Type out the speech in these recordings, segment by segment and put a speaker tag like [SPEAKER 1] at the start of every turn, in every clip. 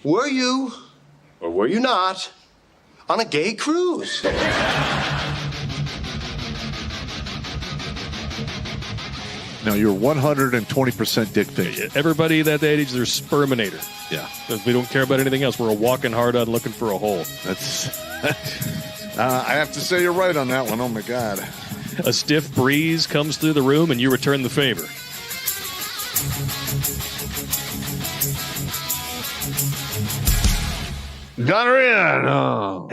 [SPEAKER 1] Were you, or were you not, on a gay cruise?
[SPEAKER 2] No, you're 120% dick thing.
[SPEAKER 3] Everybody that age, they're sperminator.
[SPEAKER 2] Yeah.
[SPEAKER 3] Because we don't care about anything else. We're a walking hard on looking for a hole.
[SPEAKER 2] That's. I have to say you're right on that one. Oh, my God.
[SPEAKER 3] A stiff breeze comes through the room and you return the favor.
[SPEAKER 2] Got her in. Oh.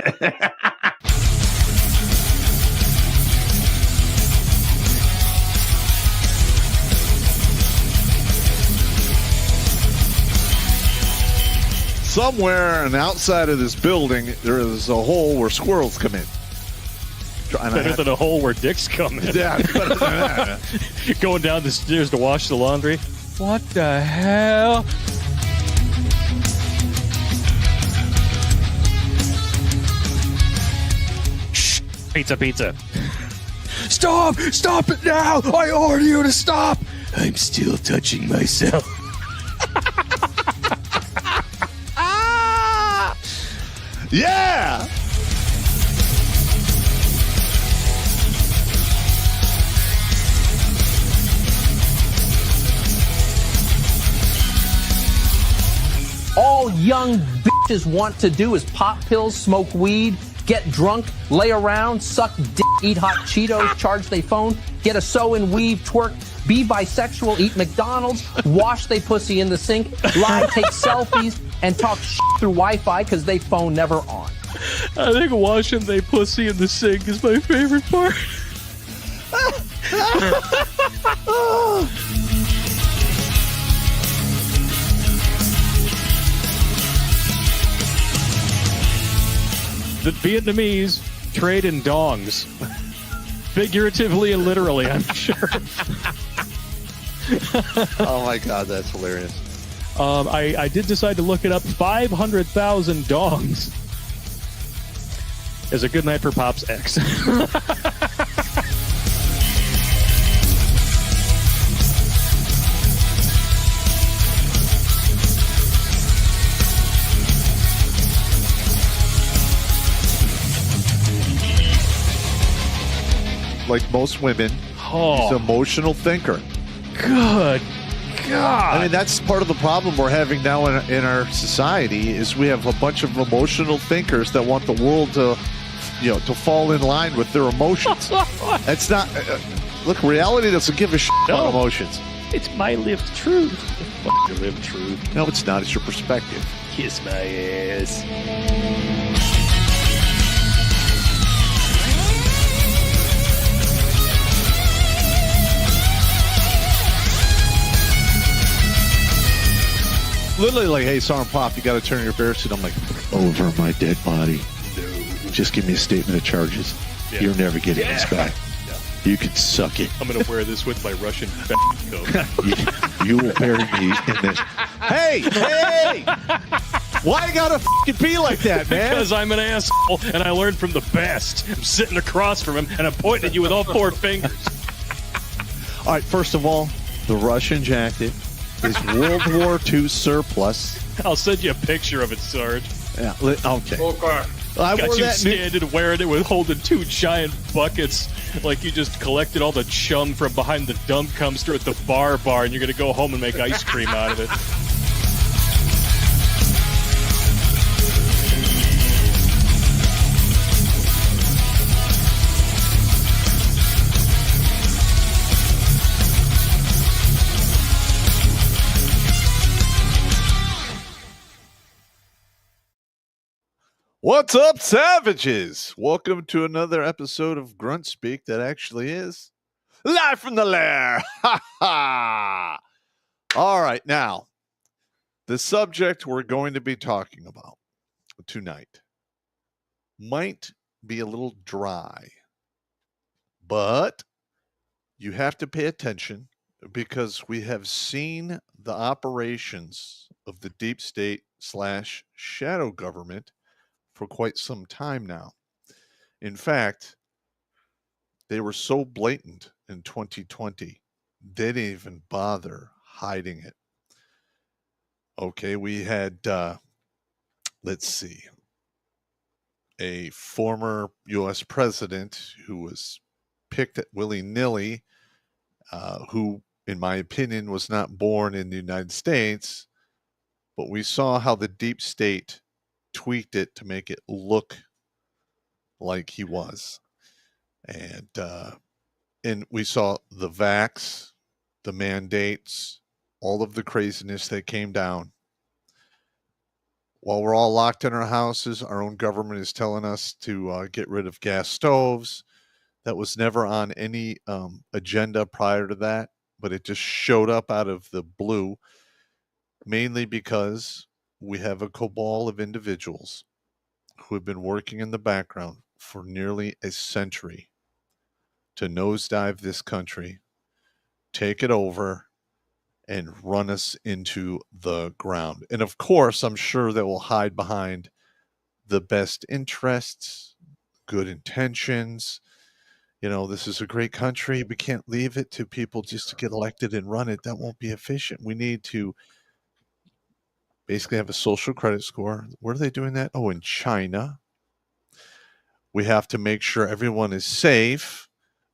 [SPEAKER 2] Somewhere on the outside of this building, there is a hole where squirrels come in.
[SPEAKER 3] Better than a hole where dicks come in.
[SPEAKER 2] Yeah, better than that.
[SPEAKER 3] Going down the stairs to wash the laundry. What the hell? Shh. Pizza. Stop it now. I order you to stop. I'm still touching myself.
[SPEAKER 2] Yeah!
[SPEAKER 4] All young bitches want to do is pop pills, smoke weed, get drunk, lay around, suck dick, eat hot Cheetos, charge they phone, get a sew and weave, twerk, be bisexual, eat McDonald's, wash they pussy in the sink, lie, take selfies, and talk shit through Wi-Fi because they phone never on.
[SPEAKER 3] I think washing they pussy in the sink is my favorite part. The Vietnamese trade in dongs. Figuratively and literally, I'm sure.
[SPEAKER 2] Oh, my God, that's hilarious.
[SPEAKER 3] I did decide to look it up. 500,000 dongs is a good night for Pop's ex.
[SPEAKER 2] Like most women, he's an emotional thinker.
[SPEAKER 3] Good God.
[SPEAKER 2] I mean, that's part of the problem we're having now in our society is we have a bunch of emotional thinkers that want the world to, to fall in line with their emotions. That's not... look, reality doesn't give a shit about emotions.
[SPEAKER 3] It's my lived truth. Fuck your lived truth.
[SPEAKER 2] No, it's not. It's your perspective.
[SPEAKER 3] Kiss my ass.
[SPEAKER 2] Literally like, hey, Sergeant Pop, you got to turn your bear suit. I'm like, over my dead body. No. Just give me a statement of charges. Yeah. You're never getting this guy. Yeah. You can suck it.
[SPEAKER 3] I'm going to wear this with my Russian coat.
[SPEAKER 2] you will bury me in this. Hey! Why you gotta fucking be like that, man?
[SPEAKER 3] Because I'm an asshole, and I learned from the best. I'm sitting across from him, and I'm pointing at you with all four fingers.
[SPEAKER 2] All right, first of all, the Russian jacket is World War II surplus.
[SPEAKER 3] I'll send you a picture of it, Sarge.
[SPEAKER 2] Yeah, okay. I
[SPEAKER 3] got you standing wearing it with holding two giant buckets like you just collected all the chum from behind the dump dumpster at the bar, and you're going to go home and make ice cream out of it.
[SPEAKER 2] What's up, savages? Welcome to another episode of Grunt Speak that actually is live from the lair. Ha ha! All right, now, the subject we're going to be talking about tonight might be a little dry, but you have to pay attention because we have seen the operations of the deep state / shadow government for quite some time now. In fact, they were so blatant in 2020, they didn't even bother hiding it. Okay, we had let's see, a former U.S. president who was picked willy-nilly, who, in my opinion, was not born in the United States, but we saw how the deep state tweaked it to make it look like he was. And we saw the vax, the mandates, all of the craziness that came down. While we're all locked in our houses, our own government is telling us to get rid of gas stoves. That was never on any agenda prior to that, but it just showed up out of the blue, mainly because we have a cabal of individuals who have been working in the background for nearly a century to nosedive this country, take it over, and run us into the ground. And of course, I'm sure they will hide behind the best interests, good intentions. You know, this is a great country. We can't leave it to people just to get elected and run it. That won't be efficient. We need to basically have a social credit score. Where are they doing that? Oh, in China. We have to make sure everyone is safe,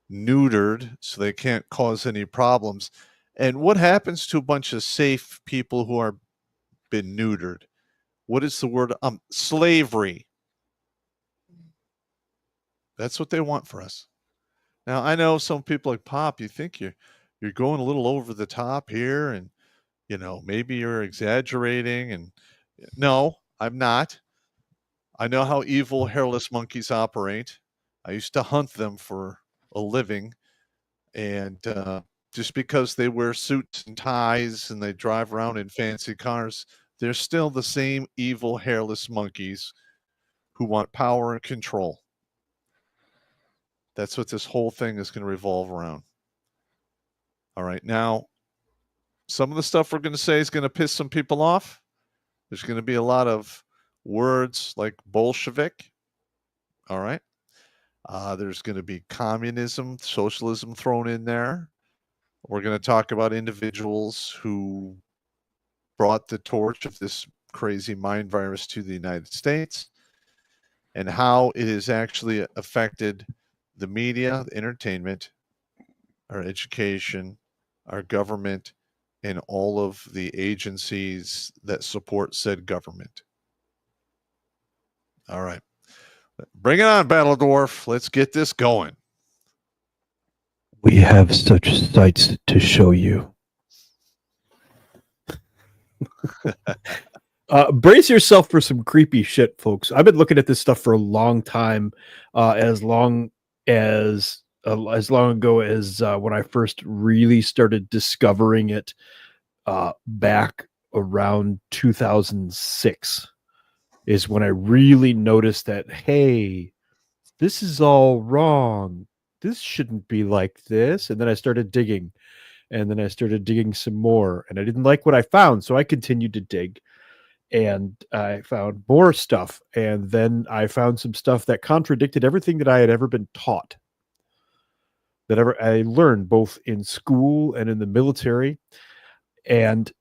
[SPEAKER 2] neutered, so they can't cause any problems. And what happens to a bunch of safe people who are been neutered? What is the word? Slavery. That's what they want for us. Now, I know some people like Pop, you think you're going a little over the top here, and you know, maybe you're exaggerating, and no, I'm not. I know how evil hairless monkeys operate. I used to hunt them for a living, and just because they wear suits and ties and they drive around in fancy cars, they're still the same evil hairless monkeys who want power and control. That's what this whole thing is going to revolve around. All right. Now, some of the stuff we're going to say is going to piss some people off. There's going to be a lot of words like Bolshevik. All right. There's going to be communism, socialism thrown in there. We're going to talk about individuals who brought the torch of this crazy mind virus to the United States and how it has actually affected the media, the entertainment, our education, our government, and all of the agencies that support said government. All right. Bring it on, Battle Dwarf. Let's get this going.
[SPEAKER 5] We have such sights to show you. Brace yourself for some creepy shit, folks. I've been looking at this stuff for a long time, as long ago as when I first really started discovering it back around 2006 is when I really noticed that, hey, this is all wrong. This shouldn't be like this. And then I started digging, and then I started digging some more, and I didn't like what I found. So I continued to dig, and I found more stuff. And then I found some stuff that contradicted everything that I had ever been taught, that I learned both in school and in the military. And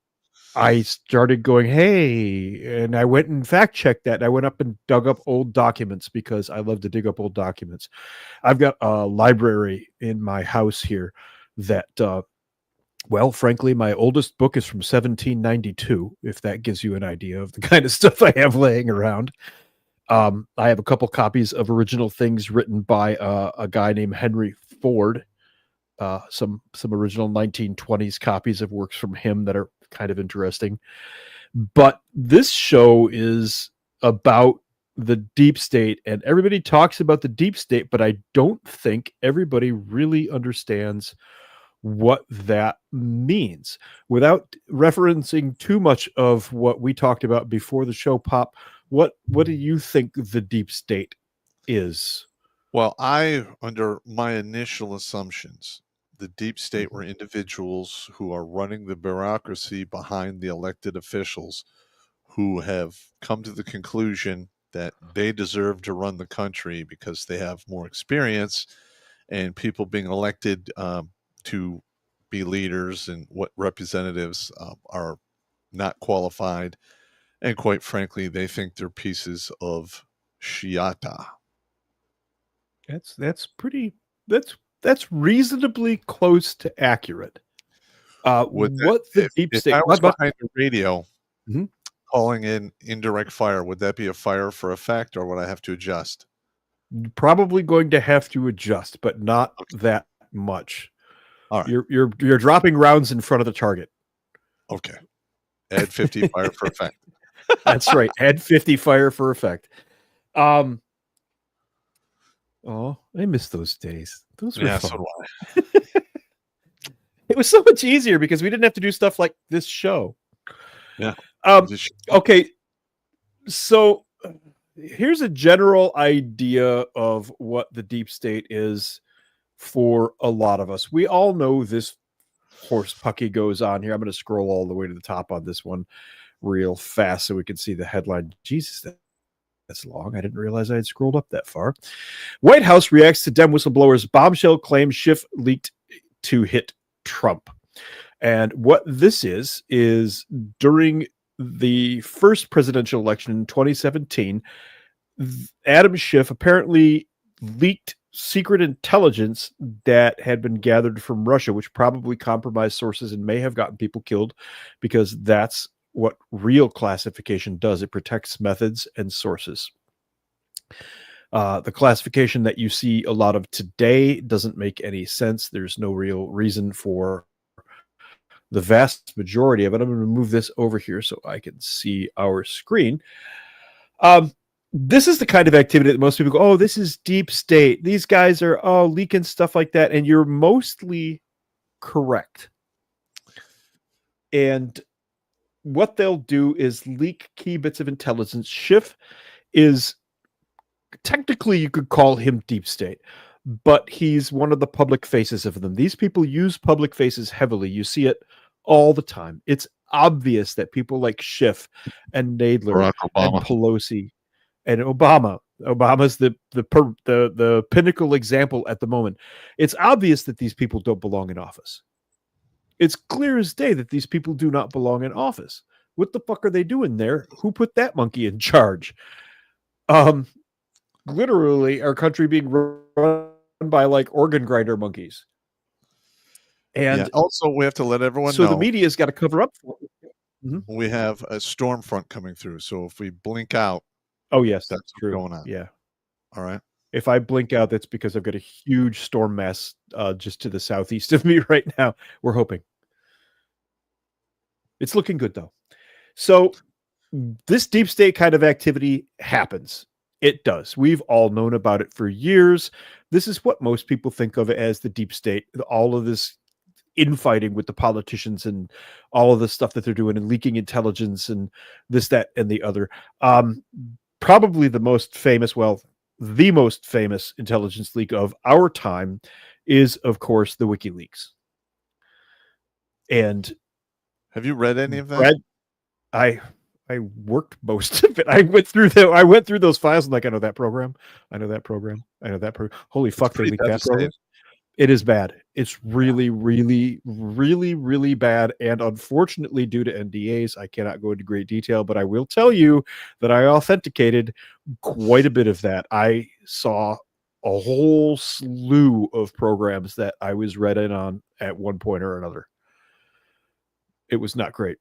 [SPEAKER 5] I started going, hey, and I went and fact checked that. I went up and dug up old documents because I love to dig up old documents. I've got a library in my house here that, well, frankly, my oldest book is from 1792, if that gives you an idea of the kind of stuff I have laying around. I have a couple copies of original things written by a guy named Henry Ford. Some original 1920s copies of works from him that are kind of interesting. But this show is about the deep state, and everybody talks about the deep state, but I don't think everybody really understands what that means. Without referencing too much of what we talked about before the show, Pop, what do you think the deep state is?
[SPEAKER 2] Well, under my initial assumptions, the deep state were individuals who are running the bureaucracy behind the elected officials who have come to the conclusion that they deserve to run the country because they have more experience, and people being elected to be leaders and what representatives are not qualified. And quite frankly, they think they're pieces of Shiata.
[SPEAKER 5] That's reasonably close to accurate. What the deep
[SPEAKER 2] If
[SPEAKER 5] state?
[SPEAKER 2] I was behind the radio
[SPEAKER 5] Mhm.
[SPEAKER 2] calling in indirect fire, would that be a fire for effect, or would I have to adjust?
[SPEAKER 5] Probably going to have to adjust, but not that much.
[SPEAKER 2] All right.
[SPEAKER 5] You're dropping rounds in front of the target.
[SPEAKER 2] Okay. Add 50 fire for effect.
[SPEAKER 5] That's right. Add 50 fire for effect. Oh, I miss those days. Those were fun.
[SPEAKER 2] So do I.
[SPEAKER 5] It was so much easier because we didn't have to do stuff like this show.
[SPEAKER 2] Yeah.
[SPEAKER 5] Okay. So here's a general idea of what the deep state is for a lot of us. We all know this horse pucky goes on here. I'm going to scroll all the way to the top on this one real fast so we can see the headline. Jesus, that's long. I didn't realize I had scrolled up that far. White House reacts to Dem whistleblowers. Bombshell claims Schiff leaked to hit Trump. And what this is during the first presidential election in 2017, Adam Schiff apparently leaked secret intelligence that had been gathered from Russia, which probably compromised sources and may have gotten people killed, because that's what real classification does. It protects methods and sources. The classification that you see a lot of today doesn't make any sense. There's no real reason for the vast majority of it. I'm going to move this over here so I can see our screen. This is the kind of activity that most people go, oh, this is deep state. These guys are leaking stuff like that. And you're mostly correct. And what they'll do is leak key bits of intelligence. Schiff is technically, you could call him deep state, but he's one of the public faces of them. These people use public faces heavily. You see it all the time. It's obvious that people like Schiff and Nadler and Pelosi and Obama's the pinnacle example at the moment. It's obvious that these people don't belong in office. It's clear as day that these people do not belong in office. What the fuck are they doing there? Who put that monkey in charge? Literally, our country being run by like organ grinder monkeys. And
[SPEAKER 2] also, we have to let everyone know.
[SPEAKER 5] So the media's got to cover up for it. Mm-hmm.
[SPEAKER 2] We have a storm front coming through. So if we blink out,
[SPEAKER 5] oh yes,
[SPEAKER 2] that's
[SPEAKER 5] true.
[SPEAKER 2] Going on.
[SPEAKER 5] Yeah.
[SPEAKER 2] All right.
[SPEAKER 5] If I blink out, that's because I've got a huge storm mass just to the southeast of me right now. We're hoping. It's looking good though. So this deep state kind of activity happens. It does. We've all known about it for years. This is what most people think of as the deep state. All of this infighting with the politicians and all of the stuff that they're doing and leaking intelligence and this, that, and the other. Probably the most famous intelligence leak of our time is, of course, the WikiLeaks. And
[SPEAKER 2] have you read any of that?
[SPEAKER 5] I worked most of it. I went through those files and like, I know that program. Holy fuck, they leaked that program. It is bad. It's really, really, really, really bad. And unfortunately, due to NDAs, I cannot go into great detail, but I will tell you that I authenticated quite a bit of that. I saw a whole slew of programs that I was read in on at one point or another. It was not great.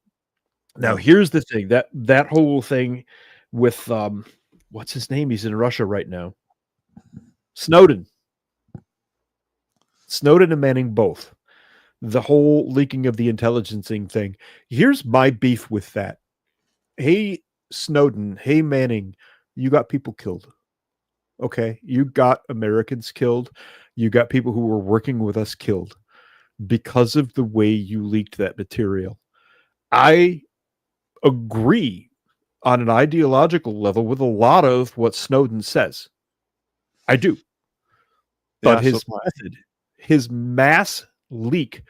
[SPEAKER 5] Now, here's the thing, that whole thing with, what's his name? He's in Russia right now. Snowden and Manning both. The whole leaking of the intelligencing thing. Here's my beef with that. Hey, Snowden. Hey, Manning. You got people killed. Okay? You got Americans killed. You got people who were working with us killed because of the way you leaked that material. I agree on an ideological level with a lot of what Snowden says. I do. But his mass leak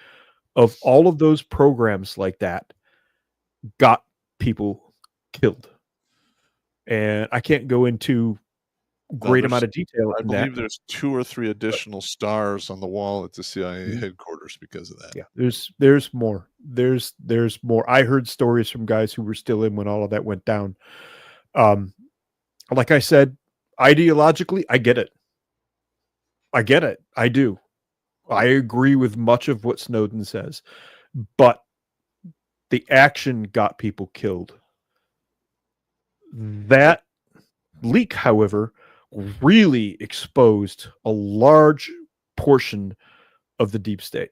[SPEAKER 5] of all of those programs like that got people killed. And I can't go into great amount of detail.
[SPEAKER 2] I believe there's 2 or 3 additional stars on the wall at the CIA headquarters because of that.
[SPEAKER 5] Yeah, there's more. there's more. I heard stories from guys who were still in when all of that went down. Like I said, ideologically, I get it. I do. I agree with much of what Snowden says, but the action got people killed. That leak, however, really exposed a large portion of the deep state.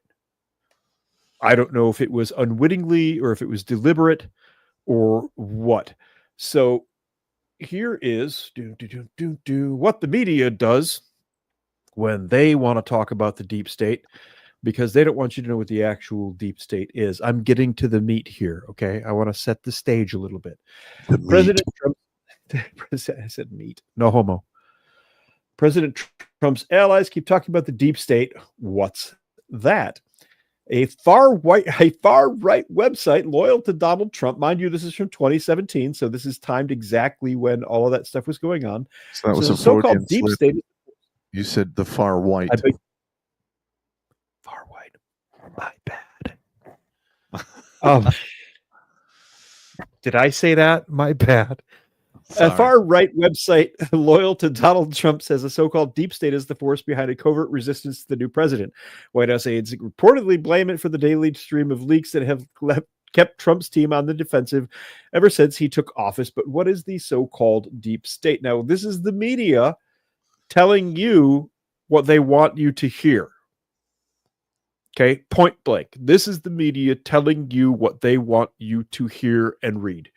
[SPEAKER 5] I don't know if it was unwittingly or if it was deliberate or what. So here is what the media does when they want to talk about the deep state, because they don't want you to know what the actual deep state is. I'm getting to the meat here, okay? I want to set the stage a little bit. President Trump, I said meat, no homo. President Trump's allies keep talking about the deep state. What's that? A far right website loyal to Donald Trump. Mind you, this is from 2017, so this is timed exactly when all of that stuff was going on.
[SPEAKER 2] So that was a
[SPEAKER 5] so-called deep
[SPEAKER 2] slip.
[SPEAKER 5] state.
[SPEAKER 2] You said the far white.
[SPEAKER 5] Far white. My bad. Did I say that? My bad.
[SPEAKER 2] Sorry.
[SPEAKER 5] A far-right website loyal to Donald Trump says a so-called deep state is the force behind a covert resistance to the new president. White House aides reportedly blame it for the daily stream of leaks that have kept Trump's team on the defensive ever since he took office. But what is the so-called deep state? Now, this is the media telling you what they want you to hear. Okay, point blank. This is the media telling you what they want you to hear and read.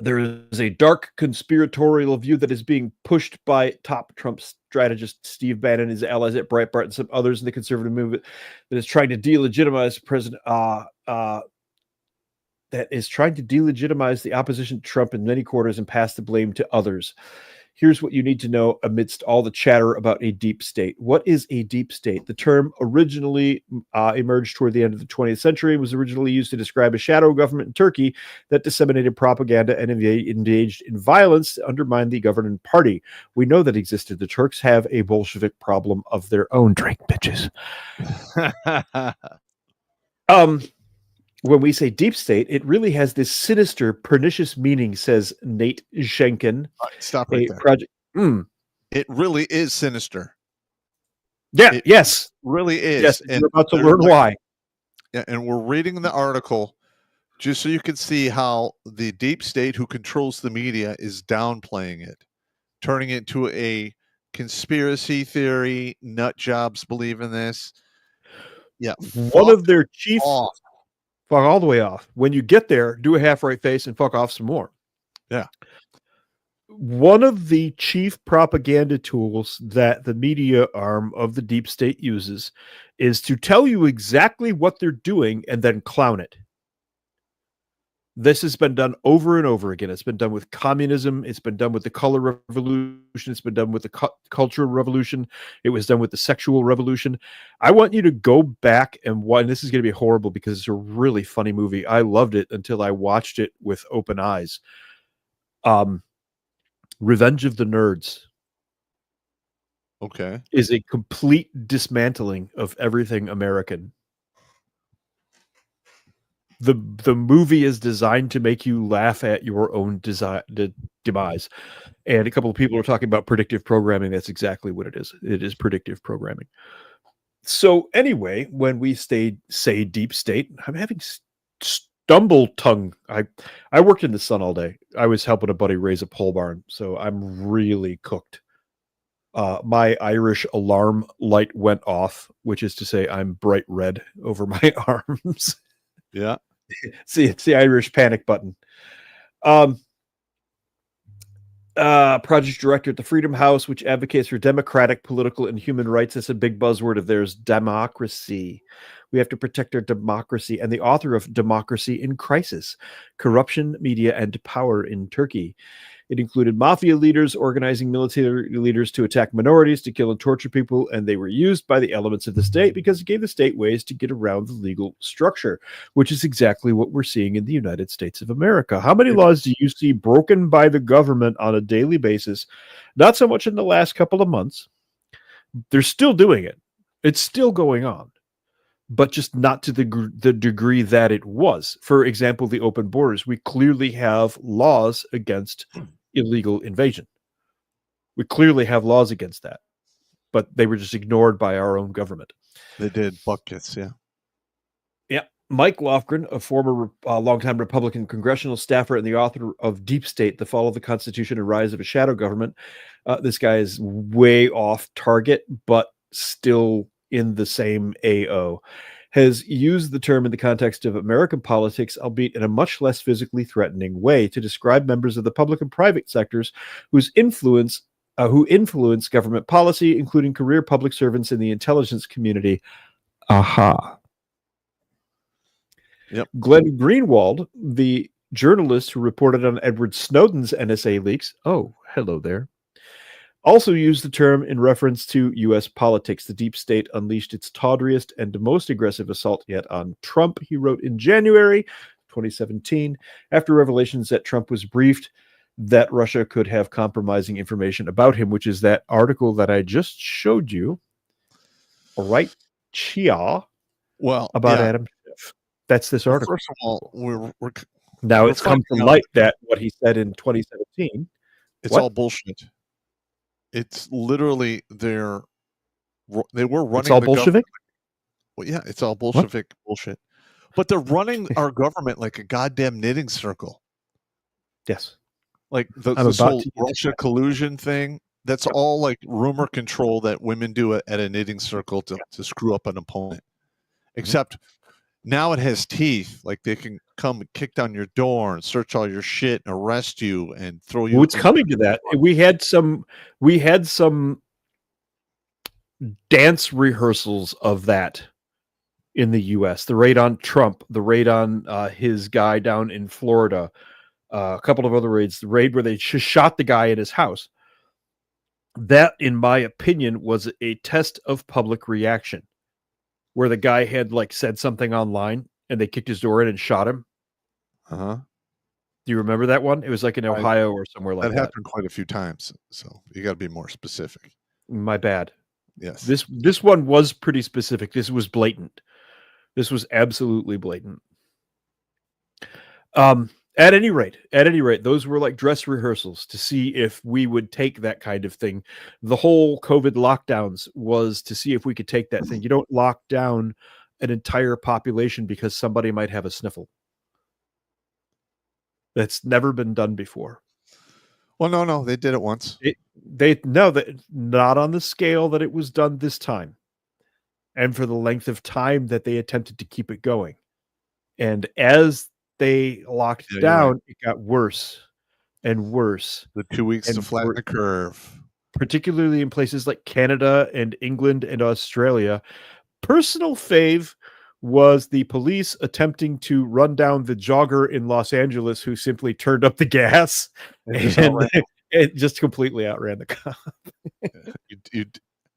[SPEAKER 5] There is a dark conspiratorial view that is being pushed by top Trump strategist Steve Bannon, his allies at Breitbart, and some others in the conservative movement that is trying to delegitimize President. That is trying to delegitimize the opposition to Trump in many quarters and pass the blame to others. Here's what you need to know amidst all the chatter about a deep state. What is a deep state? The term originally emerged toward the end of the 20th century and was originally used to describe a shadow government in Turkey that disseminated propaganda and engaged in violence to undermine the governing party. We know that existed. The Turks have a Bolshevik problem of their own. Drink, bitches. When we say deep state, it really has this sinister, pernicious meaning, says Nate Schenken.
[SPEAKER 2] Stop right there.
[SPEAKER 5] Project.
[SPEAKER 2] It really is sinister.
[SPEAKER 5] Yeah, yes.
[SPEAKER 2] Really is.
[SPEAKER 5] Yes,
[SPEAKER 2] and
[SPEAKER 5] we're about to learn why.
[SPEAKER 2] Yeah, and we're reading the article just so you can see how the deep state who controls the media is downplaying it, turning it into a conspiracy theory. Nut jobs believe in this. Yeah.
[SPEAKER 5] One of their chief...
[SPEAKER 2] Off.
[SPEAKER 5] Fuck all the way off. When you get there, do a half right face and fuck off some more.
[SPEAKER 2] Yeah.
[SPEAKER 5] One of the chief propaganda tools that the media arm of the deep state uses is to tell you exactly what they're doing and then clown it. This has been done over and over again. It's been done with communism. It's been done with the color revolution. It's been done with the cultural revolution. It was done with the sexual revolution. I want you to go back and watch. This is going to be horrible because it's a really funny movie. I loved it until I watched it with open eyes. Revenge of the Nerds.
[SPEAKER 2] Okay.
[SPEAKER 5] Is a complete dismantling of everything American. The movie is designed to make you laugh at your own demise. And a couple of people are talking about predictive programming. That's exactly what it is. It is predictive programming. So anyway, when we say deep state, I'm having stumble tongue. I worked in the sun all day. I was helping a buddy raise a pole barn, so I'm really cooked. My Irish alarm light went off, which is to say I'm bright red over my arms.
[SPEAKER 2] Yeah.
[SPEAKER 5] See, it's the Irish panic button. Project director at the Freedom House, which advocates for democratic, political, and human rights. That's a big buzzword of theirs, democracy. We have to protect our democracy. And the author of Democracy in Crisis, Corruption, Media, and Power in Turkey. It included mafia leaders organizing military leaders to attack minorities, to kill and torture people, and they were used by the elements of the state because it gave the state ways to get around the legal structure, which is exactly what we're seeing in the United States of America. How many laws do you see broken by the government on a daily basis? Not so much in the last couple of months. They're still doing it. It's still going on. but just not to the degree that it was. For example, the open borders. We clearly have laws against illegal invasion. We clearly have laws against that, but they were just ignored by our own government.
[SPEAKER 2] They did buckets, yeah.
[SPEAKER 5] Yeah. Mike Lofgren, a former longtime Republican congressional staffer and the author of Deep State, The Fall of the Constitution and Rise of a Shadow Government. This guy is way off target, but still in the same AO. Has used the term in the context of American politics, albeit in a much less physically threatening way, to describe members of the public and private sectors who influence government policy, including career public servants in the intelligence community. Aha.
[SPEAKER 2] Yep.
[SPEAKER 5] Glenn Greenwald, the journalist who reported on Edward Snowden's NSA leaks. Oh, hello there. Also used the term in reference to U.S. politics. The deep state unleashed its tawdriest and most aggressive assault yet on Trump, he wrote in January 2017, after revelations that Trump was briefed that Russia could have compromising information about him, which is that article that I just showed you. Right, Chia.
[SPEAKER 2] Well,
[SPEAKER 5] about Adam Schiff. That's this article.
[SPEAKER 2] First of all, we're
[SPEAKER 5] now it's come to light that what he said in 2017.
[SPEAKER 2] It's all bullshit. It's literally they were running.
[SPEAKER 5] It's all Bolshevik.
[SPEAKER 2] Well, yeah, it's all Bolshevik bullshit. But they're running our government like a goddamn knitting circle.
[SPEAKER 5] Yes,
[SPEAKER 2] like this whole Russia collusion thing. That's all like rumor control that women do at a knitting circle to screw up an opponent. Except now it has teeth. Like they can come and kick down your door and search all your shit and arrest you and throw you.
[SPEAKER 5] Well, it's coming to that. We had some dance rehearsals of that in the U.S. The raid on Trump, the raid on his guy down in Florida, a couple of other raids. The raid where they shot the guy in his house. That, in my opinion, was a test of public reaction, where the guy had said something online and they kicked his door in and shot him.
[SPEAKER 2] Uh-huh.
[SPEAKER 5] Do you remember that one? It was like in Ohio or somewhere like that.
[SPEAKER 2] That happened quite a few times, so you got to be more specific.
[SPEAKER 5] My bad.
[SPEAKER 2] Yes.
[SPEAKER 5] This one was pretty specific. This was blatant. This was absolutely blatant. At any rate, those were like dress rehearsals to see if we would take that kind of thing. The whole COVID lockdowns was to see if we could take that thing. You don't lock down an entire population because somebody might have a sniffle. That's never been done before.
[SPEAKER 2] Well, no, they did it once.
[SPEAKER 5] Not on the scale that it was done this time, and for the length of time that they attempted to keep it going. And as they locked down, it got worse and worse.
[SPEAKER 2] The 2 weeks to flatten the curve.
[SPEAKER 5] Particularly in places like Canada and England and Australia. Personal fave was the police attempting to run down the jogger in Los Angeles who simply turned up the gas and it just completely outran the cop.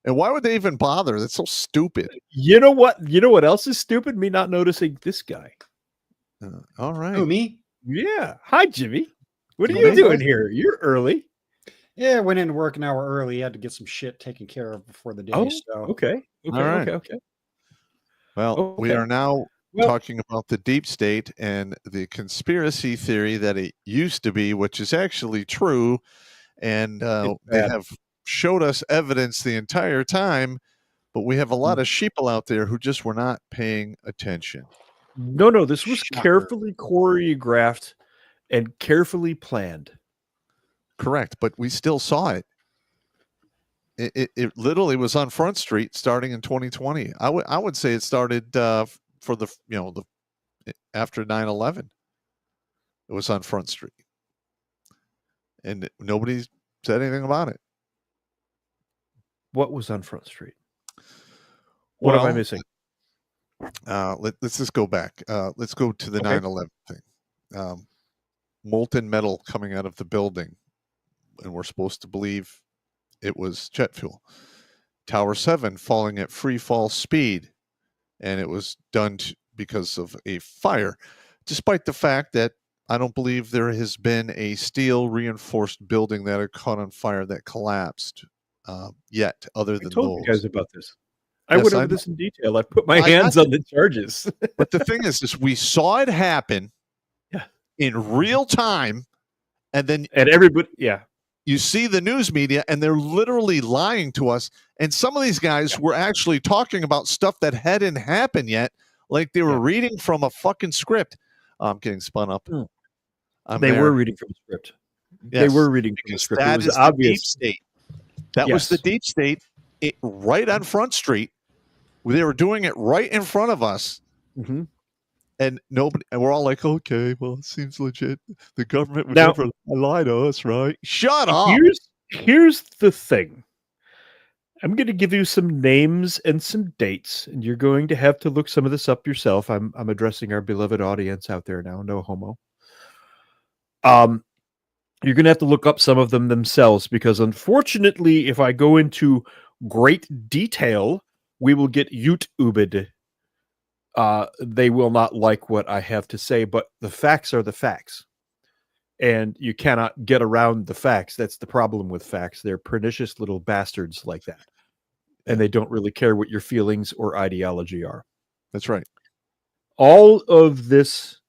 [SPEAKER 2] And why would they even bother? That's so stupid.
[SPEAKER 5] You know what else is stupid? Me not noticing this guy.
[SPEAKER 2] All right.
[SPEAKER 6] Oh, me?
[SPEAKER 5] Yeah. Hi, Jimmy. What are you doing here? You're early.
[SPEAKER 6] Yeah, I went into work an hour early. Had to get some shit taken care of before the day.
[SPEAKER 5] Okay.
[SPEAKER 2] All right.
[SPEAKER 5] Okay.
[SPEAKER 2] Well, we are now talking about the deep state and the conspiracy theory that it used to be, which is actually true. And they have showed us evidence the entire time, but we have a lot of sheeple out there who just were not paying attention.
[SPEAKER 5] No, this was carefully choreographed and carefully planned.
[SPEAKER 2] Correct, but we still saw it. It literally was on Front Street starting in 2020. I would say it started for the after 9/11. It was on Front Street, and nobody said anything about it.
[SPEAKER 5] What was on Front Street? What am I missing?
[SPEAKER 2] Let's just go back. Let's go to the 9/11 thing. Molten metal coming out of the building, and we're supposed to believe it was jet fuel. Tower 7 falling at free fall speed, and it was done because of a fire, despite the fact that I don't believe there has been a steel reinforced building that had caught on fire that collapsed yet, other than
[SPEAKER 5] I told
[SPEAKER 2] those.
[SPEAKER 5] you guys about this. I
[SPEAKER 2] Yes,
[SPEAKER 5] went over
[SPEAKER 2] I-
[SPEAKER 5] this in detail. I put my
[SPEAKER 2] I got
[SPEAKER 5] hands on the charges.
[SPEAKER 2] But the thing is we saw it happen
[SPEAKER 5] Yeah.
[SPEAKER 2] in real time, and then
[SPEAKER 5] And everybody, yeah.
[SPEAKER 2] you see the news media, and they're literally lying to us. And some of these guys were actually talking about stuff that hadn't happened yet, like they were
[SPEAKER 5] Yeah.
[SPEAKER 2] reading from a fucking script. I'm getting spun up.
[SPEAKER 5] Mm.
[SPEAKER 2] I'm
[SPEAKER 5] They
[SPEAKER 2] there.
[SPEAKER 5] were reading from the script. They
[SPEAKER 2] Yes,
[SPEAKER 5] were reading from the
[SPEAKER 2] because
[SPEAKER 5] script. It
[SPEAKER 2] that
[SPEAKER 5] was
[SPEAKER 2] is the deep
[SPEAKER 5] obvious.
[SPEAKER 2] state. That was the
[SPEAKER 5] Yes.
[SPEAKER 2] deep state, right on Front Street. They were doing it right in front of us,
[SPEAKER 5] Mhm.
[SPEAKER 2] and nobody. And we're all like, "Okay, well, it seems legit. The government would
[SPEAKER 5] Now-
[SPEAKER 2] never lie to us, right?" Shut up.
[SPEAKER 5] Here's the thing. I'm going to give you some names and some dates, and you're going to have to look some of this up yourself. I'm addressing our beloved audience out there now. No homo. You're going to have to look up some of them themselves, because unfortunately, if I go into great detail, we will get YouTubed. They will not like what I have to say, but the facts are the facts. And you cannot get around the facts. That's the problem with facts. They're pernicious little bastards like that. And they don't really care what your feelings or ideology are.
[SPEAKER 2] That's right.
[SPEAKER 5] All of this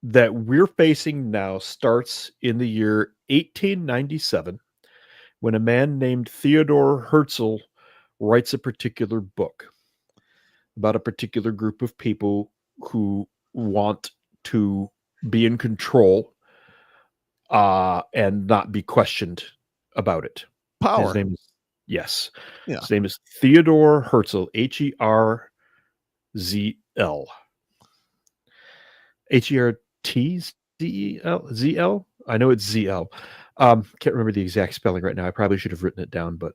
[SPEAKER 5] that we're facing now starts in the year 1897, when a man named Theodore Herzl writes a particular book about a particular group of people who want to be in control and not be questioned about it.
[SPEAKER 2] Power.
[SPEAKER 5] His name is, yes.
[SPEAKER 2] Yeah.
[SPEAKER 5] His name is Theodore Herzl, Herzl. Hertzl? I know it's ZL. Can't remember the exact spelling right now. I probably should have written it down, but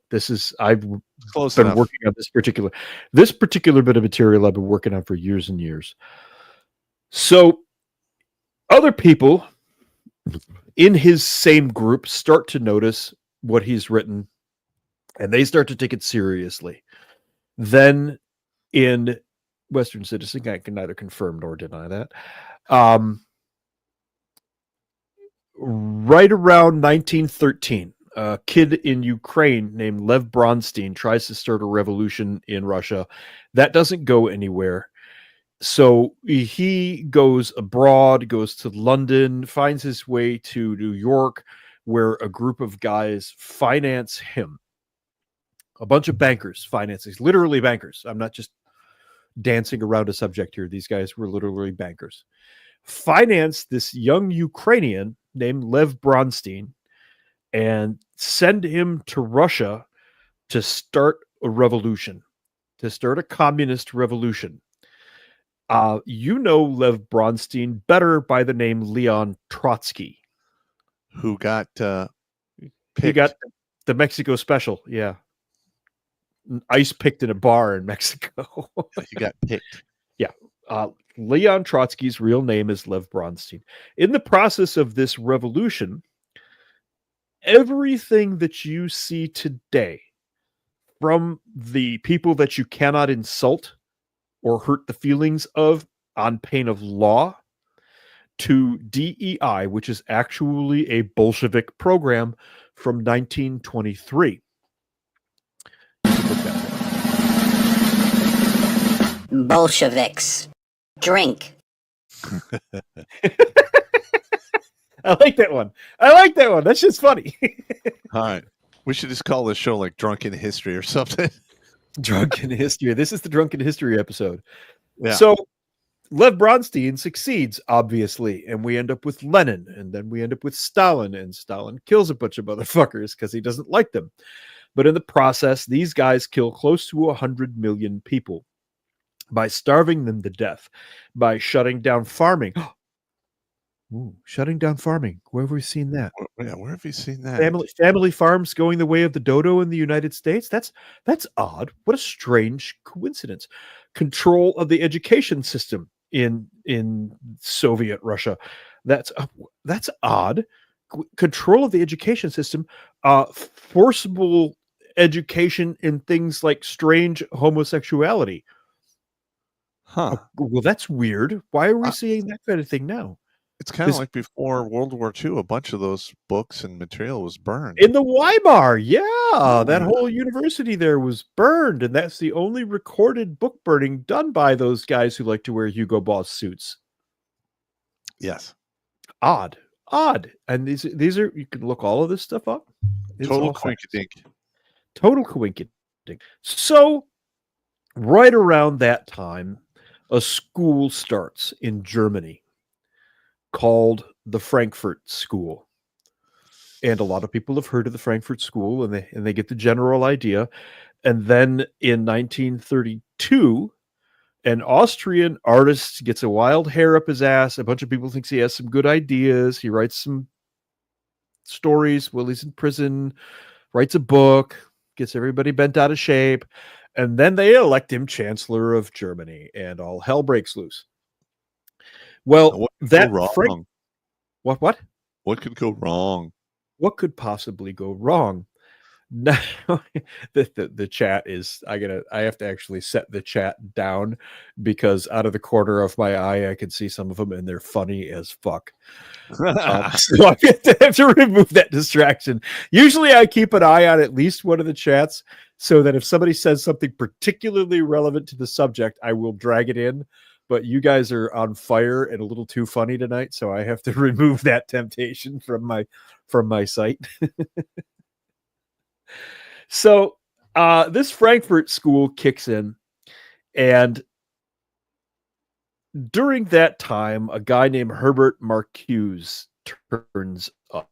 [SPEAKER 5] I've
[SPEAKER 2] Close
[SPEAKER 5] been
[SPEAKER 2] enough.
[SPEAKER 5] working on this particular bit of material I've been working on for years and years. So other people in his same group start to notice what he's written, and they start to take it seriously. Then in Western Citizen, I can neither confirm nor deny that. Right around 1913, a kid in Ukraine named Lev Bronstein tries to start a revolution in Russia. That doesn't go anywhere. So he goes abroad, goes to London, finds his way to New York, where a group of guys finance him. A bunch of bankers finance these, literally bankers. I'm not just dancing around a subject here. These guys were literally bankers. Finance this young Ukrainian named Lev Bronstein and send him to Russia to start a revolution, to start a communist revolution. You know Lev Bronstein better by the name Leon Trotsky.
[SPEAKER 2] Who got
[SPEAKER 5] He got the Mexico special, yeah. Ice picked in a bar in Mexico.
[SPEAKER 2] He got picked.
[SPEAKER 5] Leon Trotsky's real name is Lev Bronstein. In the process of this revolution, everything that you see today, from the people that you cannot insult or hurt the feelings of on pain of law, to DEI, which is actually a Bolshevik program from 1923.
[SPEAKER 7] Bolsheviks. Drink.
[SPEAKER 5] I like that one. That's just funny.
[SPEAKER 2] All right. We should just call this show like Drunken History or something.
[SPEAKER 5] Drunken History. This is the Drunken History episode.
[SPEAKER 2] Yeah.
[SPEAKER 5] So Lev Bronstein succeeds, obviously, and we end up with Lenin, and then we end up with Stalin, and Stalin kills a bunch of motherfuckers because he doesn't like them. But in the process, these guys kill close to 100 million people by starving them to death, by shutting down farming. Ooh, shutting down farming. Where have we seen that?
[SPEAKER 2] Yeah, where have you seen that?
[SPEAKER 5] Family farms going the way of the dodo in the United States. That's odd. What a strange coincidence. Control of the education system in Soviet Russia. That's odd. Control of the education system. Forcible education in things like strange homosexuality.
[SPEAKER 2] Huh.
[SPEAKER 5] Well, that's weird. Why are we seeing that kind of thing now?
[SPEAKER 2] It's kind of
[SPEAKER 5] This-
[SPEAKER 2] like before World War II. A bunch of those books and material was burned.
[SPEAKER 5] In the Weimar, yeah, that whole university there was burned, and that's the only recorded book burning done by those guys who like to wear Hugo Boss suits.
[SPEAKER 2] Yes.
[SPEAKER 5] Odd, and these are, you can look all of this stuff up. It's
[SPEAKER 2] Total
[SPEAKER 5] all facts.
[SPEAKER 2] quinkydink.
[SPEAKER 5] Total coincidence. So, right around that time, a school starts in Germany called the Frankfurt School. And a lot of people have heard of the Frankfurt School, and they get the general idea. And then in 1932, an Austrian artist gets a wild hair up his ass. A bunch of people thinks he has some good ideas. He writes some stories while he's in prison, writes a book, gets everybody bent out of shape, and then they elect him Chancellor of Germany, and all hell breaks loose. Well,
[SPEAKER 2] What could
[SPEAKER 5] that
[SPEAKER 2] go wrong?
[SPEAKER 5] What?
[SPEAKER 2] What could go wrong?
[SPEAKER 5] What could possibly go wrong? Now, the chat is, I have to actually set the chat down because out of the corner of my eye I can see some of them and they're funny as fuck. So I have to remove that distraction. Usually I keep an eye on at least one of the chats so that if somebody says something particularly relevant to the subject, I will drag it in. But you guys are on fire and a little too funny tonight, so I have to remove that temptation from my site. So this Frankfurt School kicks in, and during that time, a guy named Herbert Marcuse turns up.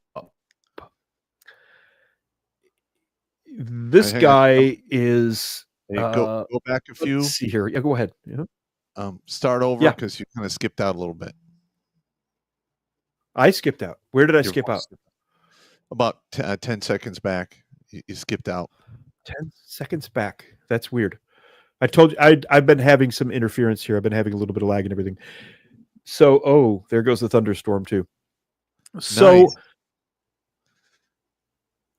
[SPEAKER 5] This guy is...
[SPEAKER 2] Hey, go back a few.
[SPEAKER 5] Let's see here. Yeah, go ahead. Yeah.
[SPEAKER 2] Start over because you kind of skipped out a little bit.
[SPEAKER 5] I skipped out. Where did I skip out?
[SPEAKER 2] About 10 seconds back. You skipped out.
[SPEAKER 5] 10 seconds back. That's weird. I told you I've been having some interference here. I've been having a little bit of lag and everything. So, there goes the thunderstorm too. So,
[SPEAKER 2] Nice.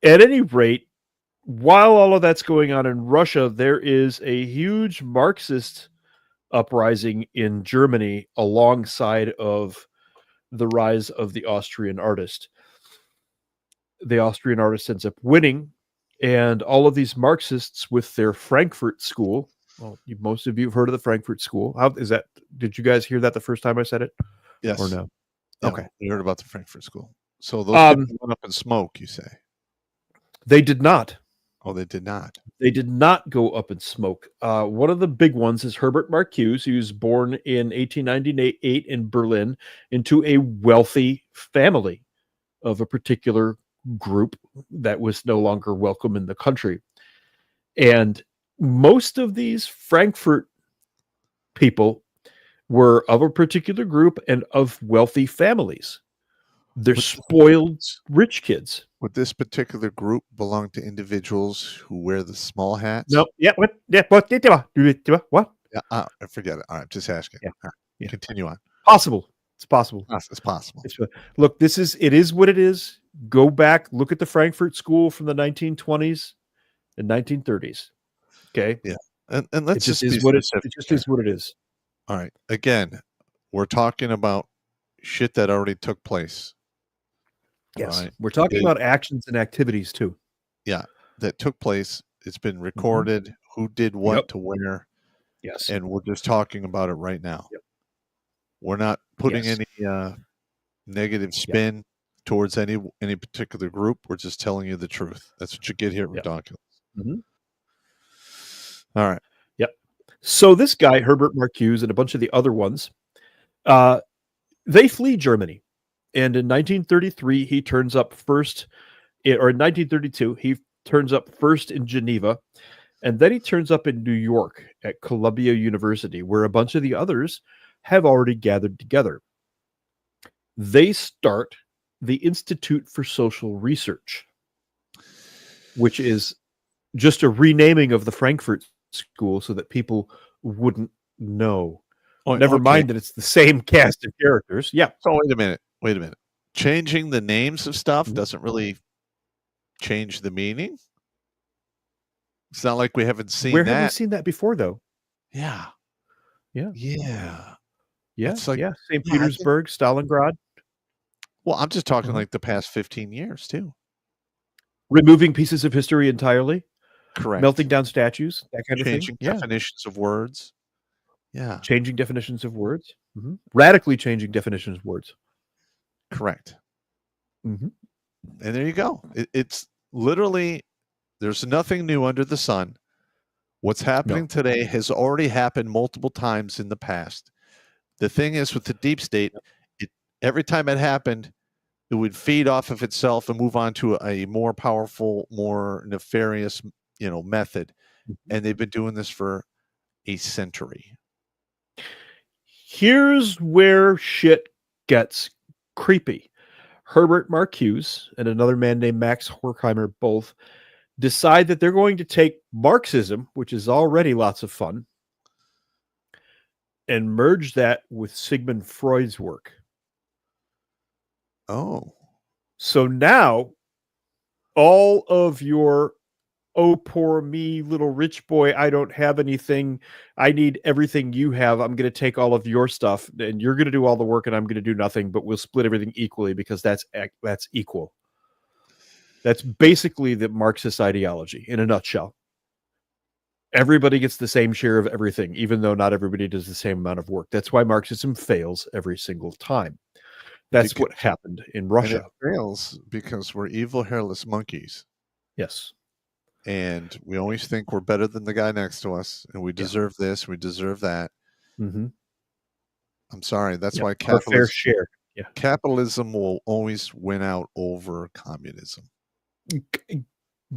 [SPEAKER 5] At any rate, while all of that's going on in Russia, there is a huge Marxist uprising in Germany alongside of the rise of the Austrian artist. The Austrian artist ends up winning, and all of these Marxists with their Frankfurt School. Well, most of you have heard of the Frankfurt School. How is that? Did you guys hear that the first time I said it?
[SPEAKER 2] Yes.
[SPEAKER 5] Or no?
[SPEAKER 2] Okay. We heard about the Frankfurt School. So those people went up in smoke, you say?
[SPEAKER 5] They did not.
[SPEAKER 2] Oh, they did not.
[SPEAKER 5] They did not go up in smoke. One of the big ones is Herbert Marcuse, who was born in 1898 in Berlin into a wealthy family of a particular group that was no longer welcome in the country. And most of these Frankfurt people were of a particular group and of wealthy families. They're spoiled rich kids.
[SPEAKER 2] Would this particular group belong to individuals who wear the small hats?
[SPEAKER 5] No. Yeah. What? Yeah. What? What?
[SPEAKER 2] Yeah. Forget it. All right. Just asking.
[SPEAKER 5] Yeah.
[SPEAKER 2] All right,
[SPEAKER 5] Yeah.
[SPEAKER 2] Continue on.
[SPEAKER 5] Possible. It's possible.
[SPEAKER 2] It's possible.
[SPEAKER 5] Look, it is what it is. Go back, look at the Frankfurt School from the 1920s and 1930s. Okay.
[SPEAKER 2] Yeah. And let's
[SPEAKER 5] It just is what it is.
[SPEAKER 2] All right. Again, we're talking about shit that already took place.
[SPEAKER 5] Yes.
[SPEAKER 2] Right.
[SPEAKER 5] We're talking about actions and activities too.
[SPEAKER 2] Yeah. That took place. It's been recorded. Who did what to where.
[SPEAKER 5] Yes.
[SPEAKER 2] And we're just talking about it right now.
[SPEAKER 5] Yep.
[SPEAKER 2] We're not putting any negative spin towards any particular group. We're just telling you the truth. That's what you get here at Redonkulas. All right.
[SPEAKER 5] Yep. So this guy, Herbert Marcuse, and a bunch of the other ones, they flee Germany. And in 1933, he turns up first, or in 1932, he turns up first in Geneva. And then he turns up in New York at Columbia University, where a bunch of the others have already gathered together. They start the Institute for Social Research, which is just a renaming of the Frankfurt School so that people wouldn't know. Never mind that it's the same cast of characters. Yeah.
[SPEAKER 2] So wait a minute. Changing the names of stuff doesn't really change the meaning. It's not like we haven't seen
[SPEAKER 5] Where
[SPEAKER 2] that.
[SPEAKER 5] have we seen that before, though?
[SPEAKER 2] Yeah.
[SPEAKER 5] Yeah.
[SPEAKER 2] Yeah.
[SPEAKER 5] Yeah.
[SPEAKER 2] It's like,
[SPEAKER 5] St. Petersburg, Stalingrad.
[SPEAKER 2] Well, I'm just talking
[SPEAKER 5] Mhm.
[SPEAKER 2] like the past 15 years too.
[SPEAKER 5] Removing pieces of history entirely,
[SPEAKER 2] Correct.
[SPEAKER 5] melting down statues, that kind of thing.
[SPEAKER 2] Changing
[SPEAKER 5] Yeah.
[SPEAKER 2] definitions of words. Yeah,
[SPEAKER 5] Changing definitions of words. Radically changing definitions of words.
[SPEAKER 2] correct.
[SPEAKER 5] Mhm.
[SPEAKER 2] And there you go. It's literally, there's nothing new under the sun. What's happening today has already happened multiple times in the past. The thing is with the deep state, every time it happened, it would feed off of itself and move on to a more powerful, more nefarious, method. And they've been doing this for a century.
[SPEAKER 5] Here's where shit gets creepy. Herbert Marcuse and another man named Max Horkheimer both decide that they're going to take Marxism, which is already lots of fun, and merge that with Sigmund Freud's work.
[SPEAKER 2] Oh.
[SPEAKER 5] So now all of your, oh, poor me, little rich boy, I don't have anything. I need everything you have. I'm going to take all of your stuff and you're going to do all the work and I'm going to do nothing, but we'll split everything equally because that's equal. That's basically the Marxist ideology in a nutshell. Everybody gets the same share of everything, even though not everybody does the same amount of work. That's why Marxism fails every single time. That's what happened in Russia.
[SPEAKER 2] And it fails because we're evil, hairless monkeys.
[SPEAKER 5] Yes.
[SPEAKER 2] And we always think we're better than the guy next to us, and we deserve this, we deserve that.
[SPEAKER 5] Mm-hmm.
[SPEAKER 2] I'm sorry. That's why
[SPEAKER 5] fair share. Yeah.
[SPEAKER 2] Capitalism will always win out over communism.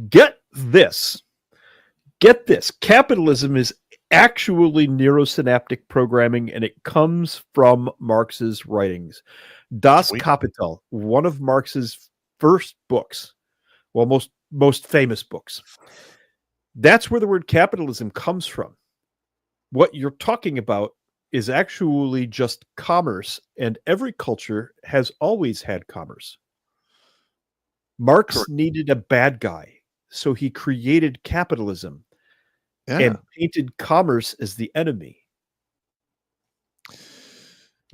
[SPEAKER 5] Get this. Capitalism is actually neurosynaptic programming, and it comes from Marx's writings. Das Kapital, one of Marx's first books, well, most famous books. That's where the word capitalism comes from. What you're talking about is actually just commerce, and every culture has always had commerce. Marx needed a bad guy, so he created capitalism and painted commerce as the enemy.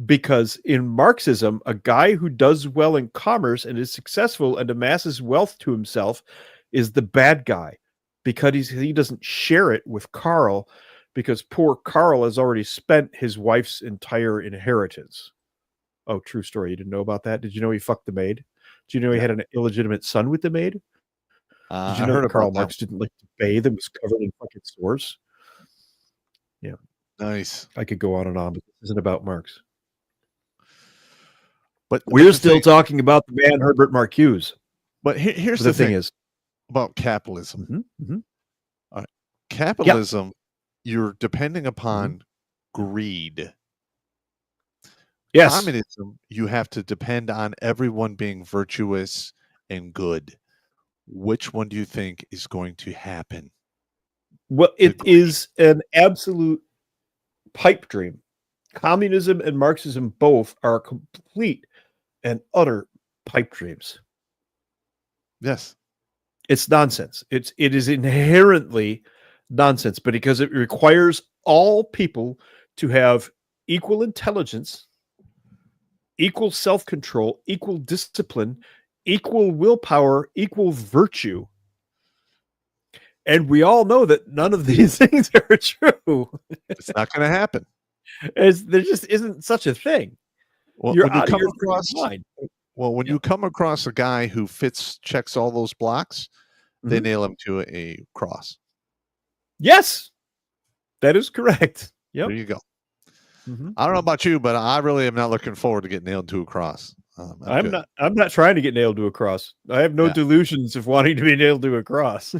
[SPEAKER 5] Because in Marxism, a guy who does well in commerce and is successful and amasses wealth to himself is the bad guy, because he doesn't share it with Carl, because poor Carl has already spent his wife's entire inheritance. Oh, true story. You didn't know about that? Did you know he fucked the maid? Did you know he had an illegitimate son with the maid? Did you know that Karl Marx didn't like to bathe and was covered in fucking sores? Yeah.
[SPEAKER 2] Nice.
[SPEAKER 5] I could go on and on, but this isn't about Marx.
[SPEAKER 2] But
[SPEAKER 5] we're still talking about the man Herbert Marcuse.
[SPEAKER 2] But here's
[SPEAKER 5] the thing is
[SPEAKER 2] about capitalism. Capitalism, you're depending upon greed.
[SPEAKER 5] Yes.
[SPEAKER 2] Communism, you have to depend on everyone being virtuous and good. Which one do you think is going to happen?
[SPEAKER 5] Well, it is an absolute pipe dream. Communism and Marxism both are complete and utter pipe dreams.
[SPEAKER 2] Yes.
[SPEAKER 5] It's nonsense. It is inherently nonsense, but because it requires all people to have equal intelligence, equal self-control, equal discipline, equal willpower, equal virtue. And we all know that none of these things are true.
[SPEAKER 2] It's not going to happen.
[SPEAKER 5] There just isn't such a thing.
[SPEAKER 2] Well,
[SPEAKER 5] You're
[SPEAKER 2] when you
[SPEAKER 5] out
[SPEAKER 2] come
[SPEAKER 5] of your
[SPEAKER 2] across,
[SPEAKER 5] mind.
[SPEAKER 2] well, when you come across a guy who checks all those blocks, they nail him to a cross.
[SPEAKER 5] Yes, that is correct. Yep.
[SPEAKER 2] There you go. I don't know about you, but I really am not looking forward to getting nailed to a cross.
[SPEAKER 5] I'm not trying to get nailed to a cross. I have no delusions of wanting to be nailed to a cross.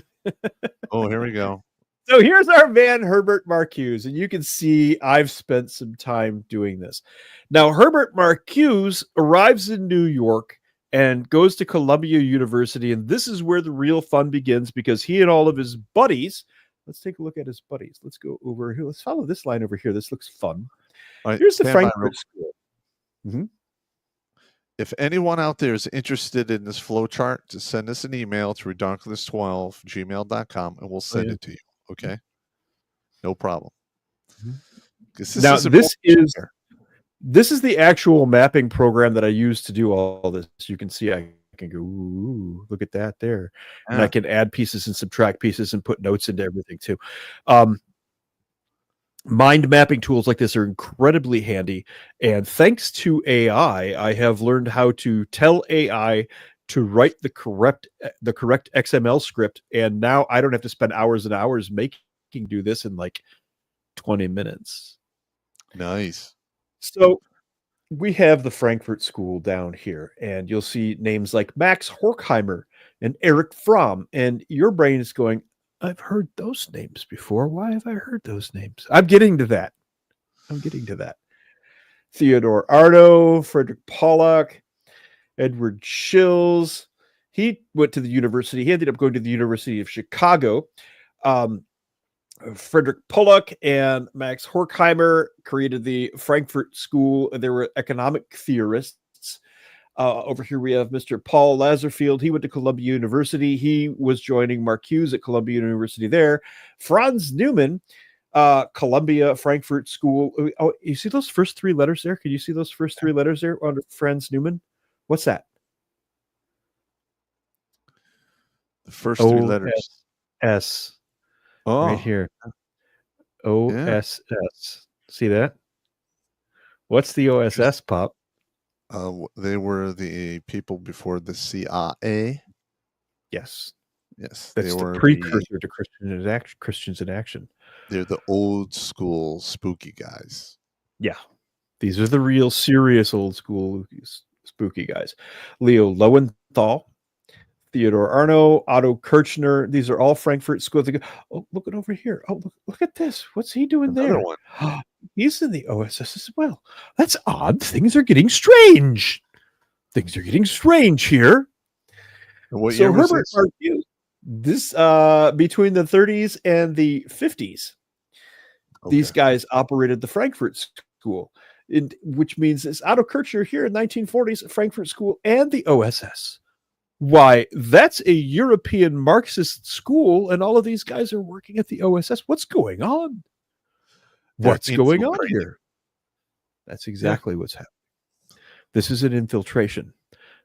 [SPEAKER 2] Oh, here we go.
[SPEAKER 5] So here's our man, Herbert Marcuse, and you can see I've spent some time doing this. Now, Herbert Marcuse arrives in New York and goes to Columbia University, and this is where the real fun begins, because he and all of his buddies, let's take a look at his buddies. Let's go over here. Let's follow this line over here. This looks fun.
[SPEAKER 2] All right,
[SPEAKER 5] here's the Frankfurt School.
[SPEAKER 2] If anyone out there is interested in this flow chart, just send us an email to redonkulas12@gmail.com and we'll send it to you. Okay? No problem.
[SPEAKER 5] Now, this is This is the actual mapping program that I use to do all this. You can see I can go, ooh, look at that there. And I can add pieces and subtract pieces and put notes into everything too. Mind mapping tools like this are incredibly handy. And thanks to AI, I have learned how to tell AI to write the correct XML script. And now I don't have to spend hours and hours making do this in like 20 minutes.
[SPEAKER 2] Nice.
[SPEAKER 5] So we have the Frankfurt School down here, and you'll see names like Max Horkheimer and Eric Fromm, and your brain is going, I've heard those names before. Why have I heard those names? I'm getting to that. Theodore Arno, Frederick Pollock, Edward Shills. He went to the university. He ended up going to the University of Chicago. Frederick Pollock and Max Horkheimer created the Frankfurt School. They were economic theorists. Over here we have Mr. Paul Lazarfield. He went to Columbia University. He was joining Marcuse at Columbia University there. Franz Newman, Columbia Frankfurt School. Oh, you see those first three letters there? Can you see those first three letters there under Franz Newman? What's that?
[SPEAKER 2] The first three letters.
[SPEAKER 5] S.
[SPEAKER 2] Oh,
[SPEAKER 5] Right here. OSS. See that? What's the OSS, Pop?
[SPEAKER 2] They were the people before the CIA.
[SPEAKER 5] Yes.
[SPEAKER 2] Yes.
[SPEAKER 5] That's
[SPEAKER 2] they
[SPEAKER 5] the
[SPEAKER 2] were
[SPEAKER 5] precursor to Christians in Action.
[SPEAKER 2] They're the old school spooky guys.
[SPEAKER 5] Yeah. These are the real serious old school spooky guys. Leo Lowenthal, Theodore Arno, Otto Kirchner. These are all Frankfurt schools. Oh, look at over here. Oh, look at this. What's he doing
[SPEAKER 2] Another
[SPEAKER 5] there?
[SPEAKER 2] one.
[SPEAKER 5] He's in the OSS as well. That's odd. Things are getting strange. Things are getting strange here.
[SPEAKER 2] And what
[SPEAKER 5] So
[SPEAKER 2] year was
[SPEAKER 5] Herbert
[SPEAKER 2] this?
[SPEAKER 5] Marcuse, this between the 30s and the 50s, these
[SPEAKER 2] Okay.
[SPEAKER 5] guys operated the Frankfurt School, which means it's Otto Kirchner here in 1940s, Frankfurt School and the OSS. Why, that's a European Marxist school, and all of these guys are working at the OSS. What's going on? What's going on here? That's exactly what's happening. This is an infiltration.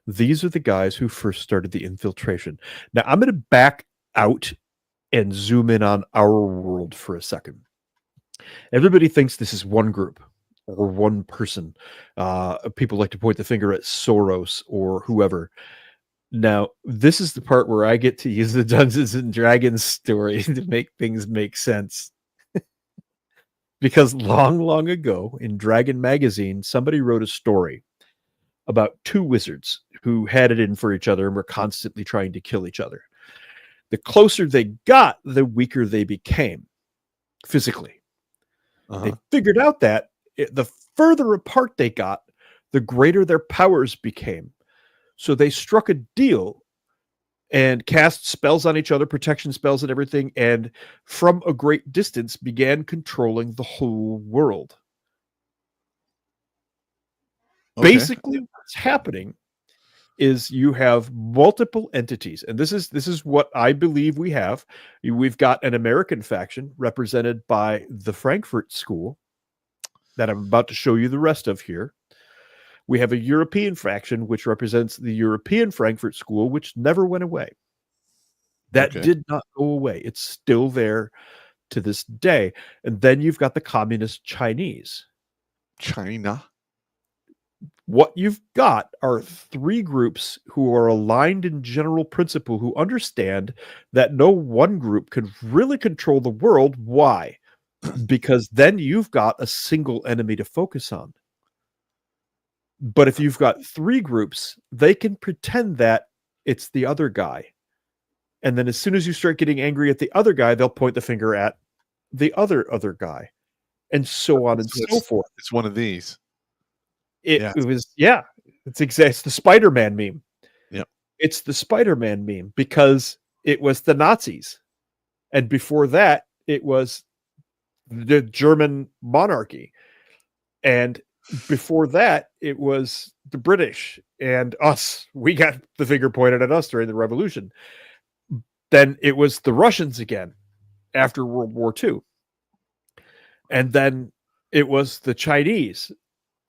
[SPEAKER 5] These are the guys who first started the infiltration. Now, I'm going to back out and zoom in on our world for a second. Everybody thinks this is one group or one person. People like to point the finger at Soros or whoever. Now, this is the part where I get to use the Dungeons and Dragons story to make things make sense. Because long, long ago in Dragon Magazine, somebody wrote a story about two wizards who had it in for each other and were constantly trying to kill each other. The closer they got, the weaker they became physically. They figured out that the further apart they got, the greater their powers became. So they struck a deal and cast spells on each other, protection spells and everything, and from a great distance began controlling the whole world.
[SPEAKER 2] Okay.
[SPEAKER 5] Basically, what's happening is you have multiple entities, and this is what I believe we have. We've got an American faction represented by the Frankfurt School that I'm about to show you the rest of here. We have a European faction which represents the European Frankfurt School, which never went away. That did not go away. It's still there to this day. And then you've got the communist Chinese.
[SPEAKER 2] China.
[SPEAKER 5] What you've got are three groups who are aligned in general principle, who understand that no one group can really control the world. Why? Because then you've got a single enemy to focus on. But if you've got three groups, they can pretend that it's the other guy. And then as soon as you start getting angry at the other guy, they'll point the finger at the other guy. And so on and so forth.
[SPEAKER 2] It's one of these.
[SPEAKER 5] It was it's the Spider-Man meme.
[SPEAKER 2] Yeah.
[SPEAKER 5] It's the Spider-Man meme because it was the Nazis. And before that, it was the German monarchy. And before that, it was the British and us. We got the finger pointed at us during the revolution. Then it was the Russians again after World War II. And then it was the Chinese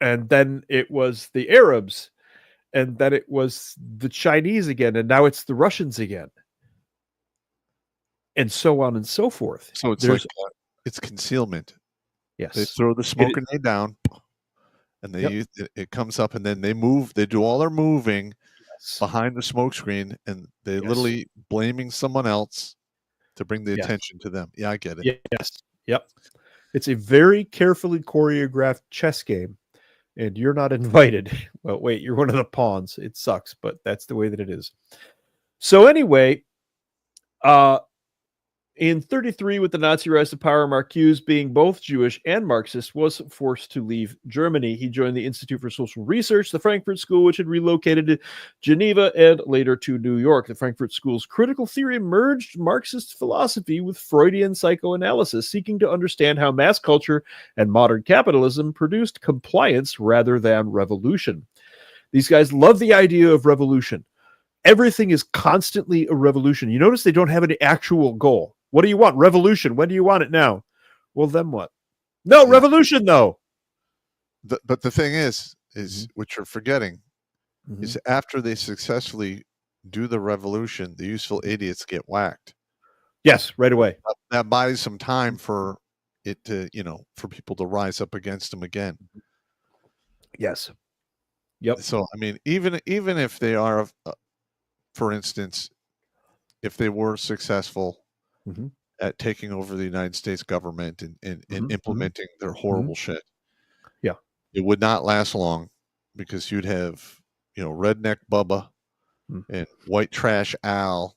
[SPEAKER 5] and then it was the Arabs, and then it was the Chinese again, and now it's the Russians again, and so on and so forth.
[SPEAKER 2] So it's
[SPEAKER 5] There's
[SPEAKER 2] it's concealment.
[SPEAKER 5] yes,
[SPEAKER 2] They throw the smoke grenade down, and they use it comes up, and then they move. They do all their moving behind the smoke screen, and they literally blaming someone else to bring the attention to them. Yeah, I get it.
[SPEAKER 5] Yes, yep. It's a very carefully choreographed chess game, and you're not invited. Well, wait, you're one of the pawns. It sucks, but that's the way that it is. So anyway, in 1933, with the Nazi rise to power, Marcuse, being both Jewish and Marxist, was forced to leave Germany. He joined the Institute for Social Research, the Frankfurt School, which had relocated to Geneva and later to New York. The Frankfurt School's critical theory merged Marxist philosophy with Freudian psychoanalysis, seeking to understand how mass culture and modern capitalism produced compliance rather than revolution. These guys love the idea of revolution. Everything is constantly a revolution. You notice they don't have any actual goal. What do you want? Revolution. When do you want it now? Well, then what? No, revolution, though.
[SPEAKER 2] But the thing is what you're forgetting is after they successfully do the revolution, the useful idiots get whacked.
[SPEAKER 5] Yes, right away.
[SPEAKER 2] That buys some time for it to, for people to rise up against them again.
[SPEAKER 5] Yes. Yep.
[SPEAKER 2] So, I mean, even if they are, for instance, if they were successful at taking over the United States government and implementing their horrible shit.
[SPEAKER 5] Yeah.
[SPEAKER 2] It would not last long because you'd have, redneck Bubba and white trash Al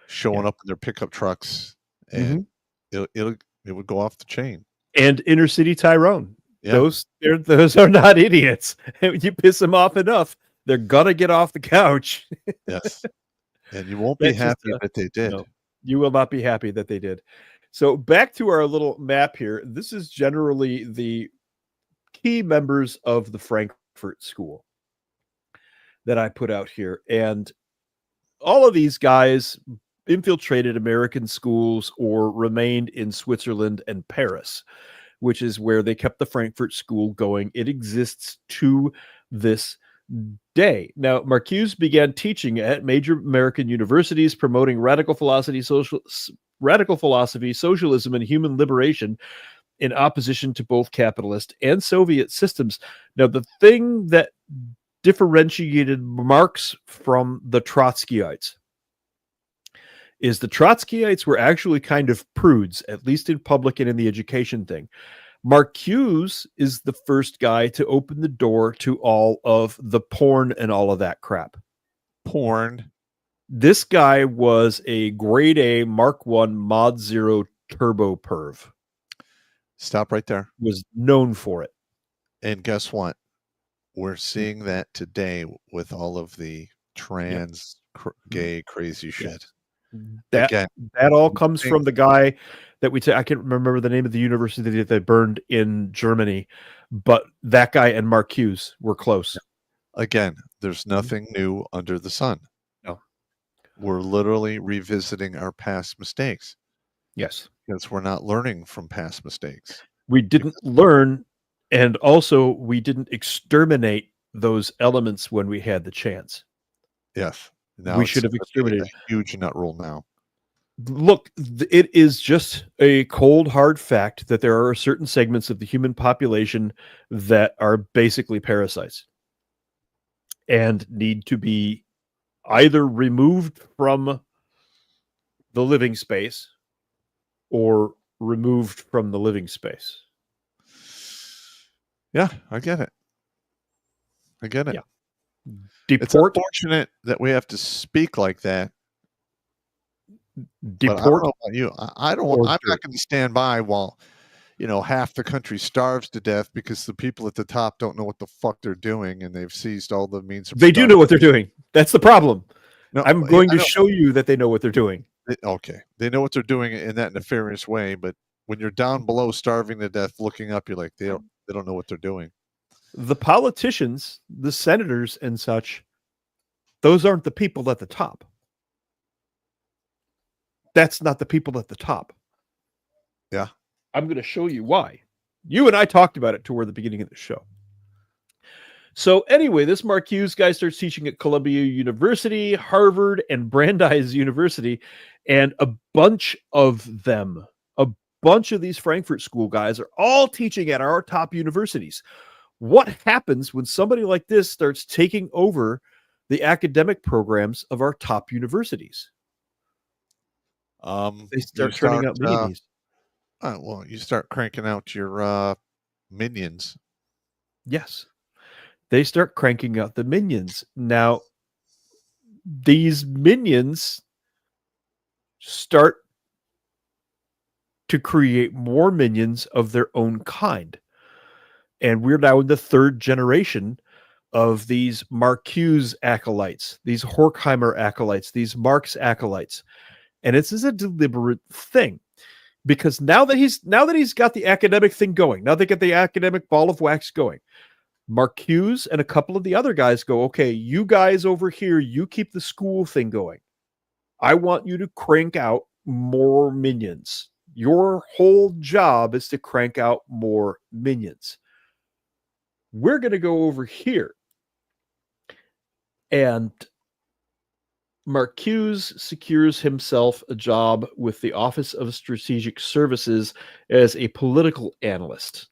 [SPEAKER 2] showing up in their pickup trucks, and it would go off the chain.
[SPEAKER 5] And inner city Tyrone.
[SPEAKER 2] Yeah.
[SPEAKER 5] Those are not idiots. You piss them off enough, they're gonna get off the couch.
[SPEAKER 2] Yes. And you won't be happy that they did.
[SPEAKER 5] No. You will not be happy that they did. So back to our little map here. This is generally the key members of the Frankfurt School that I put out here. And all of these guys infiltrated American schools or remained in Switzerland and Paris, which is where they kept the Frankfurt School going. It exists to this day. Now, Marcuse began teaching at major American universities, promoting radical philosophy, socialism, and human liberation in opposition to both capitalist and Soviet systems. Now, the thing that differentiated Marx from the Trotskyites is the Trotskyites were actually kind of prudes, at least in public and in the education thing. Marcuse is the first guy to open the door to all of the porn and all of that crap.
[SPEAKER 2] Porn.
[SPEAKER 5] This guy was a grade A Mark I Mod 0 turbo perv.
[SPEAKER 2] Stop right there.
[SPEAKER 5] Was known for it.
[SPEAKER 2] And guess what? We're seeing that today with all of the trans, gay, crazy shit.
[SPEAKER 5] That all comes from the guy that I can't remember the name of the university that they burned in Germany, but that guy and Marcuse were close.
[SPEAKER 2] Again, there's nothing new under the sun.
[SPEAKER 5] No.
[SPEAKER 2] We're literally revisiting our past mistakes.
[SPEAKER 5] Yes.
[SPEAKER 2] Because we're not learning from past mistakes.
[SPEAKER 5] We didn't learn, and also we didn't exterminate those elements when we had the chance.
[SPEAKER 2] Yes. Now
[SPEAKER 5] we should have exterminated.
[SPEAKER 2] A huge nut rule now.
[SPEAKER 5] Look, it is just a cold, hard fact that there are certain segments of the human population that are basically parasites and need to be either removed from the living space or removed from the living space.
[SPEAKER 2] Yeah, I get it.
[SPEAKER 5] Yeah.
[SPEAKER 2] It's unfortunate that we have to speak like that.
[SPEAKER 5] Deport.
[SPEAKER 2] I don't know about you. I'm not going to stand by while, half the country starves to death because the people at the top don't know what the fuck they're doing and they've seized all the means.
[SPEAKER 5] They do know what they're doing. That's the problem.
[SPEAKER 2] No,
[SPEAKER 5] I'm going to show you that they know what they're doing.
[SPEAKER 2] Okay. They know what they're doing in that nefarious way, but when you're down below starving to death, looking up, you're like, they don't know what they're doing.
[SPEAKER 5] The politicians, the senators and such, those aren't the people at the top. That's not the people at the top.
[SPEAKER 2] Yeah.
[SPEAKER 5] I'm going to show you why. You and I talked about it toward the beginning of the show. So anyway, this Marcuse guy starts teaching at Columbia University, Harvard, and Brandeis University, and a bunch of these Frankfurt School guys are all teaching at our top universities. What happens when somebody like this starts taking over the academic programs of our top universities? They start turning out mini-me's.
[SPEAKER 2] Well, you start cranking out your minions.
[SPEAKER 5] Yes. They start cranking out the minions. Now, these minions start to create more minions of their own kind. And we're now in the third generation of these Marcuse acolytes, these Horkheimer acolytes, these Marx acolytes. And this is a deliberate thing. Because now that he's got the academic thing going, now they get the academic ball of wax going, Marcuse and a couple of the other guys go, okay, you guys over here, you keep the school thing going. I want you to crank out more minions. Your whole job is to crank out more minions. We're going to go over here. And Marcuse secures himself a job with the Office of Strategic Services as a political analyst.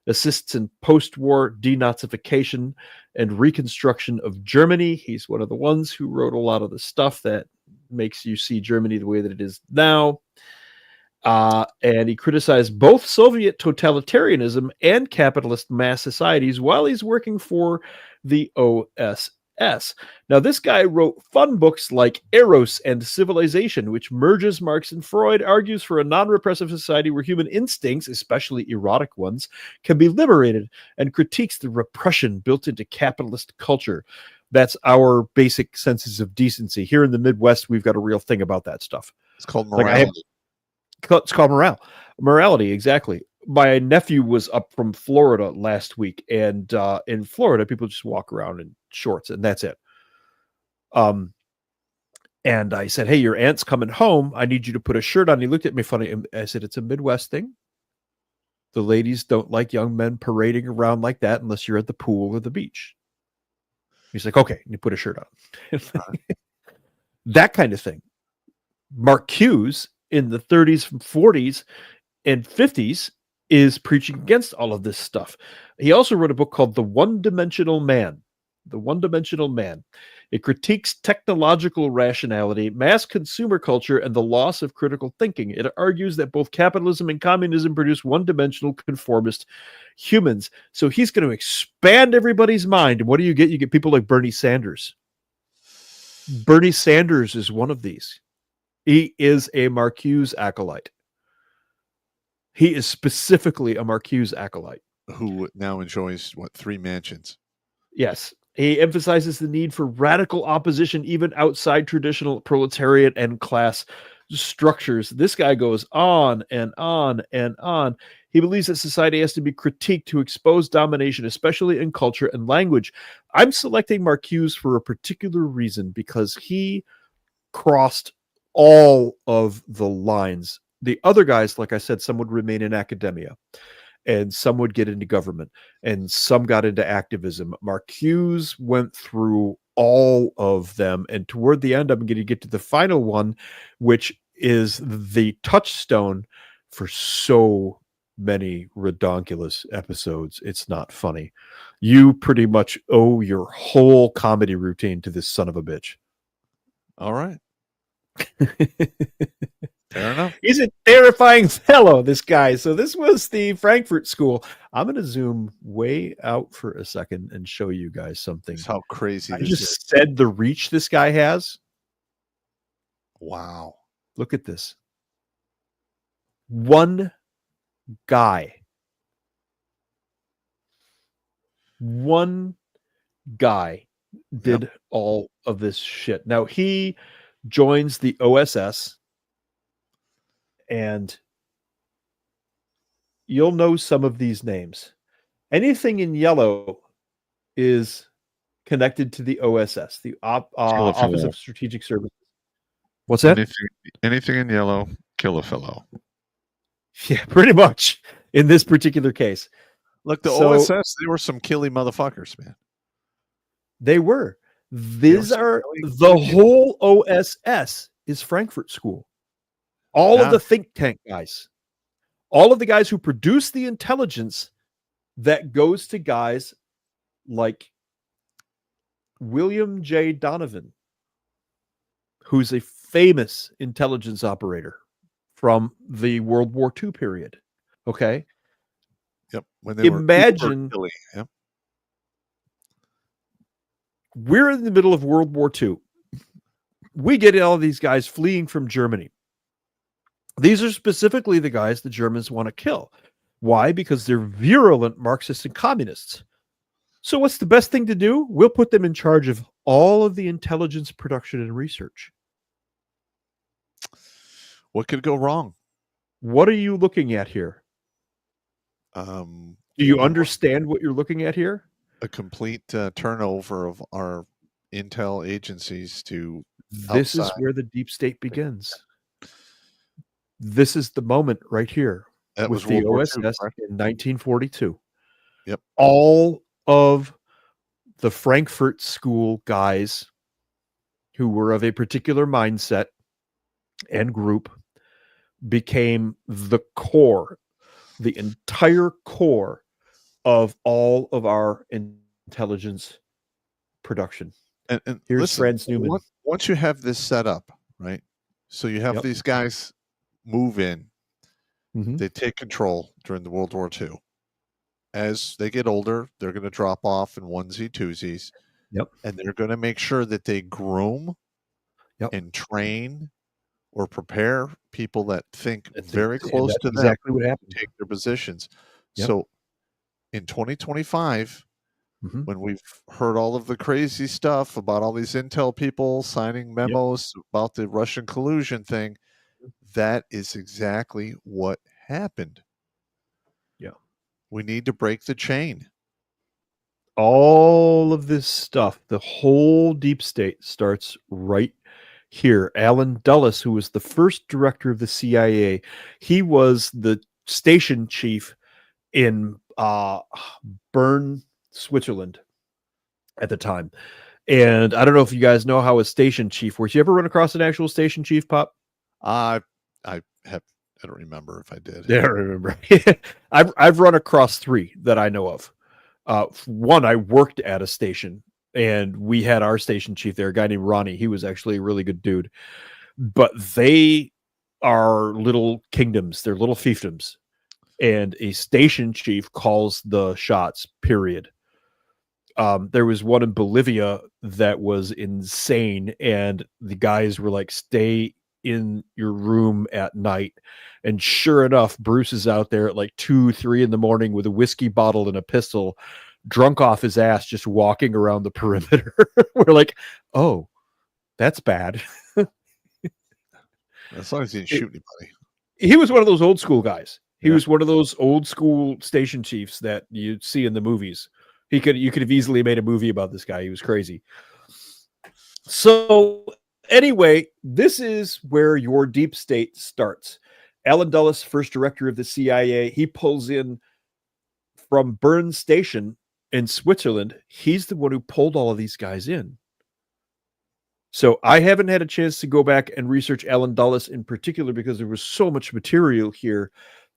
[SPEAKER 5] Assists in post-war denazification and reconstruction of Germany. He's one of the ones who wrote a lot of the stuff that makes you see Germany the way that it is now. And he criticized both Soviet totalitarianism and capitalist mass societies while he's working for the OSS. Now, this guy wrote fun books like Eros and Civilization, which merges Marx and Freud, argues for a non-repressive society where human instincts, especially erotic ones, can be liberated, and critiques the repression built into capitalist culture. That's our basic senses of decency. Here in the Midwest, we've got a real thing about that stuff.
[SPEAKER 2] It's called morality.
[SPEAKER 5] It's called morality, exactly. My nephew was up from Florida last week, and in Florida, people just walk around in shorts, and that's it. And I said, hey, your aunt's coming home. I need you to put a shirt on. He looked at me funny. And I said, it's a Midwest thing. The ladies don't like young men parading around like that unless you're at the pool or the beach. He's like, okay, and you put a shirt on. That kind of thing. Marcuse in the 30s, 40s, and 50s is preaching against all of this stuff. He also wrote a book called The One-Dimensional Man. The One-Dimensional Man. It critiques technological rationality, mass consumer culture, and the loss of critical thinking. It argues that both capitalism and communism produce one-dimensional conformist humans. So he's going to expand everybody's mind. And what do you get? You get people like Bernie Sanders. Bernie Sanders is one of these. He is a Marcuse acolyte. He is specifically a Marcuse acolyte.
[SPEAKER 2] Who now enjoys, 3 mansions?
[SPEAKER 5] Yes. He emphasizes the need for radical opposition even outside traditional proletariat and class structures. This guy goes on and on and on. He believes that society has to be critiqued to expose domination, especially in culture and language. I'm selecting Marcuse for a particular reason because he crossed all of the lines. The other guys, like I said, some would remain in academia, and some would get into government, and some got into activism. Marcuse went through all of them, and toward the end, I'm going to get to the final one, which is the touchstone for so many Redonkulas episodes. It's not funny. You pretty much owe your whole comedy routine to this son of a bitch.
[SPEAKER 2] All right. Fair enough.
[SPEAKER 5] He's a terrifying fellow, this guy. So this was the Frankfurt School. I'm going to zoom way out for a second and show you guys something.
[SPEAKER 2] That's how crazy
[SPEAKER 5] I
[SPEAKER 2] this
[SPEAKER 5] just
[SPEAKER 2] is.
[SPEAKER 5] said the reach this guy has.
[SPEAKER 2] Wow.
[SPEAKER 5] Look at this. One guy. One guy did all of this shit. Now he joins the OSS, and you'll know some of these names. Anything in yellow is connected to the OSS, the Office of Strategic Services. What's that?
[SPEAKER 2] Anything in yellow, kill a fellow.
[SPEAKER 5] Yeah, pretty much in this particular case.
[SPEAKER 2] Look, the OSS, they were some killy motherfuckers, man.
[SPEAKER 5] They were. These
[SPEAKER 2] They were
[SPEAKER 5] are the whole OSS is Frankfurt School. All of the think tank guys, all of the guys who produce the intelligence that goes to guys like William J. Donovan, who's a famous intelligence operator from the World War II period. Okay.
[SPEAKER 2] Yep. When they
[SPEAKER 5] imagine
[SPEAKER 2] were yep.
[SPEAKER 5] We're in the middle of World War II. We get all of these guys fleeing from Germany. These are specifically the guys the Germans want to kill. Why? Because they're virulent Marxists and communists. So what's the best thing to do? We'll put them in charge of all of the intelligence production and research.
[SPEAKER 2] What could go wrong?
[SPEAKER 5] What are you looking at here? Do you understand what you're looking at here?
[SPEAKER 2] A complete turnover of our intel agencies to
[SPEAKER 5] this
[SPEAKER 2] outside.
[SPEAKER 5] Is where the deep state begins. This is the moment right here.
[SPEAKER 2] That
[SPEAKER 5] with
[SPEAKER 2] was
[SPEAKER 5] the
[SPEAKER 2] World
[SPEAKER 5] OSS
[SPEAKER 2] War II,
[SPEAKER 5] in 1942.
[SPEAKER 2] Yep.
[SPEAKER 5] All of the Frankfurt School guys who were of a particular mindset and group became the core, the entire core of all of our intelligence production.
[SPEAKER 2] And
[SPEAKER 5] here's
[SPEAKER 2] listen,
[SPEAKER 5] Franz Newman.
[SPEAKER 2] Once you have this set up, right? So you have
[SPEAKER 5] Yep.
[SPEAKER 2] these guys move in.
[SPEAKER 5] Mhm.
[SPEAKER 2] They take control during the World War II. As they get older, they're going to drop off in onesie twosies.
[SPEAKER 5] Yep.
[SPEAKER 2] And they're going to make sure that they groom and train or prepare people that think very close to them
[SPEAKER 5] exactly what happened.
[SPEAKER 2] to take their positions.
[SPEAKER 5] Yep.
[SPEAKER 2] So in 2025,
[SPEAKER 5] Mhm.
[SPEAKER 2] when we've heard all of the crazy stuff about all these intel people signing memos about the Russian collusion thing, that is exactly what happened.
[SPEAKER 5] Yeah.
[SPEAKER 2] We need to break the chain.
[SPEAKER 5] All of this stuff, the whole deep state starts right here. Alan Dulles, who was the first director of the CIA, he was the station chief in Bern, Switzerland at the time. And I don't know if you guys know how a station chief works. You ever run across an actual station chief, Pop?
[SPEAKER 2] I don't remember if I did.
[SPEAKER 5] Yeah, I remember. I've run across 3 that I know of. One, I worked at a station, and we had our station chief there, a guy named Ronnie. He was actually a really good dude. But they are little kingdoms. They're little fiefdoms. And a station chief calls the shots, period. There was one in Bolivia that was insane, and the guys were like, stay in your room at night. And sure enough, Bruce is out there at like 2-3 in the morning with a whiskey bottle and a pistol, drunk off his ass, just walking around the perimeter. We're like, oh, that's bad.
[SPEAKER 2] As long as he didn't shoot anybody.
[SPEAKER 5] He was one of those old school guys. He was one of those old school station chiefs that you see in the movies. You could have easily made a movie about this guy. He was crazy. So anyway, this is where your deep state starts. Alan Dulles, first director of the CIA, he pulls in from Bern Station in Switzerland. He's the one who pulled all of these guys in. So I haven't had a chance to go back and research Alan Dulles in particular because there was so much material here.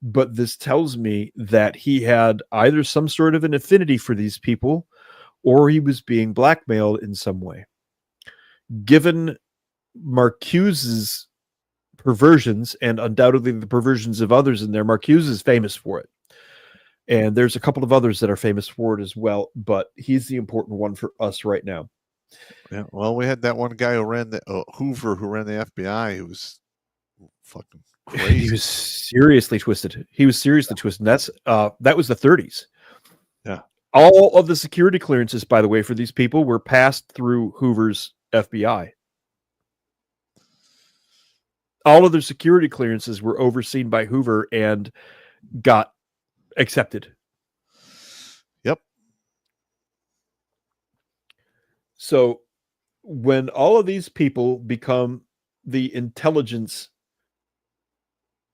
[SPEAKER 5] But this tells me that he had either some sort of an affinity for these people or he was being blackmailed in some way. Given Marcuse's perversions, and undoubtedly the perversions of others in there, Marcuse is famous for it. And there's a couple of others that are famous for it as well, but he's the important one for us right now.
[SPEAKER 2] Yeah, well, we had that one guy who ran the Hoover, who ran the FBI, who was fucking crazy.
[SPEAKER 5] He was seriously twisted. Twisted. That's that was the 30s.
[SPEAKER 2] Yeah.
[SPEAKER 5] All of the security clearances, by the way, for these people were passed through Hoover's FBI. All of their security clearances were overseen by Hoover and got accepted.
[SPEAKER 2] Yep.
[SPEAKER 5] So when all of these people become the intelligence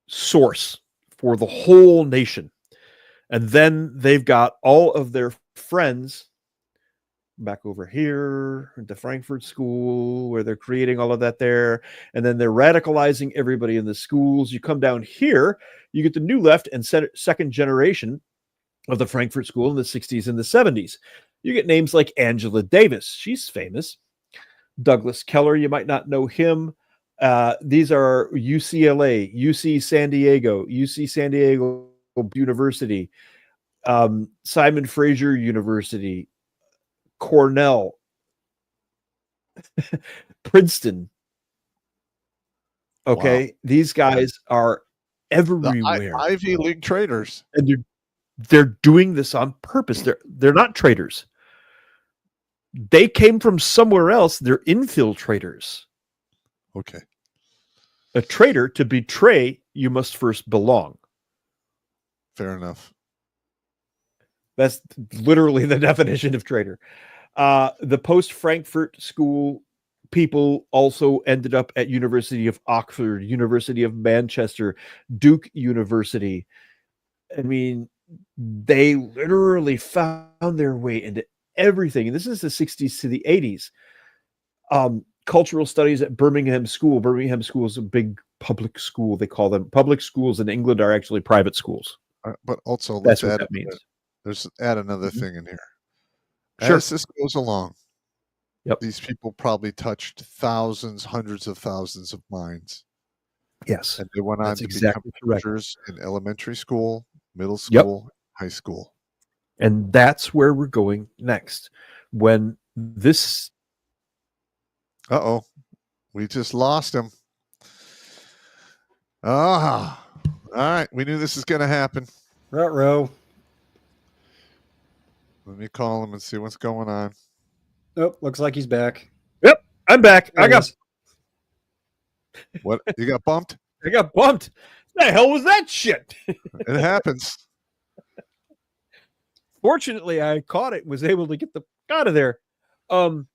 [SPEAKER 5] source for the whole nation, and then they've got all of their friends back over here, the Frankfurt school, where they're creating all of that there. And then they're radicalizing everybody in the schools. You come down here, you get the new left and second generation of the Frankfurt school in the 60s and the 70s. You get names like Angela Davis. She's famous. Douglas Keller, you might not know him. These are UCLA, UC San Diego University, Simon Fraser University, Cornell, Princeton. Okay, wow. These guys are everywhere.
[SPEAKER 2] The Ivy League traitors,
[SPEAKER 5] and they're doing this on purpose. They're not traitors. They came from somewhere else. They're infiltrators.
[SPEAKER 2] Okay.
[SPEAKER 5] A traitor, to betray, you must first belong.
[SPEAKER 2] Fair enough.
[SPEAKER 5] That's literally the definition of traitor. The post-Frankfurt school people also ended up at University of Oxford, University of Manchester, Duke University. I mean, they literally found their way into everything. And this is the 60s to the 80s. Cultural studies at Birmingham School. Birmingham School is a big public school. They call them public schools in England are actually private schools.
[SPEAKER 2] But also,
[SPEAKER 5] that's what that means.
[SPEAKER 2] Let's add another thing in here.
[SPEAKER 5] Sure.
[SPEAKER 2] As this goes along, these people probably touched thousands, hundreds of thousands of minds.
[SPEAKER 5] Yes.
[SPEAKER 2] And they went on to
[SPEAKER 5] exactly
[SPEAKER 2] become teachers in elementary school, middle school, high school.
[SPEAKER 5] And that's where we're going next. When this...
[SPEAKER 2] We just lost him. All right. We knew this was going to happen.
[SPEAKER 6] Ruh-roh.
[SPEAKER 2] Let me call him and see what's going on.
[SPEAKER 6] Oh, looks like he's back.
[SPEAKER 5] Yep, I'm back. I got...
[SPEAKER 2] What? You got bumped?
[SPEAKER 5] I got bumped. The hell was that shit?
[SPEAKER 2] It happens.
[SPEAKER 5] Fortunately, I caught it, was able to get the out of there.
[SPEAKER 2] So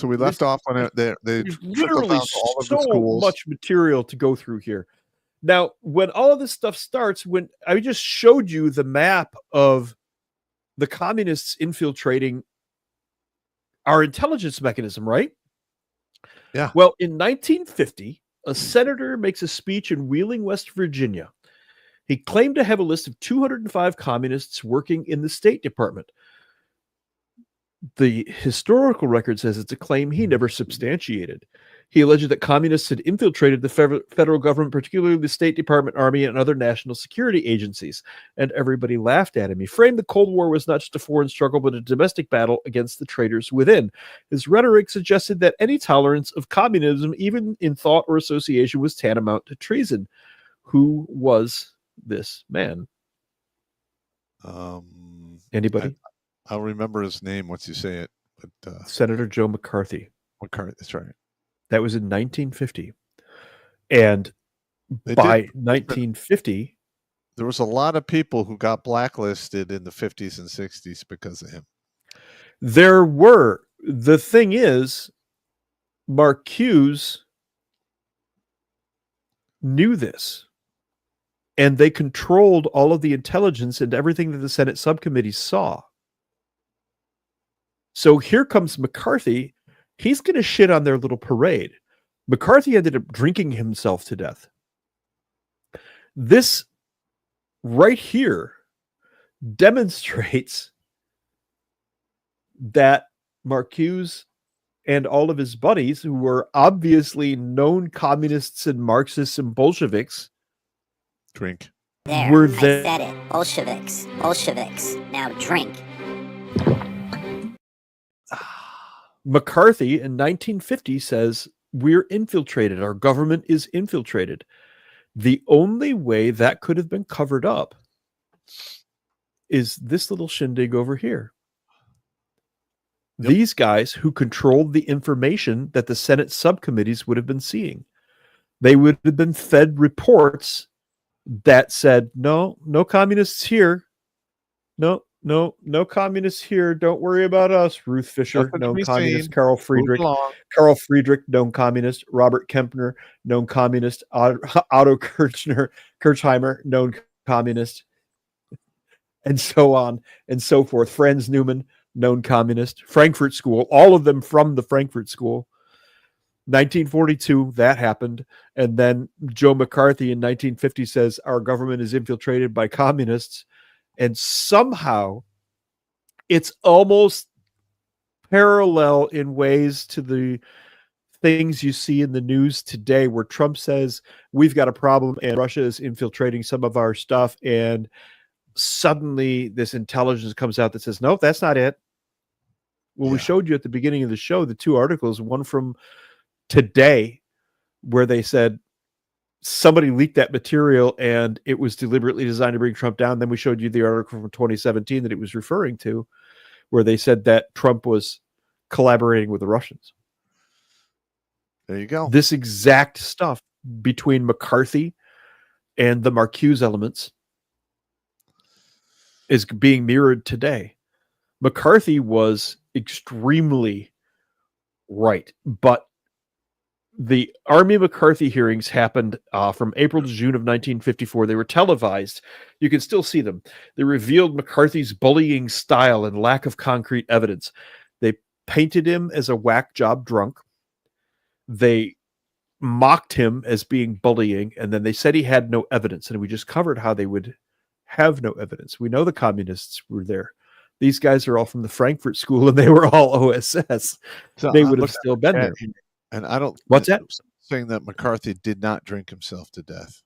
[SPEAKER 2] we left off on it. They
[SPEAKER 5] literally so much material to go through here. Now, when all of this stuff starts, when I just showed you the map of the communists infiltrating our intelligence mechanism, right?
[SPEAKER 2] Yeah.
[SPEAKER 5] Well, in 1950, a senator makes a speech in Wheeling, West Virginia. He claimed to have a list of 205 communists working in the State Department. The historical record says it's a claim he never substantiated. He alleged that communists had infiltrated the federal government, particularly the State Department, Army, and other national security agencies, and everybody laughed at him. He framed the Cold War was not just a foreign struggle, but a domestic battle against the traitors within. His rhetoric suggested that any tolerance of communism, even in thought or association, was tantamount to treason. Who was this man? Anybody?
[SPEAKER 2] I'll remember his name once you say it. But
[SPEAKER 5] Senator Joe McCarthy.
[SPEAKER 2] McCarthy, that's right.
[SPEAKER 5] That was in 1950. And by 1950...
[SPEAKER 2] There was a lot of people who got blacklisted in the 50s and 60s because of him.
[SPEAKER 5] There were. The thing is, Marcuse knew this. And they controlled all of the intelligence and everything that the Senate subcommittee saw. So here comes McCarthy. He's going to shit on their little parade. McCarthy ended up drinking himself to death. This right here demonstrates that Marcuse and all of his buddies, who were obviously known communists and Marxists and Bolsheviks,
[SPEAKER 2] drink.
[SPEAKER 7] There, I said it. Bolsheviks. Bolsheviks. Now drink.
[SPEAKER 5] McCarthy in 1950 says, we're infiltrated. Our government is infiltrated. The only way that could have been covered up is this little shindig over here. Yep. These guys who controlled the information that the Senate subcommittees would have been seeing. They would have been fed reports that said, no communists here. No communists here. Don't worry about us. Ruth Fisher, known communist. Carl Friedrich, known communist. Robert Kempner, known communist. Otto Kirchheimer, known communist. and so on and so forth. Franz Newman, known communist, Frankfurt School, all of them from the Frankfurt School. 1942, that happened. And then Joe McCarthy in 1950 says our government is infiltrated by communists. And somehow it's almost parallel in ways to the things you see in the news today, where Trump says we've got a problem and Russia is infiltrating some of our stuff. And suddenly this intelligence comes out that says, nope, that's not it. Well, we showed you at the beginning of the show the two articles, one from today where they said somebody leaked that material and it was deliberately designed to bring Trump down. Then we showed you the article from 2017 that it was referring to, where they said that Trump was collaborating with the Russians.
[SPEAKER 2] There you go.
[SPEAKER 5] This exact stuff between McCarthy and the Marcuse elements is being mirrored today. McCarthy was extremely right, but the Army McCarthy hearings happened from April to June of 1954. They were televised. You can still see them. They revealed McCarthy's bullying style and lack of concrete evidence. They painted him as a whack job drunk. They mocked him as being bullying, and then they said he had no evidence. And we just covered how they would have no evidence. We know the communists were there. These guys are all from the Frankfurt School, and they were all OSS.
[SPEAKER 2] So
[SPEAKER 5] they would have still been there.
[SPEAKER 2] And I don't.
[SPEAKER 5] What's that?
[SPEAKER 2] Saying that McCarthy did not drink himself to death.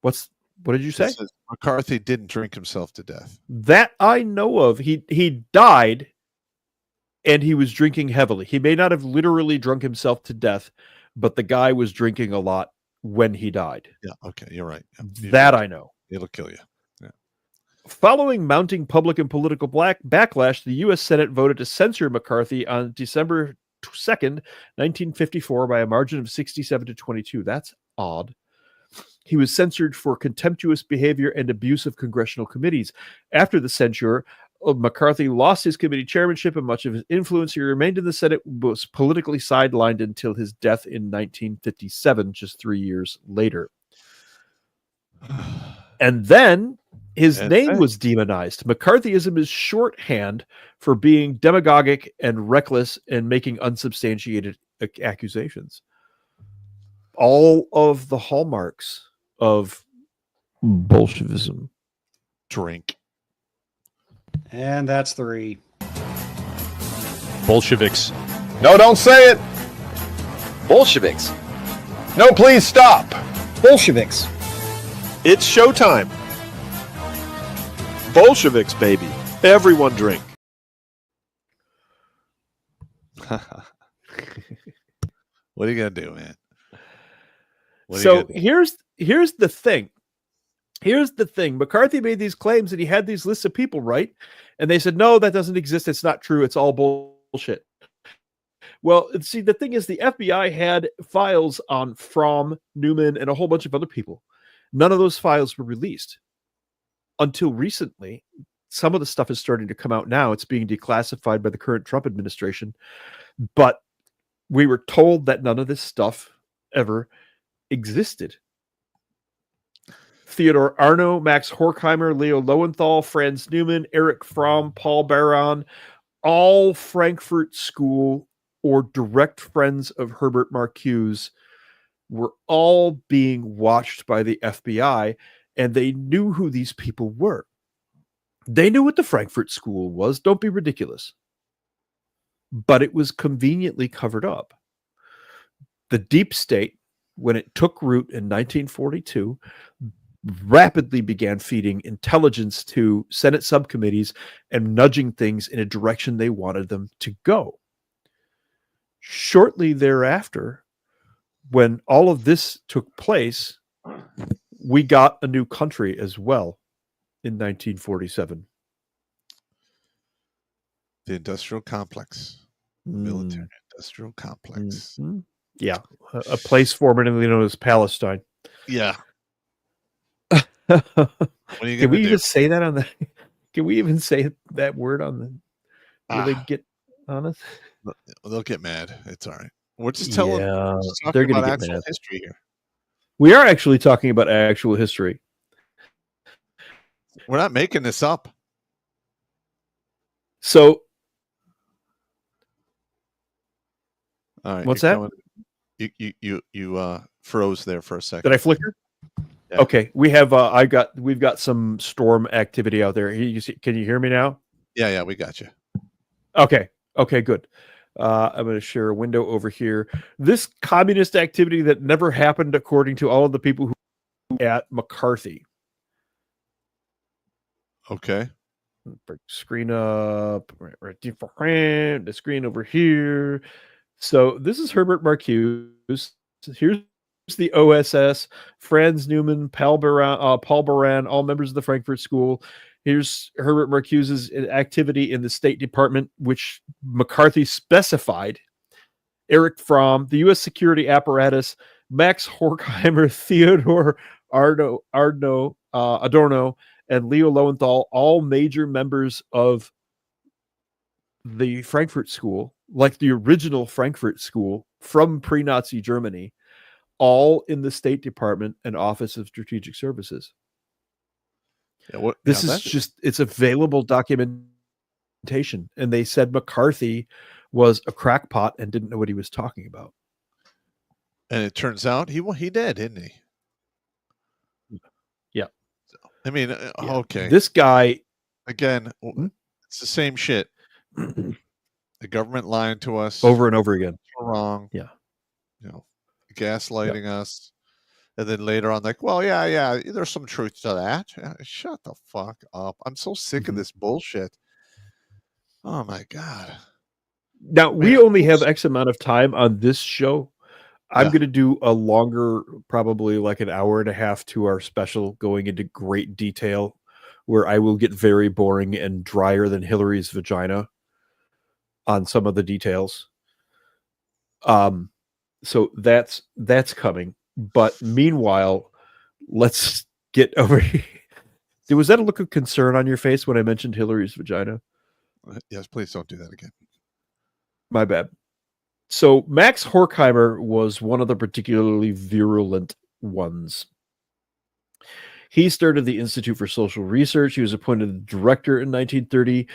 [SPEAKER 5] What did you say?
[SPEAKER 2] McCarthy didn't drink himself to death.
[SPEAKER 5] That I know of. He died, and he was drinking heavily. He may not have literally drunk himself to death, but the guy was drinking a lot when he died.
[SPEAKER 2] Yeah. Okay. You're right.
[SPEAKER 5] That I know.
[SPEAKER 2] It'll kill you. Yeah.
[SPEAKER 5] Following mounting public and political backlash, the U.S. Senate voted to censure McCarthy on December 2nd, 1954, by a margin of 67 to 22. That's odd. He was censured for contemptuous behavior and abuse of congressional committees. After the censure, McCarthy lost his committee chairmanship and much of his influence. He remained in the Senate, was politically sidelined until his death in 1957, just 3 years later. And then his name was demonized. McCarthyism is shorthand for being demagogic and reckless and making unsubstantiated accusations. All of the hallmarks of Bolshevism.
[SPEAKER 2] Drink.
[SPEAKER 6] And that's 3.
[SPEAKER 3] Bolshevics.
[SPEAKER 1] No, don't say it.
[SPEAKER 8] Bolsheviks.
[SPEAKER 1] No, please stop.
[SPEAKER 6] Bolsheviks.
[SPEAKER 9] It's showtime. Bolsheviks, baby. Everyone drink.
[SPEAKER 2] What are you gonna do, man?
[SPEAKER 5] So here's the thing. Here's the thing. McCarthy made these claims and he had these lists of people, right? And they said, no, that doesn't exist. It's not true. It's all bullshit. Well, see, the thing is, the FBI had files on Fromm, Newman, and a whole bunch of other people. None of those files were released until recently. Some of the stuff is starting to come out now. It's being declassified by the current Trump administration. But we were told that none of this stuff ever existed. Theodore Arno, Max Horkheimer, Leo Lowenthal, Franz Newman, Eric Fromm, Paul Baron, all Frankfurt School or direct friends of Herbert Marcuse, were all being watched by the FBI, and they knew who these people were. They knew what the Frankfurt School was. Don't be ridiculous. But it was conveniently covered up. The deep state, when it took root in 1942, rapidly began feeding intelligence to Senate subcommittees and nudging things in a direction they wanted them to go. Shortly thereafter, when all of this took place, we got a new country as well in 1947.
[SPEAKER 2] The industrial complex. Military industrial complex.
[SPEAKER 5] Mm-hmm. Yeah. A place formerly known as Palestine.
[SPEAKER 2] Yeah. What are you
[SPEAKER 5] Can we
[SPEAKER 2] do?
[SPEAKER 5] even say that on the? Can we even say that word on the? Will they get on us?
[SPEAKER 2] They'll get mad. It's all right. We're just telling.
[SPEAKER 5] Yeah,
[SPEAKER 2] they're going to
[SPEAKER 5] get
[SPEAKER 2] actual
[SPEAKER 5] mad.
[SPEAKER 2] history here.
[SPEAKER 5] We are actually talking about actual history.
[SPEAKER 2] We're not making this up.
[SPEAKER 5] So
[SPEAKER 2] All right.
[SPEAKER 5] What's
[SPEAKER 2] you're
[SPEAKER 5] that?
[SPEAKER 2] coming- You froze there for a second.
[SPEAKER 5] did I flicker?
[SPEAKER 2] Yeah.
[SPEAKER 5] Okay, we've got some storm activity out there. Can you hear me now?
[SPEAKER 2] Yeah, we got you.
[SPEAKER 5] Okay, good. I'm going to share a window over here. This communist activity that never happened, according to all of the people who at McCarthy.
[SPEAKER 2] Okay.
[SPEAKER 5] Break screen up. Right, the screen over here. So this is Herbert Marcuse. Here's the OSS, Franz Newman, Paul Baran, all members of the Frankfurt School. Here's Herbert Marcuse's activity in the State Department, which McCarthy specified. Eric Fromm, the U.S. security apparatus, Max Horkheimer, Theodore Adorno, and Leo Lowenthal, all major members of the Frankfurt School, like the original Frankfurt School from pre-Nazi Germany, all in the State Department and Office of Strategic Services.
[SPEAKER 2] Yeah,
[SPEAKER 5] It's available documentation. And they said McCarthy was a crackpot and didn't know what he was talking about.
[SPEAKER 2] And it turns out he did, didn't he?
[SPEAKER 5] Yeah.
[SPEAKER 2] I mean, okay.
[SPEAKER 5] This guy,
[SPEAKER 2] again, it's the same shit. The government lying to us
[SPEAKER 5] over and over again.
[SPEAKER 2] Wrong.
[SPEAKER 5] Yeah.
[SPEAKER 2] Gaslighting us. And then later on, like, well, yeah, there's some truth to that. Shut the fuck up. I'm so sick of this bullshit. Oh my God.
[SPEAKER 5] Now, we only have X amount of time on this show. I'm going to do a longer, probably like an hour and a half to our special, going into great detail, where I will get very boring and drier than Hillary's vagina on some of the details. So that's coming. But meanwhile, let's get over here. Was that a look of concern on your face when I mentioned Hillary's vagina?
[SPEAKER 2] Yes, please don't do that again.
[SPEAKER 5] My bad. So Max Horkheimer was one of the particularly virulent ones. He started the Institute for Social Research. He was appointed director in 1930.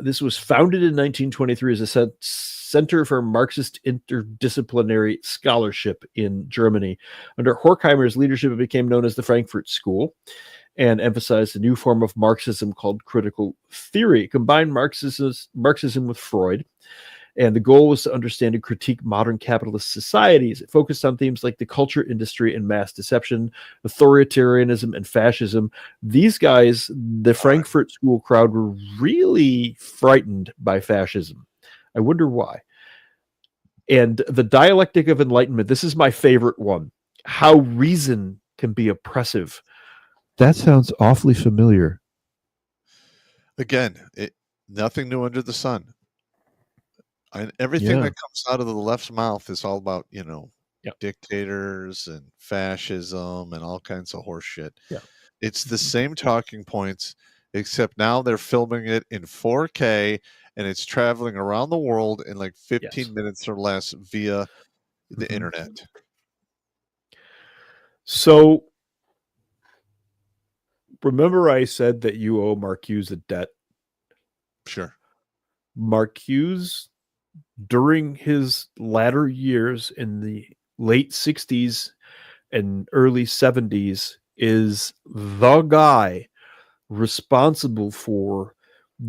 [SPEAKER 5] This was founded in 1923 as a Center for Marxist Interdisciplinary Scholarship in Germany. Under Horkheimer's leadership, it became known as the Frankfurt School and emphasized a new form of Marxism called critical theory. It combined Marxism with Freud. And the goal was to understand and critique modern capitalist societies. It focused on themes like the culture industry and mass deception, authoritarianism, and fascism. These guys, the Frankfurt School crowd, were really frightened by fascism. I wonder why. And the dialectic of enlightenment, this is my favorite one. How reason can be oppressive. That sounds awfully familiar.
[SPEAKER 2] Again, nothing new under the sun. And everything that comes out of the left's mouth is all about, dictators and fascism and all kinds of horse shit.
[SPEAKER 5] Yeah.
[SPEAKER 2] It's the same talking points, except now they're filming it in 4K and it's traveling around the world in like 15 minutes or less via the internet.
[SPEAKER 5] So remember I said that you owe Marcuse a debt?
[SPEAKER 2] Sure.
[SPEAKER 5] Marcuse, during his latter years in the late 60s and early 70s, is the guy responsible for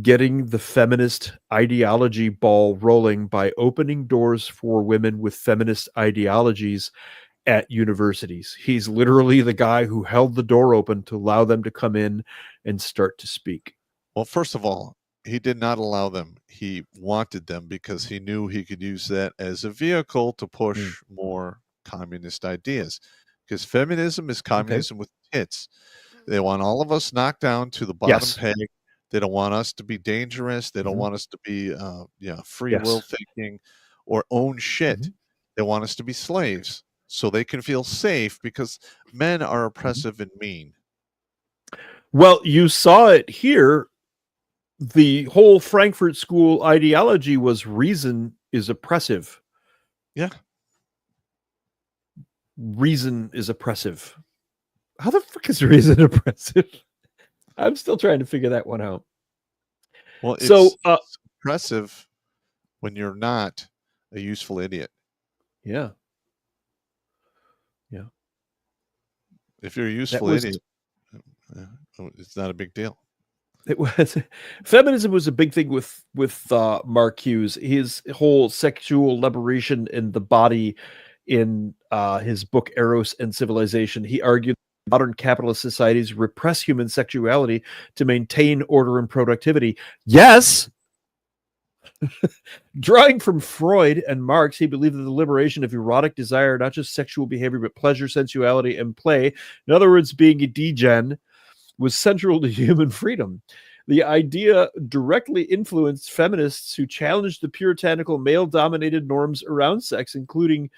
[SPEAKER 5] getting the feminist ideology ball rolling by opening doors for women with feminist ideologies at universities. He's literally the guy who held the door open to allow them to come in and start to speak.
[SPEAKER 2] Well, first of all, he did not allow them. He wanted them because he knew he could use that as a vehicle to push more communist ideas. Because feminism is communism with tits. They want all of us knocked down to the bottom peg. They don't want us to be dangerous. They don't want us to be free will thinking or own shit. They want us to be slaves so they can feel safe because men are oppressive and mean.
[SPEAKER 5] Well, you saw it here. The whole Frankfurt School ideology was reason is oppressive.
[SPEAKER 2] Yeah.
[SPEAKER 5] Reason is oppressive. How the fuck is reason oppressive? I'm still trying to figure that one out.
[SPEAKER 2] Well, it's
[SPEAKER 5] So,
[SPEAKER 2] impressive when you're not a useful idiot.
[SPEAKER 5] yeah.
[SPEAKER 2] If you're a useful idiot, it's not a big deal.
[SPEAKER 5] It was feminism was a big thing with Marcuse. His whole sexual liberation in the body in his book Eros and Civilization. He argued modern capitalist societies repress human sexuality to maintain order and productivity. Yes. Drawing from Freud and Marx, he believed that the liberation of erotic desire, not just sexual behavior, but pleasure, sensuality, and play, in other words, being a degen, was central to human freedom. The idea directly influenced feminists who challenged the puritanical male-dominated norms around sex, including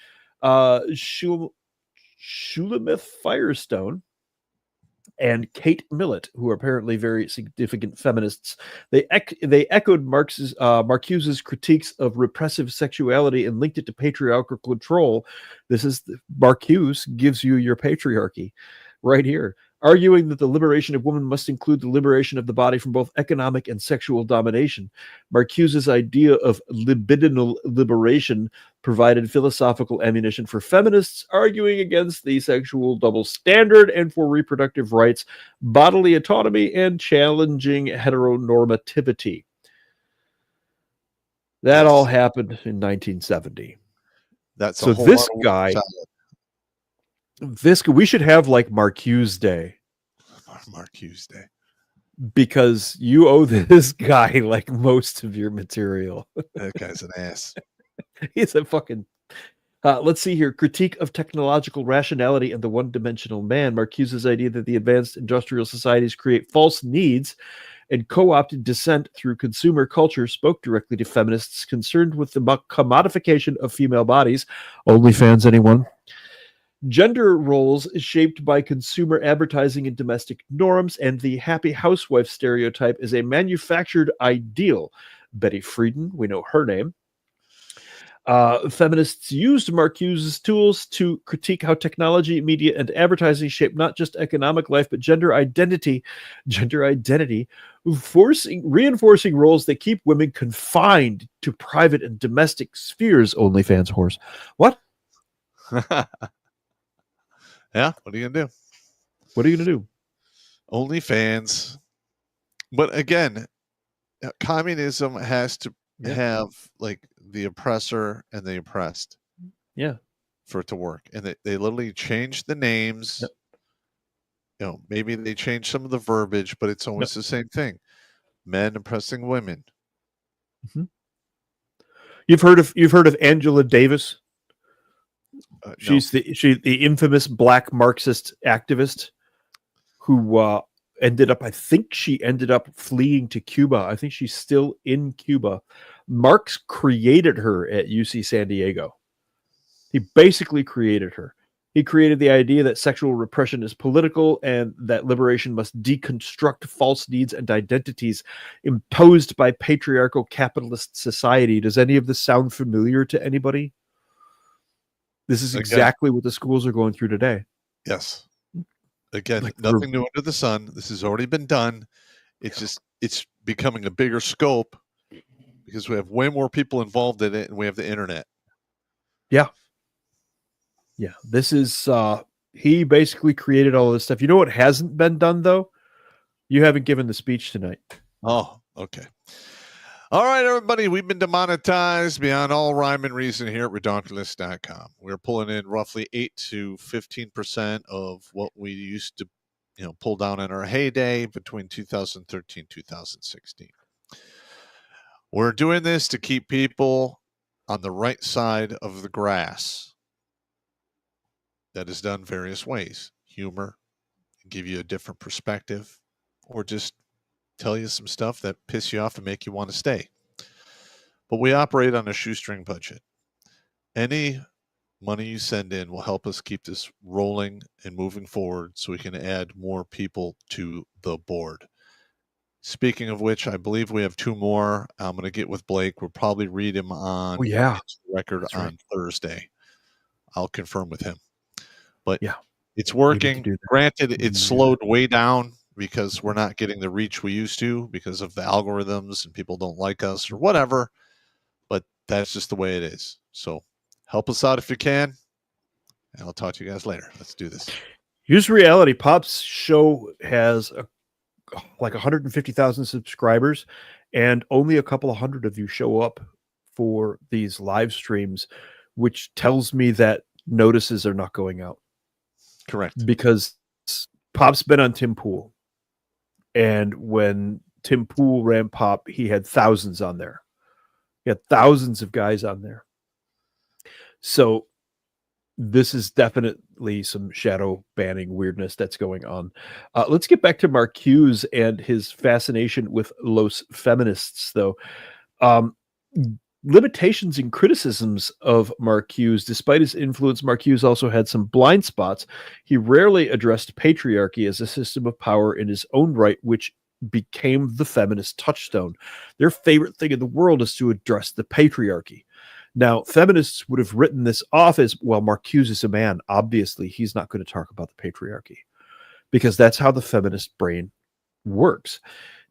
[SPEAKER 5] Shulamith Firestone and Kate Millett, who are apparently very significant feminists. They echoed Marcuse's critiques of repressive sexuality and linked it to patriarchal control. This is Marcuse gives you your patriarchy right here, arguing that the liberation of women must include the liberation of the body from both economic and sexual domination. Marcuse's idea of libidinal liberation provided philosophical ammunition for feminists arguing against the sexual double standard and for reproductive rights, bodily autonomy, and challenging heteronormativity. That all happened in 1970.
[SPEAKER 2] That's
[SPEAKER 5] so this guy. We should have like Marcuse Day.
[SPEAKER 2] Marcuse Day.
[SPEAKER 5] Because you owe this guy like most of your material.
[SPEAKER 2] That guy's an ass.
[SPEAKER 5] He's a fucking... let's see here. Critique of technological rationality and the one-dimensional man. Marcuse's idea that the advanced industrial societies create false needs and co-opted dissent through consumer culture spoke directly to feminists concerned with the commodification of female bodies. OnlyFans, anyone? Gender roles shaped by consumer advertising and domestic norms, and the happy housewife stereotype is a manufactured ideal. Betty Friedan, we know her name. Feminists used Marcuse's tools to critique how technology, media, and advertising shape not just economic life, but gender identity, reinforcing roles that keep women confined to private and domestic spheres. OnlyFans horse. What?
[SPEAKER 2] Yeah, what are you gonna do?
[SPEAKER 5] What are you gonna do?
[SPEAKER 2] OnlyFans. But again, communism has to have like the oppressor and the oppressed.
[SPEAKER 5] Yeah.
[SPEAKER 2] For it to work. And they literally changed the names. Yep. You know, maybe they changed some of the verbiage, but it's always the same thing. Men oppressing women.
[SPEAKER 5] Mm-hmm. You've heard of Angela Davis? She's the infamous black Marxist activist who ended up fleeing to Cuba. I think she's still in Cuba. Marx created her at UC San Diego. He basically created her. He created the idea that sexual repression is political and that liberation must deconstruct false needs and identities imposed by patriarchal capitalist society. Does any of this sound familiar to anybody? This is exactly what the schools are going through today.
[SPEAKER 2] Yes. Again, like nothing new under the sun. This has already been done. It's becoming a bigger scope because we have way more people involved in it and we have the internet.
[SPEAKER 5] Yeah. Yeah. This is, he basically created all this stuff. You know what hasn't been done, though? You haven't given the speech tonight.
[SPEAKER 2] Oh, okay. All right, everybody. We've been demonetized beyond all rhyme and reason here at Redonkulas.com. We're pulling in roughly 8 to 15% of what we used to, pull down in our heyday between 2013 and 2016. We're doing this to keep people on the right side of the grass. That is done various ways. Humor, give you a different perspective, or just tell you some stuff that piss you off and make you want to stay. But we operate on a shoestring budget. Any money you send in will help us keep this rolling and moving forward so we can add more people to the board. Speaking of which, I believe we have 2 more. I'm going to get with Blake. We'll probably read him on record on Thursday. I'll confirm with him. But it's working. Granted, it's slowed way down because we're not getting the reach we used to because of the algorithms and people don't like us or whatever. But that's just the way it is. So help us out if you can. And I'll talk to you guys later. Let's do this.
[SPEAKER 5] Here's reality. Pop's show has like 150,000 subscribers, and only a couple of hundred of you show up for these live streams, which tells me that notices are not going out.
[SPEAKER 2] Correct.
[SPEAKER 5] Because Pop's been on Tim Pool, and when Tim Pool ran Pop, he had thousands on there. He had thousands of guys on there. So this is definitely some shadow banning weirdness that's going on. Let's get back to Marcuse and his fascination with Los Feminists, though. Limitations and criticisms of Marcuse. Despite his influence, Marcuse also had some blind spots. He rarely addressed patriarchy as a system of power in his own right, which became the feminist touchstone. Their favorite thing in the world is to address the patriarchy. Now, feminists would have written this off as, well, Marcuse is a man. Obviously, he's not going to talk about the patriarchy, because that's how the feminist brain works.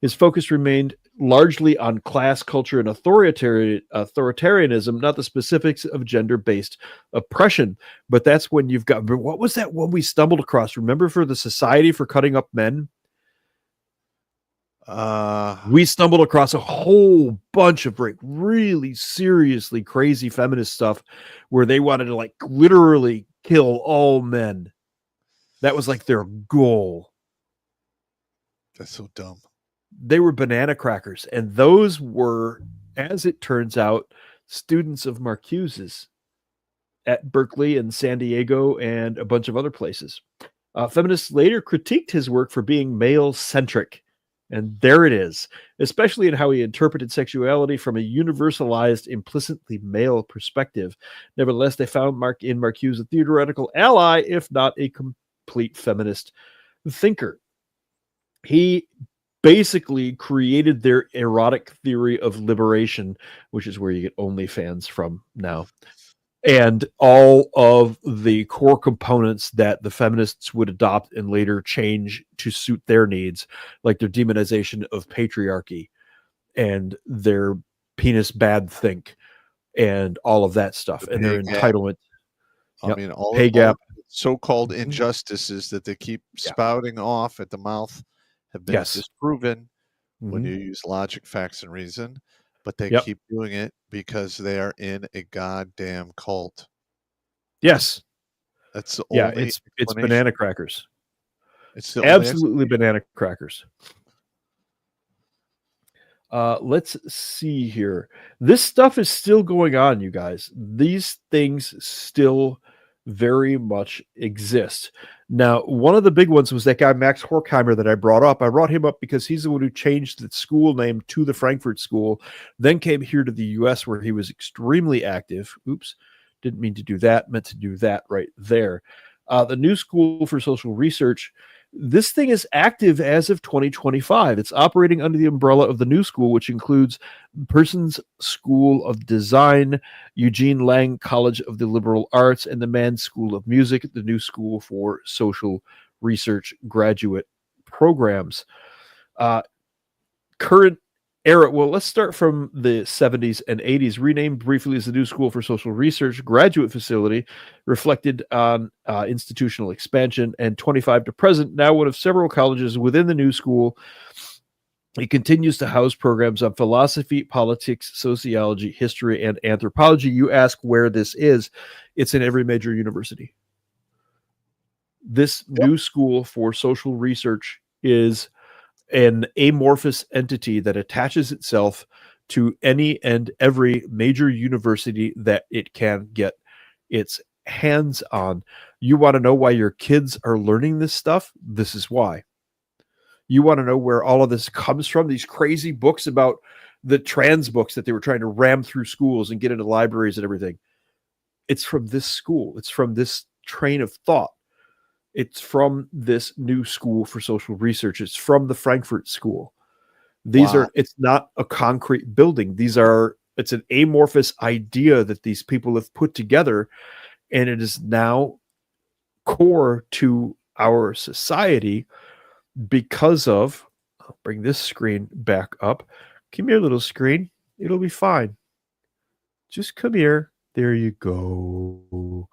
[SPEAKER 5] His focus remained largely on class, culture, and authoritarianism, not the specifics of gender-based oppression. But that's when you've got, what was that one we stumbled across? Remember, for the Society for Cutting Up Men? We stumbled across a whole bunch of really seriously crazy feminist stuff where they wanted to like literally kill all men. That was like their goal.
[SPEAKER 2] That's so dumb.
[SPEAKER 5] They were banana crackers, and those were, as it turns out, students of Marcuse's at Berkeley and San Diego and a bunch of other places. Feminists later critiqued his work for being male-centric. And there it is, especially in how he interpreted sexuality from a universalized, implicitly male perspective. Nevertheless, they found Marcuse a theoretical ally, if not a complete feminist thinker. He basically created their erotic theory of liberation, which is where you get OnlyFans from now. And all of the core components that the feminists would adopt and later change to suit their needs, like their demonization of patriarchy and their penis bad think and all of that stuff, and their entitlement.
[SPEAKER 2] I mean, all
[SPEAKER 5] pay gap,
[SPEAKER 2] so-called injustices that they keep spouting off at the mouth have been disproven when you use logic, facts, and reason. But they keep doing it because they are in a goddamn cult.
[SPEAKER 5] Yes.
[SPEAKER 2] That's the only
[SPEAKER 5] it's banana crackers.
[SPEAKER 2] It's the
[SPEAKER 5] absolutely banana crackers. Let's see here. This stuff is still going on, you guys. These things still very much exist. Now, one of the big ones was that guy Max Horkheimer that I brought up. I brought him up because he's the one who changed the school name to the Frankfurt School, then came here to the U.S. where he was extremely active. Oops, didn't mean to do that. Meant to do that right there. The New School for Social Research. This thing is active as of 2025. It's operating under the umbrella of the New School, which includes Persons School of Design, Eugene Lang College of the Liberal Arts, and the Mann School of Music, the New School for Social Research graduate programs. Current era, well, let's start from the 70s and 80s. Renamed briefly as the New School for Social Research graduate facility, reflected on institutional expansion, and 25 to present, now one of several colleges within the New School. It continues to house programs on philosophy, politics, sociology, history, and anthropology. You ask where this is. It's in every major university. This New School for Social Research is an amorphous entity that attaches itself to any and every major university that it can get its hands on. You want to know why your kids are learning this stuff? This is why. You want to know where all of this comes from? These crazy books about the trans books that they were trying to ram through schools and get into libraries and everything. It's from this school. It's from this train of thought. It's from this New School for Social Research. It's from the Frankfurt School. These are, it's not a concrete building. It's an amorphous idea that these people have put together, and it is now core to our society because of, I'll bring this screen back up. Come here, little screen. It'll be fine. Just come here. There you go.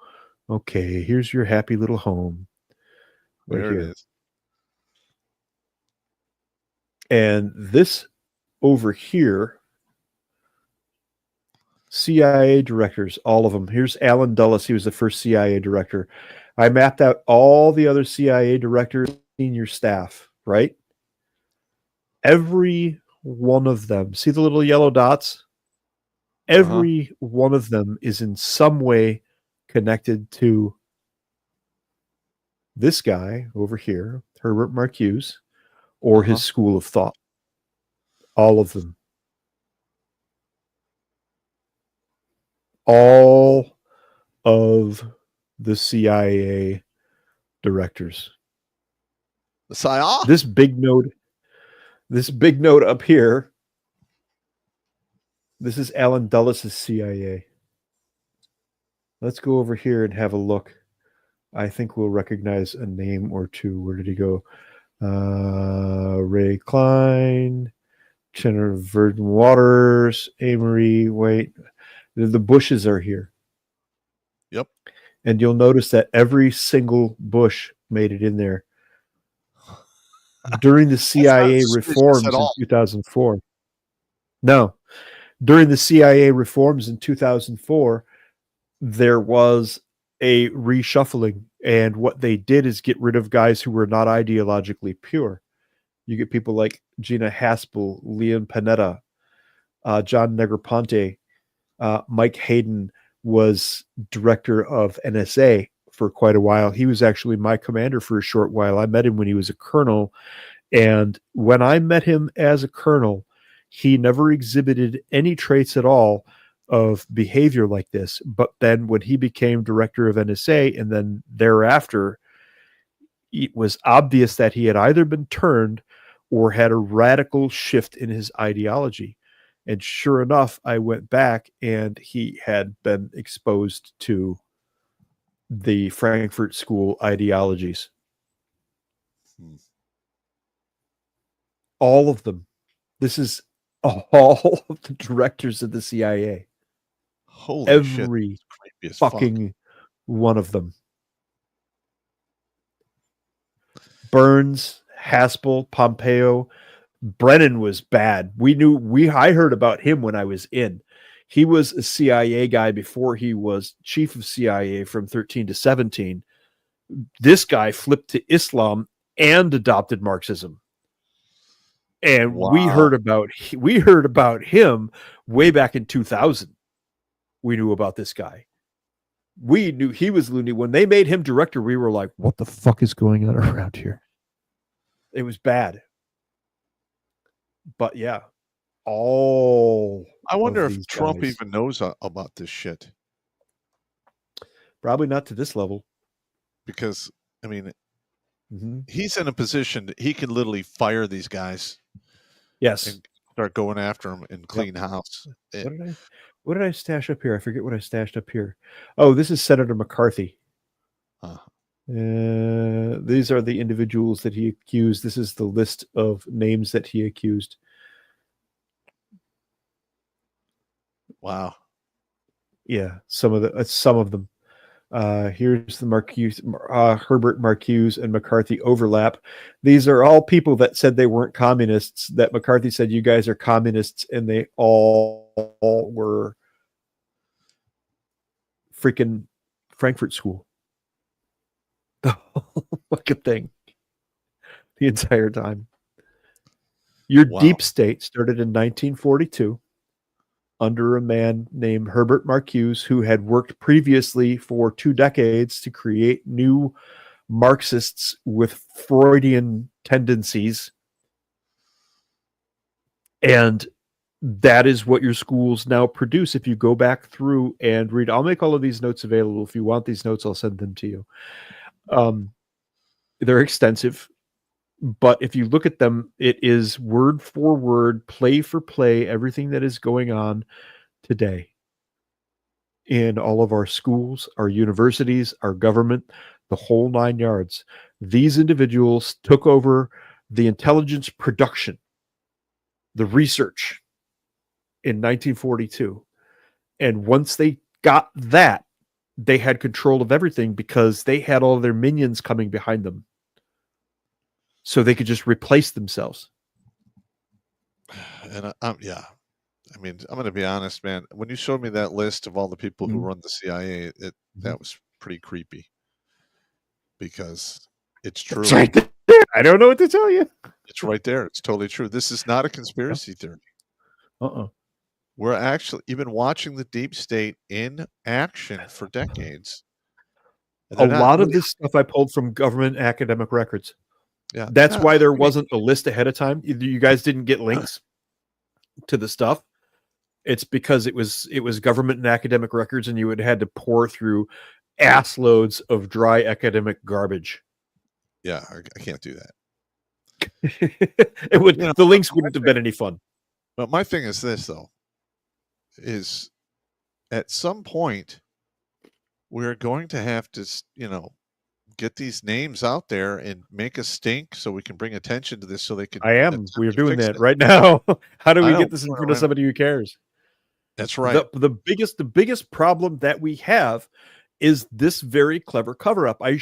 [SPEAKER 5] Okay, here's your happy little home. Right
[SPEAKER 2] There
[SPEAKER 5] here.
[SPEAKER 2] it is.
[SPEAKER 5] And this over here, CIA directors, all of them. Here's Alan Dulles. He was the first CIA director. I mapped out all the other CIA directors, senior staff, right? Every one of them. See the little yellow dots? Every one of them is in some way connected to this guy over here, Herbert Marcuse, or his school of thought. All of them. All of the CIA directors.
[SPEAKER 2] The CIA?
[SPEAKER 5] This big note up here, this is Alan Dulles' CIA. Let's go over here and have a look. I think we'll recognize a name or two. Where did he go? Ray Klein, Chenner Verdon Waters, Amory, wait. The Bushes are here.
[SPEAKER 2] Yep.
[SPEAKER 5] And you'll notice that every single Bush made it in there. During the CIA reforms in 2004. No. During the CIA reforms in 2004, there was a reshuffling. And what they did is get rid of guys who were not ideologically pure. You get people like Gina Haspel, Leon Panetta, John Negroponte, Mike Hayden was director of NSA for quite a while. He was actually my commander for a short while. I met him when he was a colonel. And when I met him as a colonel, he never exhibited any traits at all of behavior like this. But then when he became director of NSA and then thereafter, it was obvious that he had either been turned or had a radical shift in his ideology. And sure enough, I went back and he had been exposed to the Frankfurt School ideologies. All of them. This is all of the directors of the CIA.
[SPEAKER 2] Holy
[SPEAKER 5] Every
[SPEAKER 2] shit. Creepy as
[SPEAKER 5] fucking one of them. Burns, Haspel, Pompeo. Brennan was bad. I heard about him when I was in. He was a CIA guy before he was chief of CIA from 13 to 17. This guy flipped to Islam and adopted Marxism. And we heard about him way back in 2000. We knew about this guy. We knew he was loony. When they made him director, we were like, what the fuck is going on around here? It was bad. But yeah,
[SPEAKER 2] I wonder
[SPEAKER 5] of
[SPEAKER 2] if
[SPEAKER 5] these
[SPEAKER 2] Trump
[SPEAKER 5] guys.
[SPEAKER 2] even knows about this shit.
[SPEAKER 5] Probably not to this level.
[SPEAKER 2] Because, I mean, he's in a position that he can literally fire these guys.
[SPEAKER 5] Yes.
[SPEAKER 2] And start going after them and clean house.
[SPEAKER 5] What did I stash up here? I forget what I stashed up here. Oh, this is Senator McCarthy. These are the individuals that he accused. This is the list of names that he accused.
[SPEAKER 2] Wow.
[SPEAKER 5] Yeah, some of them. Here's the Marcuse, Herbert Marcuse and McCarthy overlap. These are all people that said they weren't communists, that McCarthy said, you guys are communists, and they all were freaking Frankfurt School. The whole fucking thing. The entire time. Your deep state started in 1942 under a man named Herbert Marcuse, who had worked previously for 2 decades to create new Marxists with Freudian tendencies. And that is what your schools now produce. If you go back through and read, I'll make all of these notes available. If you want these notes, I'll send them to you. They're extensive, but if you look at them, it is word for word, play for play, everything that is going on today in all of our schools, our universities, our government, the whole 9 yards. These individuals took over the intelligence production, the research in 1942. And once they got that, they had control of everything because they had all their minions coming behind them. So they could just replace themselves.
[SPEAKER 2] And yeah, I mean, I'm going to be honest, man. When you showed me that list of all the people who run the CIA, that was pretty creepy because it's true.
[SPEAKER 5] It's right there. I don't know what to tell you.
[SPEAKER 2] It's right there. It's totally true. This is not a conspiracy theory. We're actually, you've been watching the deep state in action for decades.
[SPEAKER 5] A lot of this stuff I pulled from government academic records.
[SPEAKER 2] Yeah,
[SPEAKER 5] that's why there wasn't a list ahead of time. You guys didn't get links to the stuff. It's because it was government and academic records, and you had to pour through ass loads of dry academic garbage.
[SPEAKER 2] Yeah, I can't do that.
[SPEAKER 5] It would. The links wouldn't have been any fun.
[SPEAKER 2] But my thing is this, though, is at some point we're going to have to, get these names out there and make a stink so we can bring attention to this so they can.
[SPEAKER 5] We're doing that right now. How do we get this in front of somebody who cares?
[SPEAKER 2] That's right.
[SPEAKER 5] The biggest problem that we have is this very clever cover-up. I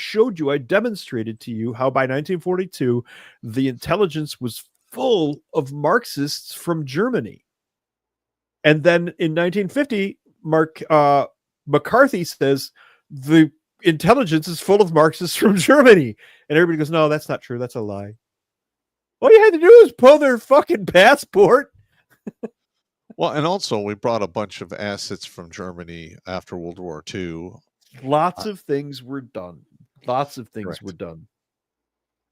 [SPEAKER 5] demonstrated to you how by 1942, the intelligence was full of Marxists from Germany. And then in 1950, McCarthy says the intelligence is full of Marxists from Germany. And everybody goes, no, that's not true. That's a lie. All you had to do is pull their fucking passport.
[SPEAKER 2] Well, and also we brought a bunch of assets from Germany after World War II.
[SPEAKER 5] Lots of things were done. Were done.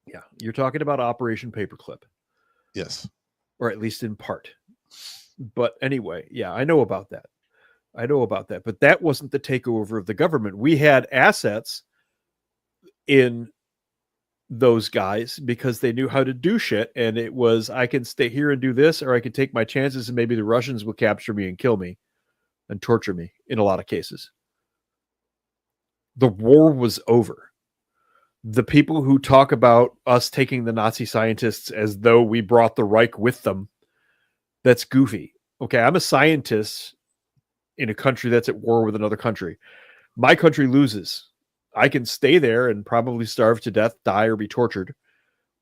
[SPEAKER 5] Yeah. You're talking about Operation Paperclip.
[SPEAKER 2] Yes.
[SPEAKER 5] Or at least in part. But anyway, yeah, I know about that. But that wasn't the takeover of the government. We had assets in those guys because they knew how to do shit. And it was, I can stay here and do this, or I can take my chances and maybe the Russians will capture me and kill me and torture me in a lot of cases. The war was over. The people who talk about us taking the Nazi scientists as though we brought the Reich with them, that's goofy. Okay, I'm a scientist in a country that's at war with another country. My country loses. I can stay there and probably starve to death, die, or be tortured.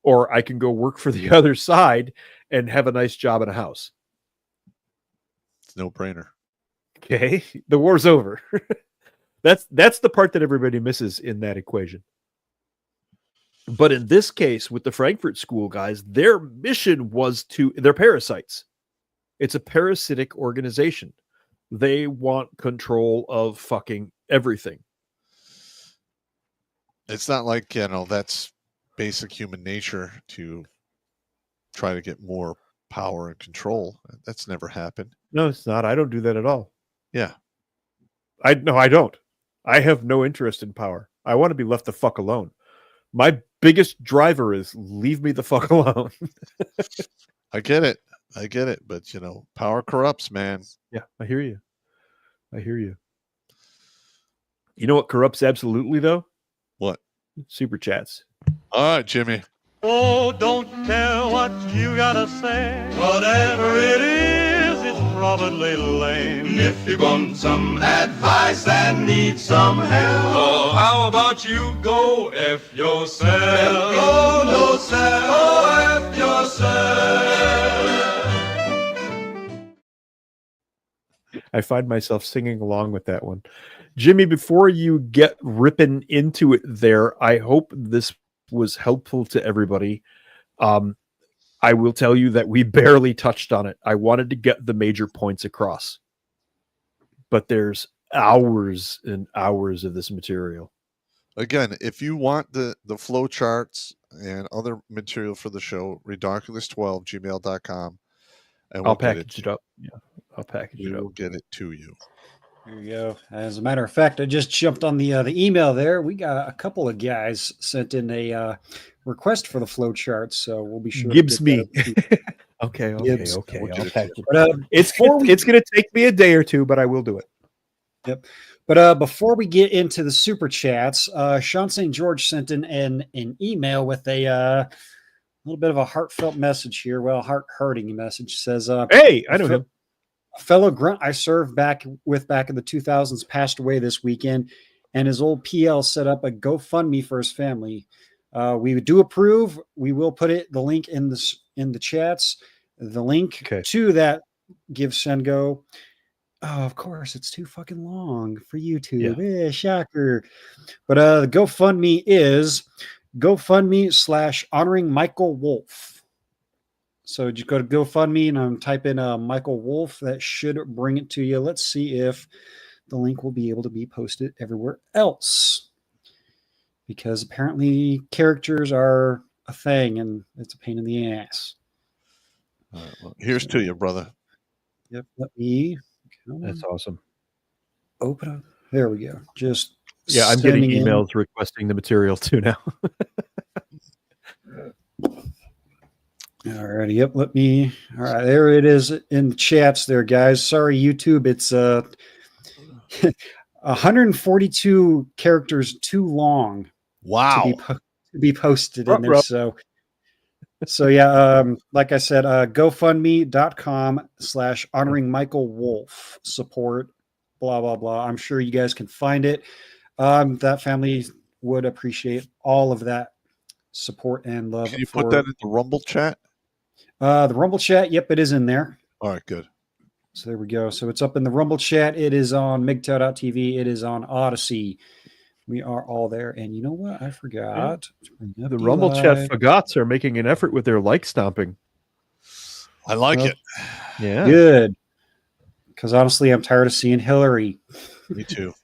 [SPEAKER 5] Or I can go work for the other side and have a nice job and a house.
[SPEAKER 2] It's no brainer.
[SPEAKER 5] Okay, the war's over. That's the part that everybody misses in that equation. But in this case, with the Frankfurt School guys, their mission was they're parasites. It's a parasitic organization. They want control of fucking everything.
[SPEAKER 2] It's not like, that's basic human nature to try to get more power and control. That's never happened.
[SPEAKER 5] No, it's not. I don't do that at all.
[SPEAKER 2] Yeah.
[SPEAKER 5] I don't. I have no interest in power. I want to be left the fuck alone. My biggest driver is leave me the fuck alone.
[SPEAKER 2] I get it. But, power corrupts, man.
[SPEAKER 5] Yeah, I hear you. You know what corrupts absolutely, though?
[SPEAKER 2] What?
[SPEAKER 5] Super chats.
[SPEAKER 2] All right, Jimmy.
[SPEAKER 10] Oh, don't care what you gotta say. Whatever it is, it's probably lame. If you want some advice and need some help, oh, how about you go F yourself? Go no self, oh, F yourself.
[SPEAKER 5] I find myself singing along with that one. Jimmy, before you get ripping into it there, I hope this was helpful to everybody. I will tell you that we barely touched on it. I wanted to get the major points across. But there's hours and hours of this material.
[SPEAKER 2] Again, if you want the flow charts and other material for the show, redonkulas12gmail.com. And
[SPEAKER 5] I'll package it up. Yeah, I'll package it up.
[SPEAKER 2] We'll get it to you.
[SPEAKER 6] There you go. As a matter of fact, I just jumped on the email there. We got a couple of guys sent in a request for the flow charts, so we'll be sure.
[SPEAKER 5] Gibbs
[SPEAKER 6] to
[SPEAKER 5] me.
[SPEAKER 6] Okay.
[SPEAKER 5] Gibbs.
[SPEAKER 6] Okay.
[SPEAKER 5] I'll package it.
[SPEAKER 6] But,
[SPEAKER 5] it's going to take me a day or two, but I will do it.
[SPEAKER 6] Yep. But before we get into the super chats, Sean St. George sent in an email with a little bit of a heartfelt message here. Well, heart-hurting message. Says,
[SPEAKER 5] Hey, I know him.
[SPEAKER 6] a fellow grunt I served back in the 2000s passed away this weekend, and his old PL set up a GoFundMe for his family. We do approve. We will put the link in the chats. The link to that Give Send Go. Oh, of course, it's too fucking long for YouTube. Yeah. Shocker. But the GoFundMe is GoFundMe/honoring Michael Wolf. So just go to GoFundMe and type in Michael Wolf. That should bring it to you. Let's see if the link will be able to be posted everywhere else. Because apparently characters are a thing and it's a pain in the ass.
[SPEAKER 2] All right, well, here's to you, brother.
[SPEAKER 6] Yep. Let me.
[SPEAKER 5] That's awesome.
[SPEAKER 6] Open up. There we go. Just
[SPEAKER 5] I'm getting emails requesting the material too now.
[SPEAKER 6] All righty. Yep. All right. There it is in the chats there, guys. Sorry, YouTube. It's 142 characters too long.
[SPEAKER 2] Wow.
[SPEAKER 6] To be posted in there. So yeah, like I said, GoFundMe.com/honoring Michael Wolf support, blah, blah, blah. I'm sure you guys can find it. That family would appreciate all of that support and love.
[SPEAKER 2] Can you put that in the Rumble chat?
[SPEAKER 6] The Rumble chat, yep, it is in there.
[SPEAKER 2] All right, good.
[SPEAKER 6] So there we go. So it's up in the Rumble chat. It is on MGTOW.tv. It is on Odyssey. We are all there. And you know what? I forgot.
[SPEAKER 5] Yeah. The Rumble chat forgots are making an effort with their like stomping.
[SPEAKER 2] I like it.
[SPEAKER 5] Yeah.
[SPEAKER 6] Good. Because honestly, I'm tired of seeing Hillary.
[SPEAKER 2] Me too.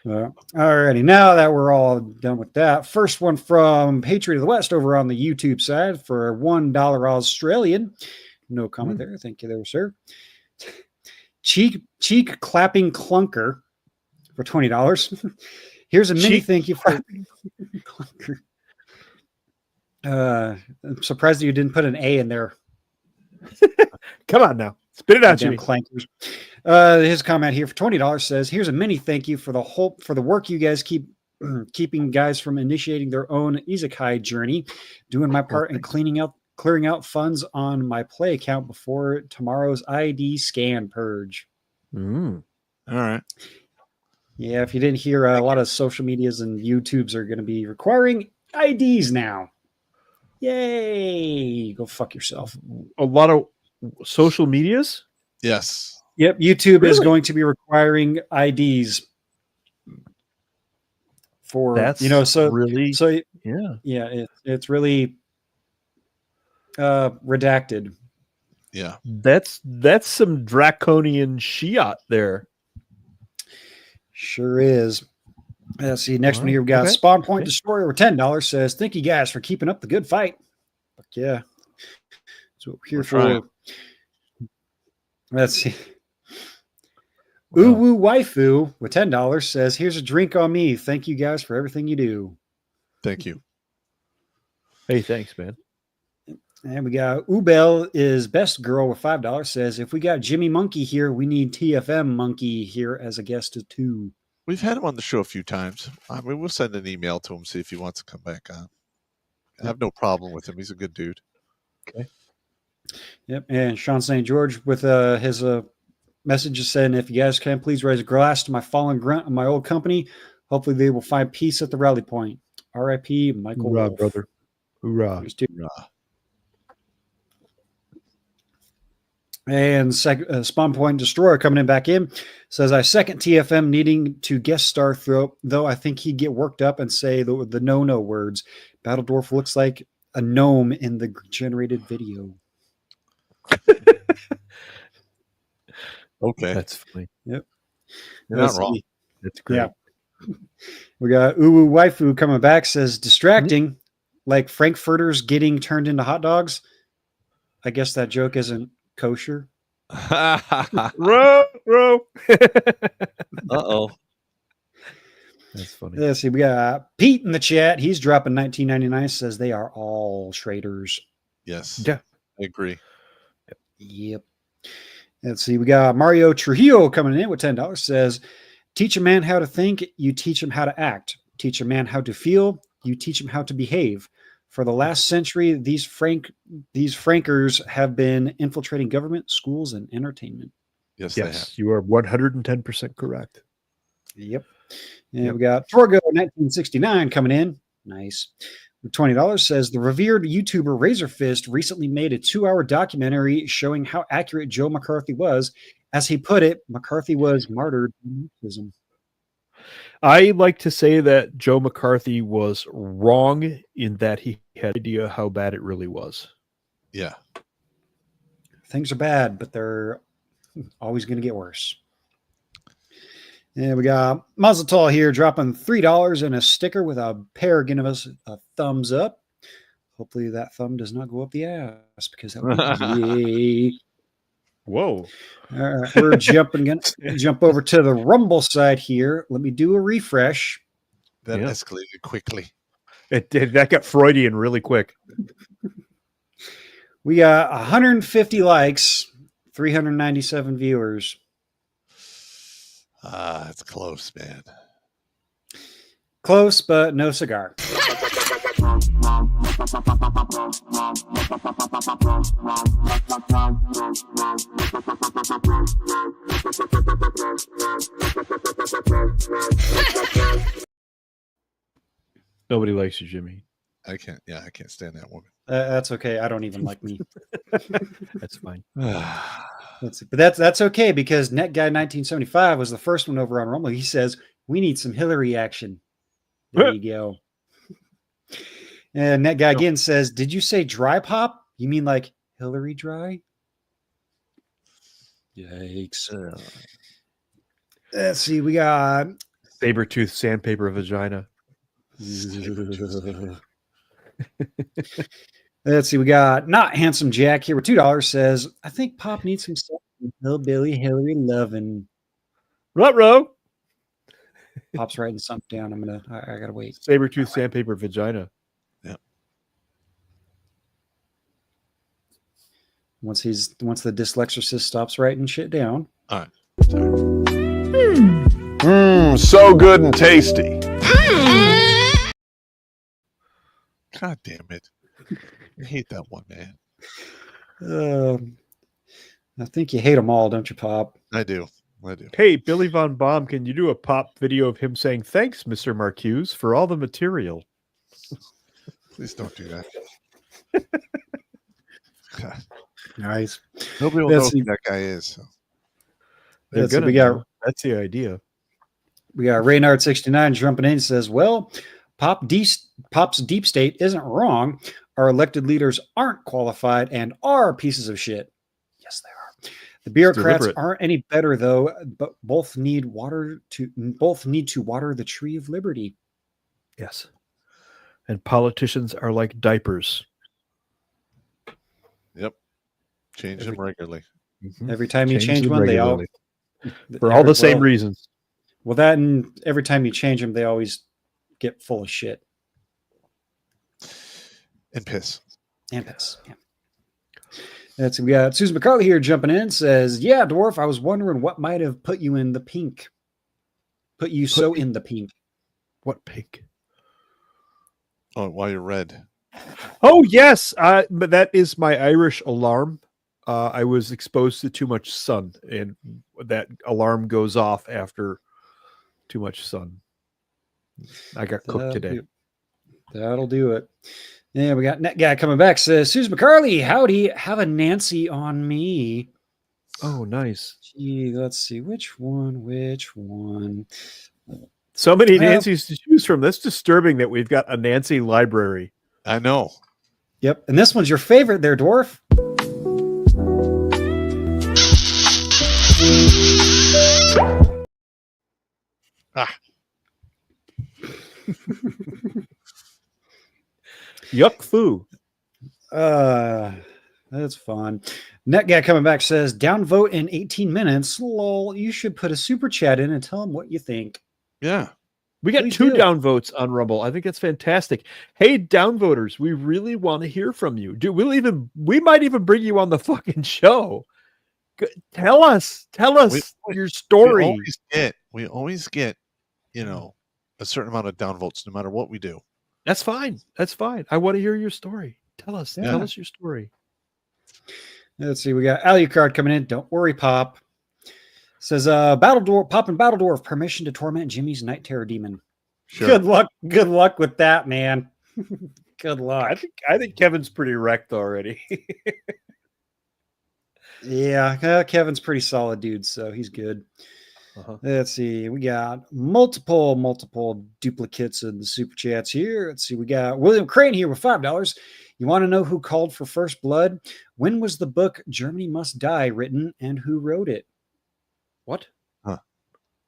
[SPEAKER 6] All righty. Now that we're all done with that, first one from Patriot of the West over on the YouTube side for $1 Australian. No comment there. Thank you there, sir. Cheek clapping clunker for $20. Here's a mini thank you for clunker. I'm surprised you didn't put an A in there.
[SPEAKER 5] Come on now. Spit it out, Jimmy.
[SPEAKER 6] Clankers. His comment here for $20 says, here's a mini thank you for the work you guys keeping guys from initiating their own isekai journey, doing my part in clearing out funds on my play account before tomorrow's ID scan purge.
[SPEAKER 2] All right.
[SPEAKER 6] Yeah, if you didn't hear, a lot of social medias and YouTubes are going to be requiring IDs now. Yay! Go fuck yourself.
[SPEAKER 5] A lot of social medias?
[SPEAKER 2] Yes.
[SPEAKER 6] Yep, YouTube is going to be requiring IDs for it's really redacted.
[SPEAKER 2] Yeah.
[SPEAKER 5] That's some draconian shiat there.
[SPEAKER 6] Sure is. Let's see. Next one here, we've got Spawn Point Destroyer with $10 says, thank you guys for keeping up the good fight. Fuck yeah. That's what we're here for. Let's see. Uwu Waifu with $10 says, here's a drink on me. Thank you guys for everything you do.
[SPEAKER 2] Thank you.
[SPEAKER 5] Hey, thanks, man.
[SPEAKER 6] And we got Ubel is best girl with $5 says, if we got Jimmy Monkey here, we need TFM Monkey here as a guest too.
[SPEAKER 2] We've had him on the show a few times. I mean, we'll send an email to him, see if he wants to come back on. I have no problem with him. He's a good dude.
[SPEAKER 6] Okay. Yep. And Sean St. George with his message saying, if you guys can, please raise a glass to my fallen grunt of my old company. Hopefully they will find peace at the rally point. R.I.P. Michael
[SPEAKER 5] Hoorah,
[SPEAKER 6] Wolf.
[SPEAKER 5] brother. Hoorah.
[SPEAKER 2] Hoorah.
[SPEAKER 6] And Spawn Point Destroyer coming back in says, I second TFM needing to guest star though I think he'd get worked up and say the no words. Battledorf looks like a gnome in the generated video.
[SPEAKER 2] Okay.
[SPEAKER 5] That's funny.
[SPEAKER 6] Yep.
[SPEAKER 2] You're not wrong.
[SPEAKER 5] That's great.
[SPEAKER 6] Yeah. We got Uwu Waifu coming back, says distracting, like Frankfurters getting turned into hot dogs. I guess that joke isn't kosher.
[SPEAKER 5] Row.
[SPEAKER 2] Uh-oh.
[SPEAKER 5] That's funny.
[SPEAKER 6] Let's see. We got Pete in the chat. He's dropping $19.99. Says they are all traitors.
[SPEAKER 2] Yes.
[SPEAKER 5] Yeah.
[SPEAKER 2] I agree.
[SPEAKER 6] Yep. Let's see. We got Mario Trujillo coming in with $10. Says, teach a man how to think, you teach him how to act. Teach a man how to feel, you teach him how to behave. For the last century, these Frankers have been infiltrating government, schools, and entertainment.
[SPEAKER 2] Yes, they have.
[SPEAKER 5] Yes, you are 110% correct.
[SPEAKER 6] Yep. And we got Torgo 1969 coming in. Nice. $20 says the revered YouTuber Razorfist recently made a 2-hour documentary showing how accurate Joe McCarthy was. As he put it, McCarthy was martyred for Marxism.
[SPEAKER 5] I like to say that Joe McCarthy was wrong in that he had no idea how bad it really was.
[SPEAKER 2] Yeah.
[SPEAKER 6] Things are bad, but they're always going to get worse. And we got Mazel Tov here dropping $3 and a sticker with a pair giving us a thumbs up. Hopefully that thumb does not go up the ass because that would be
[SPEAKER 5] Whoa.
[SPEAKER 6] All right, we're going to jump over to the Rumble side here. Let me do a refresh.
[SPEAKER 2] That escalated quickly.
[SPEAKER 5] It did. That got Freudian really quick.
[SPEAKER 6] We got 150 likes, 397 viewers.
[SPEAKER 2] It's close, man.
[SPEAKER 6] Close, but no cigar.
[SPEAKER 5] Nobody likes you, Jimmy.
[SPEAKER 2] I can't stand that woman.
[SPEAKER 6] That's okay. I don't even like me.
[SPEAKER 5] That's fine.
[SPEAKER 6] But that's okay because Net Guy 1975 was the first one over on Rumble. He says we need some Hillary action. There you go. And Net Guy again says, "Did you say dry pop? You mean like Hillary dry?" Yikes. Let's see. We got
[SPEAKER 5] Saber-tooth sandpaper vagina.
[SPEAKER 6] Let's see. We got Not Handsome Jack here with $2 says, "I think Pop needs some stuff with Hillbilly Hillary loving."
[SPEAKER 5] Ruh-roh.
[SPEAKER 6] Pop's writing something down. I gotta wait.
[SPEAKER 5] Saber-tooth sandpaper vagina.
[SPEAKER 2] Yeah.
[SPEAKER 6] Once the dyslexicist stops writing shit down.
[SPEAKER 2] All right.
[SPEAKER 9] So good and tasty.
[SPEAKER 2] God damn it. I hate that one, man.
[SPEAKER 6] I think you hate them all, don't you, Pop?
[SPEAKER 2] I do.
[SPEAKER 5] Hey, Billy Von Baum, can you do a Pop video of him saying, "Thanks, Mr. Marcuse, for all the material"?
[SPEAKER 2] Please don't do that. God.
[SPEAKER 6] Nice.
[SPEAKER 2] Nobody will know who that guy is. So.
[SPEAKER 5] That's the idea.
[SPEAKER 6] We got Reynard 69 jumping in and says, "Well, Pop's deep state isn't wrong. Our elected leaders aren't qualified and are pieces of shit." Yes, they are. The bureaucrats aren't any better though, but both need to water the tree of liberty.
[SPEAKER 5] Yes. And politicians are like diapers.
[SPEAKER 2] Yep. Change them regularly.
[SPEAKER 6] Every time you change one, they all
[SPEAKER 5] for all the same reasons.
[SPEAKER 6] Well, that and every time you change them, they always get full of shit.
[SPEAKER 2] And piss.
[SPEAKER 6] Yeah. We got Susan McCarthy here jumping in, says, "Yeah, Dwarf, I was wondering what might have put you in the pink. Put you in the pink."
[SPEAKER 5] What pink?
[SPEAKER 2] Oh, why you're red.
[SPEAKER 5] Oh, yes. But that is my Irish alarm. I was exposed to too much sun, and that alarm goes off after too much sun. I got cooked today.
[SPEAKER 6] That'll do it. Yeah, we got Net Guy coming back. Says, "Susan McCarthy, howdy, have a Nancy on me."
[SPEAKER 5] Oh, nice.
[SPEAKER 6] Gee, let's see. Which one?
[SPEAKER 5] So many Nancys to choose from. That's disturbing that we've got a Nancy library.
[SPEAKER 2] I know.
[SPEAKER 6] Yep. And this one's your favorite there, Dwarf.
[SPEAKER 5] Yuck foo.
[SPEAKER 6] That's fun. Net Guy coming back says, "Downvote in 18 minutes. Lol, you should put a super chat in and tell them what you think."
[SPEAKER 2] Yeah.
[SPEAKER 5] We got
[SPEAKER 6] Please
[SPEAKER 5] 2
[SPEAKER 6] do.
[SPEAKER 5] downvotes on Rumble. I think that's fantastic. Hey, downvoters, we really want to hear from you. We might even bring you on the fucking show. Tell us your story.
[SPEAKER 2] We always get, a certain amount of downvotes no matter what we do.
[SPEAKER 5] That's fine. That's fine. I want to hear your story. Tell us.
[SPEAKER 6] Yeah.
[SPEAKER 5] Tell us your story.
[SPEAKER 6] Let's see. We got Alucard coming in. Don't worry, Pop. Says Pop and Battledore, permission to torment Jimmy's night terror demon.
[SPEAKER 2] Sure.
[SPEAKER 6] Good luck. Good luck with that, man. Good luck.
[SPEAKER 5] I think Kevin's pretty wrecked already.
[SPEAKER 6] Yeah, Kevin's pretty solid dude, so he's good.
[SPEAKER 5] Uh-huh.
[SPEAKER 6] Let's see. We got multiple duplicates in the super chats here. Let's see. We got William Crane here with $5. You want to know who called for first blood? When was the book Germany Must Die written, and who wrote it?
[SPEAKER 5] What?
[SPEAKER 2] Huh.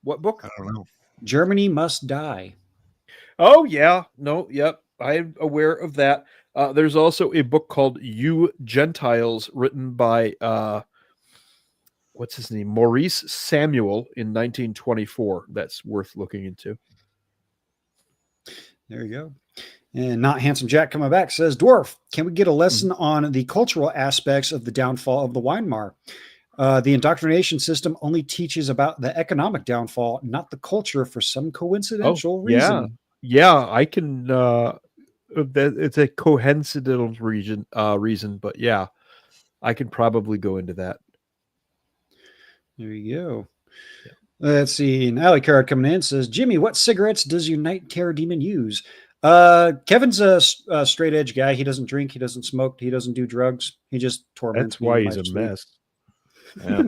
[SPEAKER 5] What book?
[SPEAKER 2] I don't know.
[SPEAKER 6] Germany Must Die.
[SPEAKER 5] Oh, yeah. No, yep. I'm aware of that. There's also a book called You Gentiles, written by, what's his name? Maurice Samuel in 1924. That's worth looking into.
[SPEAKER 6] There you go. And Not Handsome Jack coming back says, Dwarf, can we get a lesson on the cultural aspects of the downfall of the Weimar? The indoctrination system only teaches about the economic downfall, not the culture, for some coincidental reason.
[SPEAKER 5] Yeah, I can. It's a coincidental reason, but yeah, I can probably go into that.
[SPEAKER 6] There you go. Yeah. Let's see. An alley card coming in says, Jimmy, what cigarettes does your night terror demon use? Kevin's a straight edge guy. He doesn't drink. He doesn't smoke. He doesn't do drugs. He just torments me.
[SPEAKER 5] That's why he's a mess.
[SPEAKER 2] Yeah.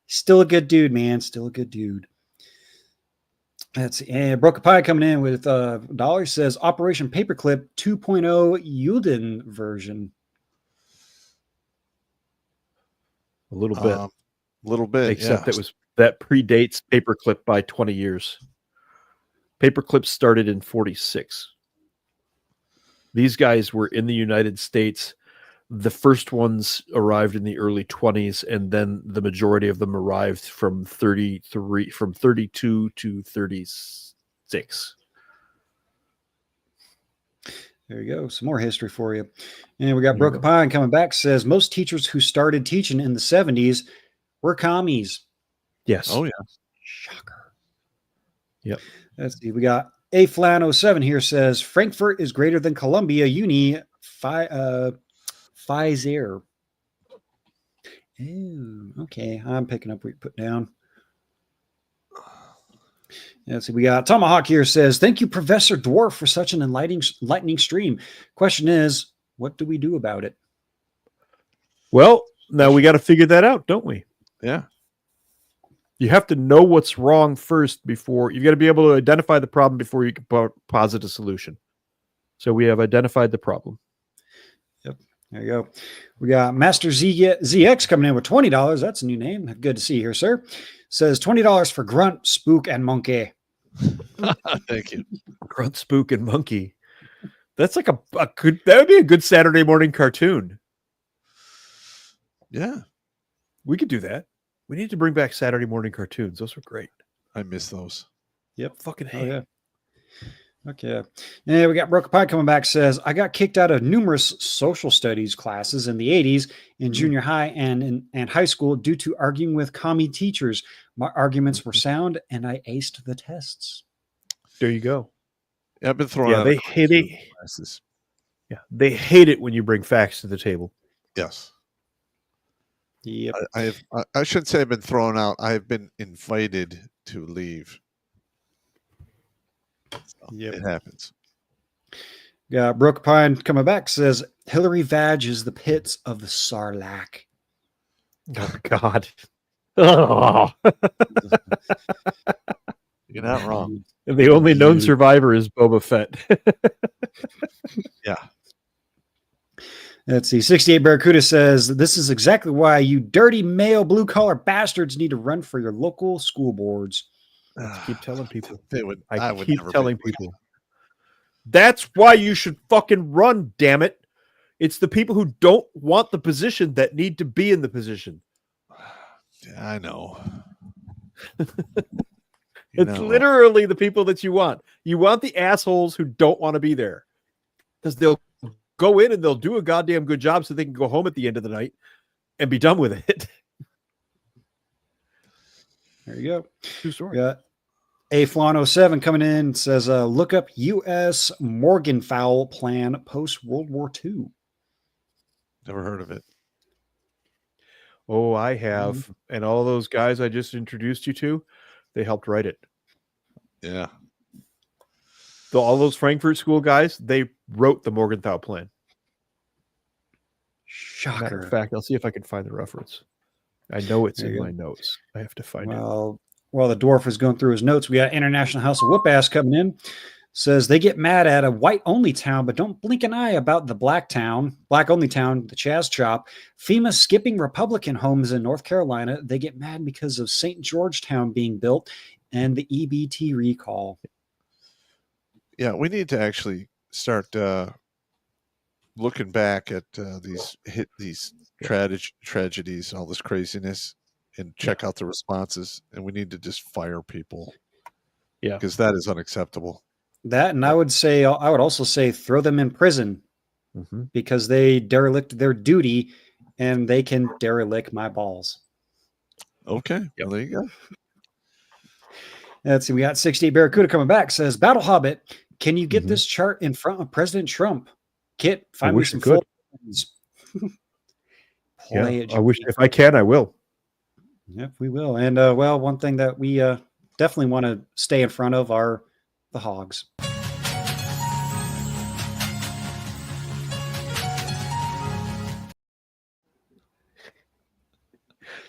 [SPEAKER 6] Still a good dude, man. Still a good dude. Let's see. And Broken Pie coming in with $1 says Operation Paperclip 2.0 Yulden version.
[SPEAKER 5] A little bit.
[SPEAKER 2] Little bit.
[SPEAKER 5] Except
[SPEAKER 2] yeah.
[SPEAKER 5] that predates Paperclip by 20 years. Paperclip started in 46. These guys were in the United States. The first ones arrived in the early 20s, and then the majority of them arrived from 32 to 36.
[SPEAKER 6] There you go. Some more history for you. And we got Broken Pine coming back, says most teachers who started teaching in the 70s were commies.
[SPEAKER 5] Yes.
[SPEAKER 2] Oh, yeah.
[SPEAKER 6] Shocker.
[SPEAKER 5] Yep.
[SPEAKER 6] Let's see. We got A Flan 07 here says Frankfurt is greater than Columbia Uni Pfizer. Ooh, okay. I'm picking up what you put down. Let's see. We got Tomahawk here says, thank you, Professor Dwarf, for such an enlightening stream. Question is, what do we do about it?
[SPEAKER 5] Well, now we got to figure that out, don't we?
[SPEAKER 2] Yeah.
[SPEAKER 5] You have to know what's wrong first before you got to be able to identify the problem before you can posit a solution. So we have identified the problem.
[SPEAKER 6] Yep. There you go. We got Master ZX coming in with $20. That's a new name. Good to see you here, sir. Says $20 for Grunt, Spook, and Monkey.
[SPEAKER 2] Thank you.
[SPEAKER 5] Grunt, Spook, and Monkey. That's like a good. That would be a good Saturday morning cartoon.
[SPEAKER 2] Yeah,
[SPEAKER 5] we could do that. We need to bring back Saturday morning cartoons. Those were great.
[SPEAKER 2] I miss those.
[SPEAKER 6] Yep.
[SPEAKER 5] Fucking
[SPEAKER 6] Oh,
[SPEAKER 5] hey.
[SPEAKER 6] yeah. Okay. And we got Broken Pie coming back, says, I got kicked out of numerous social studies classes in the 80s in junior high and high school due to arguing with commie teachers. My arguments were sound and I aced the tests.
[SPEAKER 5] There you go.
[SPEAKER 2] Yeah, I've been throwing
[SPEAKER 5] Yeah,
[SPEAKER 2] out
[SPEAKER 5] they hate it.
[SPEAKER 2] classes.
[SPEAKER 5] Yeah, they hate it when you bring facts to the table.
[SPEAKER 2] Yes.
[SPEAKER 6] Yep.
[SPEAKER 2] I shouldn't say I've been thrown out. I have been invited to leave. So
[SPEAKER 6] Yep.
[SPEAKER 2] It happens.
[SPEAKER 6] Got Broken Pine coming back, says, Hillary Vag is the pits of the Sarlacc.
[SPEAKER 5] Oh, God. Oh.
[SPEAKER 2] You're not wrong.
[SPEAKER 5] And the only known survivor is Boba Fett.
[SPEAKER 2] Yeah.
[SPEAKER 6] Let's see. 68 Barracuda says, this is exactly why you dirty male blue-collar bastards need to run for your local school boards.
[SPEAKER 5] Keep telling people.
[SPEAKER 2] They would.
[SPEAKER 5] I
[SPEAKER 2] would
[SPEAKER 5] keep
[SPEAKER 2] never
[SPEAKER 5] telling
[SPEAKER 2] be-
[SPEAKER 5] people. That's why you should fucking run, damn it. It's the people who don't want the position that need to be in the position.
[SPEAKER 2] Yeah, I know.
[SPEAKER 5] It's literally the people that you want. You want the assholes who don't want to be there. Because they'll go in and they'll do a goddamn good job so they can go home at the end of the night and be done with it.
[SPEAKER 6] There you go.
[SPEAKER 5] True story.
[SPEAKER 6] Got A Flan 07 coming in says, look up U.S. Morgenthau plan post World War II.
[SPEAKER 2] Never heard of it.
[SPEAKER 5] Oh, I have. And all those guys I just introduced you to, they helped write it.
[SPEAKER 2] Yeah.
[SPEAKER 5] All those Frankfurt School guys, they wrote the Morgenthau plan.
[SPEAKER 6] Shocker.
[SPEAKER 5] Matter of fact, I'll see if I can find the reference. I know it's in my notes. I have to find it.
[SPEAKER 6] Well, while the dwarf is going through his notes, we got International House of Whoop Ass coming in. Says they get mad at a white-only town, but don't blink an eye about the black-only town, the Chaz Chop. FEMA skipping Republican homes in North Carolina. They get mad because of St. Georgetown being built and the EBT recall.
[SPEAKER 2] Yeah, we need to actually start looking back at these tragedies, all this craziness, and check out the responses. And we need to just fire people.
[SPEAKER 5] Yeah,
[SPEAKER 2] because that is unacceptable.
[SPEAKER 6] That, and I would also say throw them in prison because they derelicted their duty, and they can derelict my balls.
[SPEAKER 2] Okay, well, there you go.
[SPEAKER 6] Let's see. We got 68 Barracuda coming back. Says Battle Hobbit, can you get this chart in front of President Trump? Kit, find me some full.
[SPEAKER 5] I wish if I can, I will.
[SPEAKER 6] Yep, we will. And well, one thing that we definitely want to stay in front of are the hogs.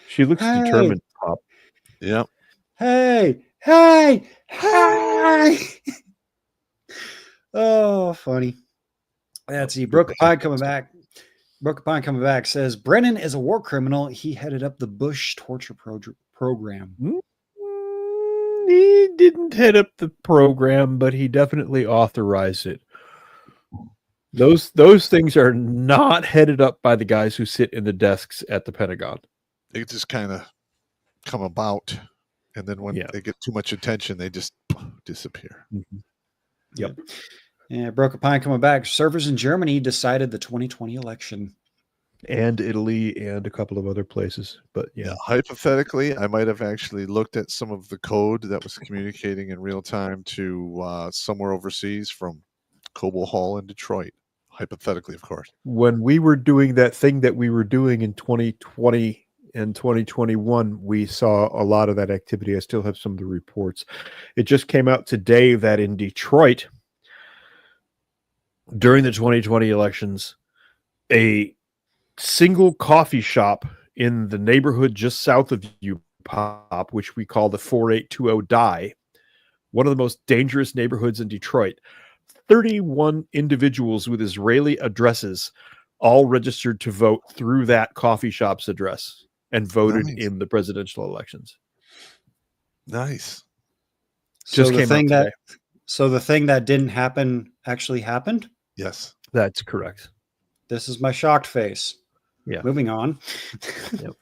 [SPEAKER 5] She looks determined, Pop.
[SPEAKER 2] Yep.
[SPEAKER 6] Hey. Oh, funny. Let's see. Broken Pine coming back says Brennan is a war criminal. He headed up the Bush torture program.
[SPEAKER 5] He didn't head up the program, but he definitely authorized it. Those things are not headed up by the guys who sit in the desks at the Pentagon.
[SPEAKER 2] They just kind of come about, and then when they get too much attention, they just disappear.
[SPEAKER 6] Yep. Yeah, Broken Pine coming back. Servers in Germany decided the 2020 election.
[SPEAKER 5] And Italy and a couple of other places. But yeah,
[SPEAKER 2] hypothetically, I might have actually looked at some of the code that was communicating in real time to somewhere overseas from Cobo Hall in Detroit. Hypothetically, of course.
[SPEAKER 5] When we were doing that thing that we were doing in 2020 and 2021, we saw a lot of that activity. I still have some of the reports. It just came out today that in Detroit, during the 2020 elections, a single coffee shop in the neighborhood just south of you, Pop, which we call the 4820 Die, one of the most dangerous neighborhoods in Detroit. 31 individuals with Israeli addresses all registered to vote through that coffee shop's address and voted in the presidential elections.
[SPEAKER 2] Nice.
[SPEAKER 6] So the thing that didn't happen actually happened?
[SPEAKER 2] Yes.
[SPEAKER 5] That's correct.
[SPEAKER 6] This is my shocked face.
[SPEAKER 5] Yeah.
[SPEAKER 6] Moving on.
[SPEAKER 5] Yep.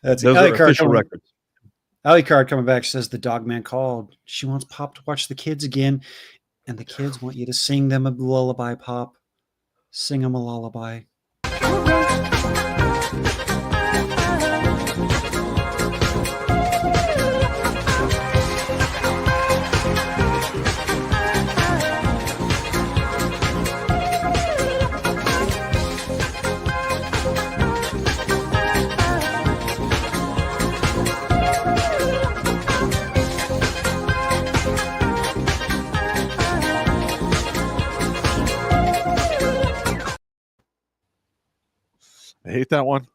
[SPEAKER 6] That's
[SPEAKER 5] Those are official records.
[SPEAKER 6] Allie Card coming back says the dog man called. She wants Pop to watch the kids again, and the kids want you to sing them a lullaby, Pop. Sing them a lullaby.
[SPEAKER 2] I hate that one.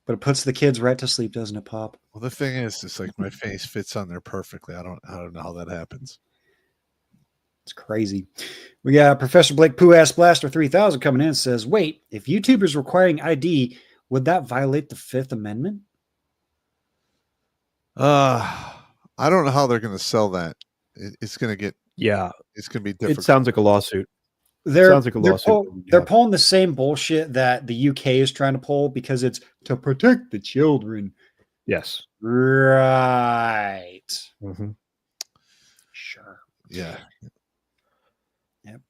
[SPEAKER 6] But it puts the kids right to sleep, doesn't it, Pop?
[SPEAKER 2] Well, the thing is, it's like my face fits on there perfectly. I don't know how that happens.
[SPEAKER 6] It's crazy. We got Professor Blake Pooh Ass Blaster 3000 coming in and says, wait, if YouTubers requiring ID, would that violate the Fifth Amendment?
[SPEAKER 2] I don't know how they're going to sell that. It's going to get it's going to be difficult.
[SPEAKER 5] It sounds like a lawsuit.
[SPEAKER 6] They're pulling the same bullshit that the UK is trying to pull because it's to protect the children.
[SPEAKER 5] Yes.
[SPEAKER 6] Right. Sure.
[SPEAKER 2] Yeah.
[SPEAKER 6] Yep.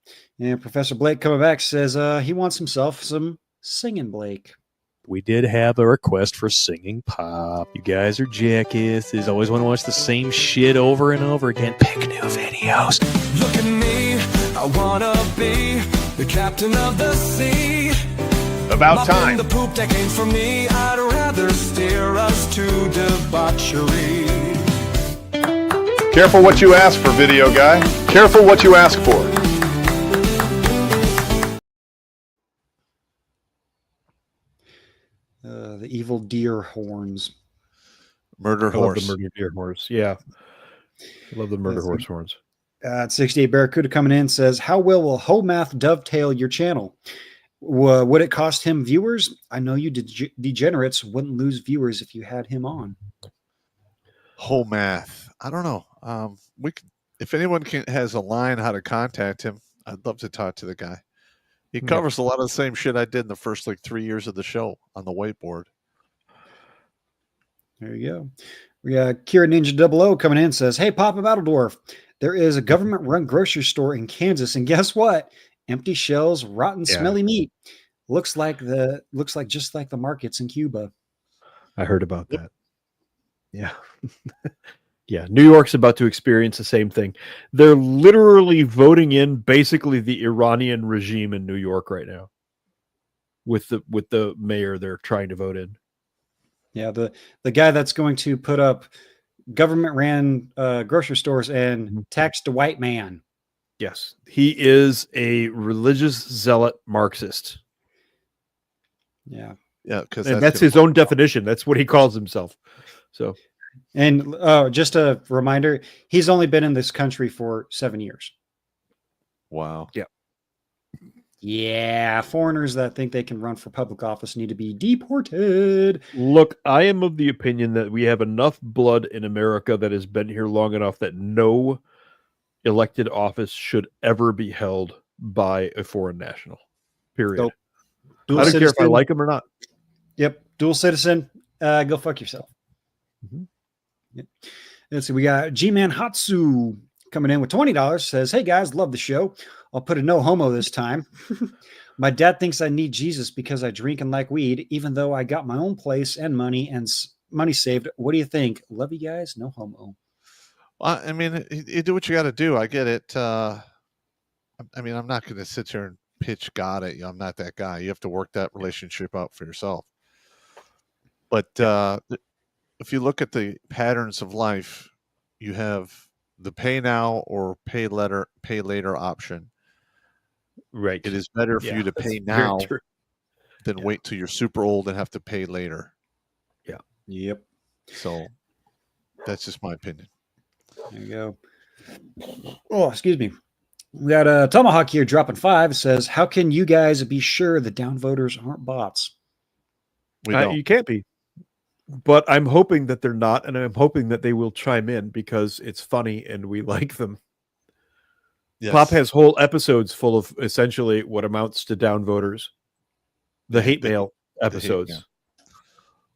[SPEAKER 6] And Professor Blake coming back says he wants himself some singing Blake.
[SPEAKER 11] we did have a request for singing pop. You guys are jackasses. Always want to watch the same shit over and over again. Pick new videos.
[SPEAKER 10] Look at me, I wanna be the captain of the sea.
[SPEAKER 9] About time.
[SPEAKER 10] The poop deck ain't for me. I'd rather steer us to debauchery.
[SPEAKER 9] Careful what you ask for, video guy. Careful what you ask for.
[SPEAKER 6] The evil deer horns.
[SPEAKER 2] Murder
[SPEAKER 5] I love
[SPEAKER 2] horse.
[SPEAKER 5] the murder deer horns. Yeah. I love the murder horse horns.
[SPEAKER 6] 68 Barracuda coming in says, how well will Homath dovetail your channel? Would it cost him viewers? I know you degenerates wouldn't lose viewers if you had him on.
[SPEAKER 2] Whole math. I don't know. We could, if anyone has a line how to contact him, I'd love to talk to the guy. He covers a lot of the same shit I did in the first 3 years of the show on the whiteboard.
[SPEAKER 6] There you go. We got Kira Ninja 00 coming in, says, hey, Papa Battle Dwarf, there is a government-run grocery store in Kansas, and guess what? Empty shelves, rotten, smelly meat. Looks like just like the markets in Cuba.
[SPEAKER 5] I heard about that. Yeah. Yeah. New York's about to experience the same thing. They're literally voting in basically the Iranian regime in New York right now. With the mayor they're trying to vote in.
[SPEAKER 6] Yeah, the guy that's going to put up government-ran grocery stores and tax the white man.
[SPEAKER 5] Yes. He is a religious zealot Marxist.
[SPEAKER 6] Yeah.
[SPEAKER 2] Yeah, because
[SPEAKER 5] that's his own definition. That's what he calls himself. So,
[SPEAKER 6] and just a reminder, he's only been in this country for 7 years.
[SPEAKER 2] Wow.
[SPEAKER 5] Yeah.
[SPEAKER 6] Yeah, foreigners that think they can run for public office need to be deported.
[SPEAKER 5] Look, I am of the opinion that we have enough blood in America that has been here long enough that no elected office should ever be held by a foreign national. Period.
[SPEAKER 6] Nope.
[SPEAKER 5] I don't care if I like them or not.
[SPEAKER 6] Yep. Dual citizen. Go fuck yourself.
[SPEAKER 5] Mm-hmm.
[SPEAKER 6] Yep. Let's see. We got G-Man Hatsu coming in with $20. Says, hey guys, love the show. I'll put a no homo this time. My dad thinks I need Jesus because I drink and like weed, even though I got my own place and money saved. What do you think? Love you guys. No homo.
[SPEAKER 2] Well, I mean, you do what you got to do. I get it. I mean, I'm not going to sit here and pitch God at you. I'm not that guy. You have to work that relationship out for yourself. But if you look at the patterns of life, you have the pay now or pay later option.
[SPEAKER 5] Right.
[SPEAKER 2] It is better for you to pay now than wait till you're super old and have to pay later.
[SPEAKER 5] Yeah.
[SPEAKER 6] Yep.
[SPEAKER 2] So that's just my opinion.
[SPEAKER 6] There you go. Oh, excuse me. We got a Tomahawk here dropping 5. It says, how can you guys be sure the down voters aren't bots?
[SPEAKER 2] We don't.
[SPEAKER 5] You can't be. But I'm hoping that they're not, and I'm hoping that they will chime in because it's funny and we like them. Yes. Pop has whole episodes full of essentially what amounts to down voters. The hate mail episodes.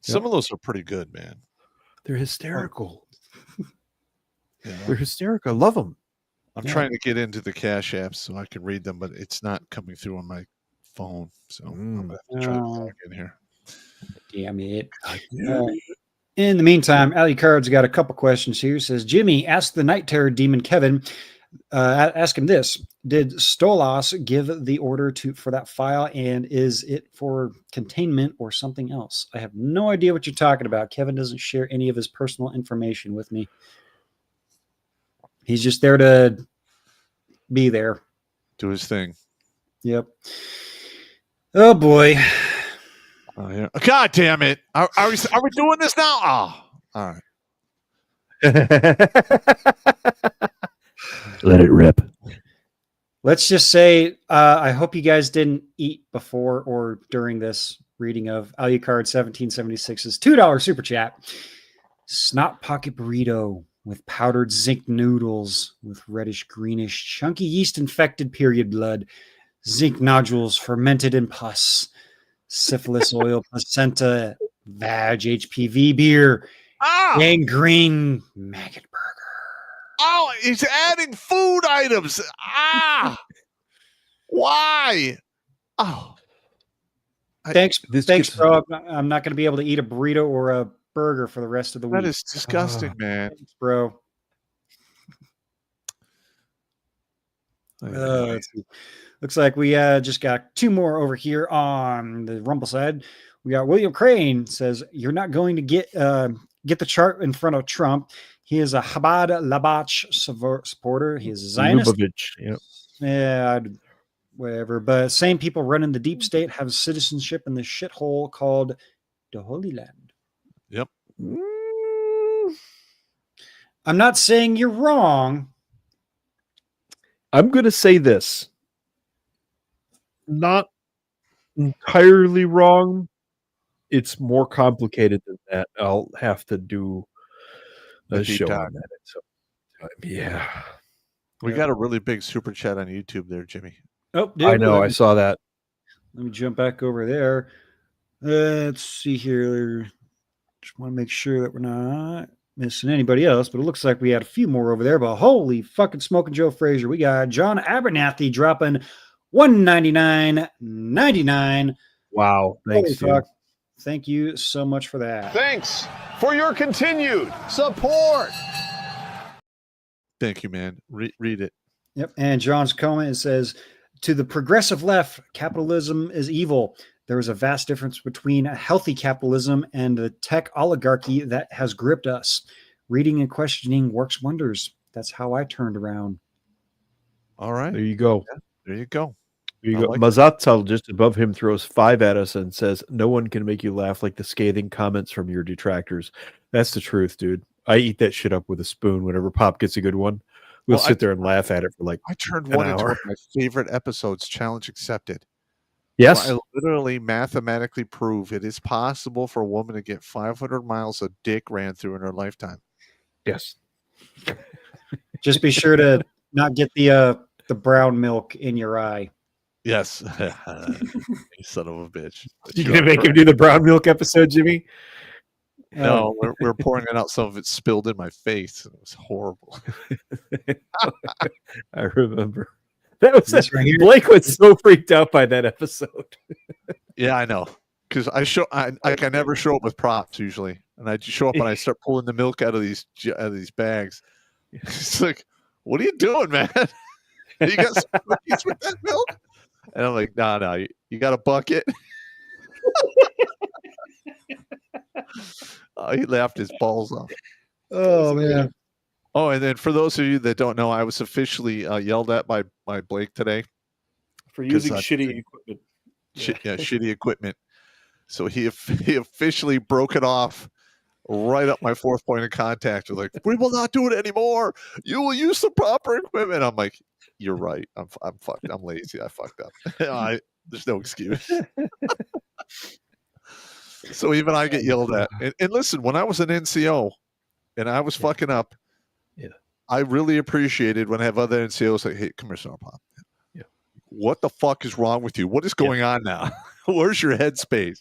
[SPEAKER 2] Some of those are pretty good, man.
[SPEAKER 5] They're hysterical. They're hysterical. I love them.
[SPEAKER 2] I'm trying to get into the Cash apps so I can read them, but it's not coming through on my phone. So I'm going to have to try to log in here.
[SPEAKER 6] Damn it. In the meantime, Ali Card's got a couple questions here. Says, Jimmy, ask the Night Terror demon Kevin. Ask him this. Did Stolas give the order for that file, and is it for containment or something else? I have no idea what you're talking about. Kevin doesn't share any of his personal information with me. He's just there to be there.
[SPEAKER 2] Do his thing.
[SPEAKER 6] Yep. Oh, boy.
[SPEAKER 2] Oh, yeah. God damn it. Are we doing this now? Oh, all right.
[SPEAKER 5] Let it rip.
[SPEAKER 6] Let's just say I hope you guys didn't eat before or during this reading of Alucard 1776's $2 super chat. Snot pocket burrito with powdered zinc noodles with reddish greenish chunky yeast infected period blood, zinc nodules fermented in pus, syphilis oil placenta, vag HPV beer, gangrene maggot burger.
[SPEAKER 2] Oh, he's adding food items. Why? Oh.
[SPEAKER 6] Thanks,
[SPEAKER 5] this
[SPEAKER 6] thanks,
[SPEAKER 5] gets-
[SPEAKER 6] bro. I'm not going to be able to eat a burrito or a burger for the rest of the week.
[SPEAKER 2] That is disgusting, man.
[SPEAKER 6] Thanks, bro. Let's see. Looks like we just got two more over here on the Rumble side. We got William Crane says, "You're not going to get the chart in front of Trump. He is a Chabad Labach supporter. He is a Zionist."
[SPEAKER 5] Lubavitch, yep.
[SPEAKER 6] Yeah, whatever. But same people running the deep state have citizenship in the shithole called the Holy Land.
[SPEAKER 2] Yep.
[SPEAKER 6] I'm not saying you're wrong.
[SPEAKER 5] I'm going to say this. Not entirely wrong. It's more complicated than that. I'll have to do a
[SPEAKER 2] deep
[SPEAKER 5] show
[SPEAKER 2] dive.
[SPEAKER 5] on that. So, yeah.
[SPEAKER 2] We got a really big super chat on YouTube there, Jimmy.
[SPEAKER 6] Oh,
[SPEAKER 5] I know. I saw that.
[SPEAKER 6] Let me jump back over there. Let's see here. Just want to make sure that we're not missing anybody else, but it looks like we had a few more over there. But holy fucking smoking Joe Frazier. We got John Abernathy dropping $199.99.
[SPEAKER 5] Wow. Thanks,
[SPEAKER 6] Holy fuck.
[SPEAKER 5] dude.
[SPEAKER 6] Thank you so much for that.
[SPEAKER 9] Thanks for your continued support.
[SPEAKER 2] Thank you, man. Read it.
[SPEAKER 6] Yep. And John's comment, it says, "To the progressive left, capitalism is evil. There is a vast difference between a healthy capitalism and the tech oligarchy that has gripped us. Reading and questioning works wonders. That's how I turned around."
[SPEAKER 2] All right.
[SPEAKER 5] There you go.
[SPEAKER 2] Yeah, there you go.
[SPEAKER 5] There you
[SPEAKER 2] I
[SPEAKER 5] go.
[SPEAKER 2] like
[SPEAKER 5] Mazatzal just above him throws 5 at us and says, "No one can make you laugh like the scathing comments from your detractors." That's the truth, dude. I eat that shit up with a spoon whenever Pop gets a good one. We'll sit there and laugh at it for like
[SPEAKER 2] I turned
[SPEAKER 5] an
[SPEAKER 2] one into one
[SPEAKER 5] hour.
[SPEAKER 2] of my favorite episodes, Challenge Accepted.
[SPEAKER 5] Yes.
[SPEAKER 2] I literally mathematically prove it is possible for a woman to get 500 miles of dick ran through in her lifetime.
[SPEAKER 5] Yes.
[SPEAKER 6] Just be sure to not get the brown milk in your eye.
[SPEAKER 2] Yes. You son of a bitch. But
[SPEAKER 5] You
[SPEAKER 2] you're
[SPEAKER 5] gonna make him
[SPEAKER 2] correct.
[SPEAKER 5] do the brown milk episode, Jimmy?
[SPEAKER 2] No, we're pouring it out. Some of it spilled in my face. It was horrible.
[SPEAKER 5] I remember. That was
[SPEAKER 6] This right here?
[SPEAKER 5] Blake was so freaked out by that episode.
[SPEAKER 2] Yeah, I know. Because I never show up with props usually, and I just show up and I start pulling the milk out of these bags. It's like, what are you doing, man? You got some cookies with that milk? And I'm like, no, you got a bucket. Oh, he laughed his balls off.
[SPEAKER 6] Oh, man.
[SPEAKER 2] Oh, and then for those of you that don't know, I was officially yelled at by Blake today.
[SPEAKER 5] For
[SPEAKER 2] 'Cause,
[SPEAKER 5] using shitty equipment.
[SPEAKER 2] Shitty equipment. So he officially broke it off right up my fourth point of contact. Like, we will not do it anymore. You will use the proper equipment. I'm like, you're right. I'm fucked. I'm lazy. I fucked up. There's no excuse. So even I get yelled at. And listen, when I was an NCO and I was fucking up, I really appreciated when I have other NCOs like, hey, come here, Son Pop.
[SPEAKER 5] Yeah.
[SPEAKER 2] What the fuck is wrong with you? What is going on now? Where's your headspace?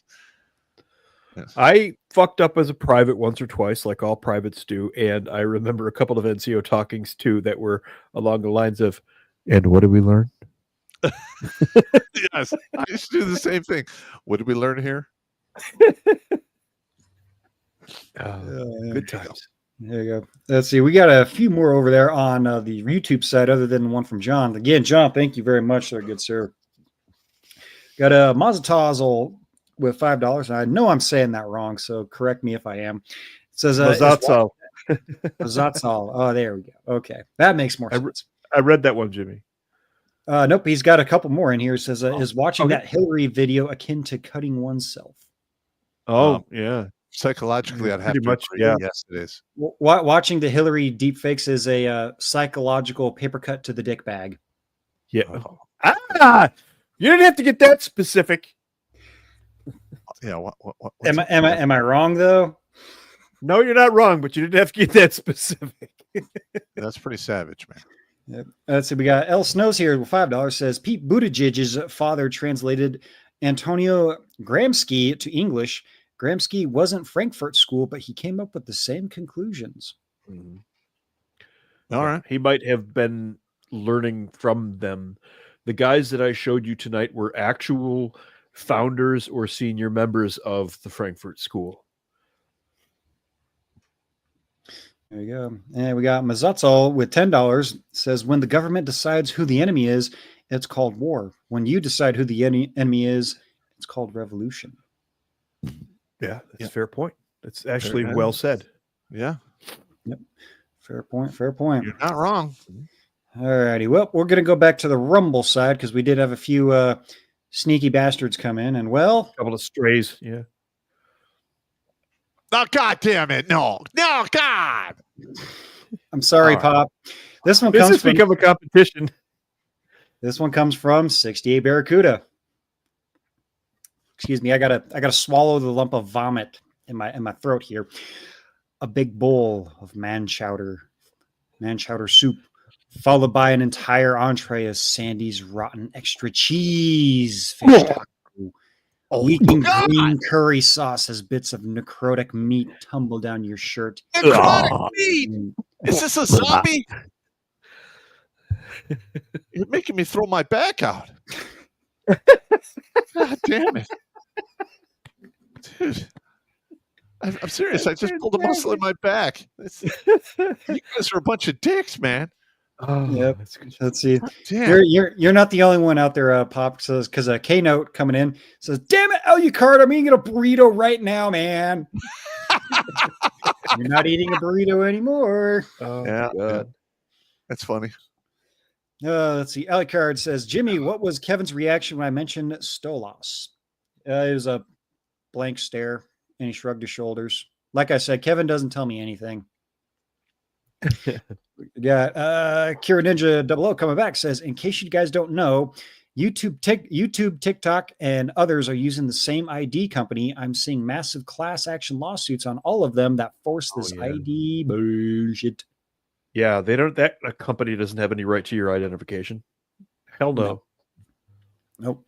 [SPEAKER 2] Yes.
[SPEAKER 5] I fucked up as a private once or twice, like all privates do. And I remember a couple of NCO talkings too that were along the lines of, "And what did we learn?"
[SPEAKER 2] Yes, I used to do the same thing. What did we learn here?
[SPEAKER 5] Good times.
[SPEAKER 6] There you go. Let's see. We got a few more over there on the YouTube side, other than the one from John. Again, John, thank you very much, there, good sir. Got a Mazatazel with $5, and I know I'm saying that wrong, so correct me if I am. It says
[SPEAKER 5] Mazatzal.
[SPEAKER 6] Mazatzal. Oh, there we go. Okay, that makes more sense.
[SPEAKER 5] I read that one, Jimmy.
[SPEAKER 6] Nope, he's got a couple more in here. It says, is watching that Hillary video akin to cutting oneself?
[SPEAKER 5] Oh, yeah.
[SPEAKER 2] Psychologically, I'd have
[SPEAKER 5] Pretty
[SPEAKER 2] to
[SPEAKER 5] much,
[SPEAKER 2] agree.
[SPEAKER 5] yeah.
[SPEAKER 2] Yes, it is.
[SPEAKER 6] Watching the Hillary deepfakes is a psychological paper cut to the dick bag.
[SPEAKER 5] Yeah. You didn't have to get that specific.
[SPEAKER 2] Yeah.
[SPEAKER 6] Am I wrong though?
[SPEAKER 5] No, you're not wrong, but you didn't have to get that specific.
[SPEAKER 2] That's pretty savage, man.
[SPEAKER 6] Yep. Let's see. We got L Snows here with $5. Says Pete Buttigieg's father translated Antonio Gramsci to English. Gramsci wasn't Frankfurt school, but he came up with the same conclusions.
[SPEAKER 2] All right.
[SPEAKER 5] He might have been learning from them. The guys that I showed you tonight were actual founders or senior members of the Frankfurt School.
[SPEAKER 6] There you go. And we got Mazatzel with $10. Says, when the government decides who the enemy is, it's called war. When you decide who the enemy is, it's called revolution.
[SPEAKER 5] Yeah, that's a fair point. That's actually well said.
[SPEAKER 2] Yeah.
[SPEAKER 6] Yep. Fair point. Fair point.
[SPEAKER 2] You're not wrong.
[SPEAKER 6] All righty. Well, we're going to go back to the Rumble side because we did have a few sneaky bastards come in. And, well,
[SPEAKER 5] A couple of strays. Yeah.
[SPEAKER 2] Oh, God damn it. No, God.
[SPEAKER 6] I'm sorry,
[SPEAKER 2] All right.
[SPEAKER 6] Pop. This one
[SPEAKER 5] This
[SPEAKER 6] comes
[SPEAKER 5] has
[SPEAKER 6] from
[SPEAKER 5] become a competition.
[SPEAKER 6] 68 Barracuda. Excuse me, I gotta swallow the lump of vomit in my throat here. A big bowl of man chowder soup, followed by an entire entree of Sandy's rotten extra cheese fish taco. Leaking green curry sauce as bits of necrotic meat tumble down your shirt.
[SPEAKER 2] Necrotic meat. Is this a zombie? You're making me throw my back out. God damn it. Dude. I'm serious. I just pulled a muscle in my back. You guys are a bunch of dicks, man.
[SPEAKER 5] Oh,
[SPEAKER 6] Yep. Let's see.
[SPEAKER 2] Damn.
[SPEAKER 6] You're not the only one out there, Pop. Says because a K note coming in says, "Damn it, Alucard, I'm eating a burrito right now, man." You're not eating a burrito anymore.
[SPEAKER 5] Oh,
[SPEAKER 2] Yeah,
[SPEAKER 5] God.
[SPEAKER 2] yeah. That's funny.
[SPEAKER 6] Let's see. Alucard says, "Jimmy, what was Kevin's reaction when I mentioned Stolas?" It was a blank stare, and he shrugged his shoulders. Like I said, Kevin doesn't tell me anything. Yeah, Kira Ninja 00 coming back says, in case you guys don't know, YouTube, TikTok, and others are using the same ID company. I'm seeing massive class action lawsuits on all of them that force this ID bullshit.
[SPEAKER 5] Yeah, they don't. That a company doesn't have any right to your identification. Hell no.
[SPEAKER 6] Nope.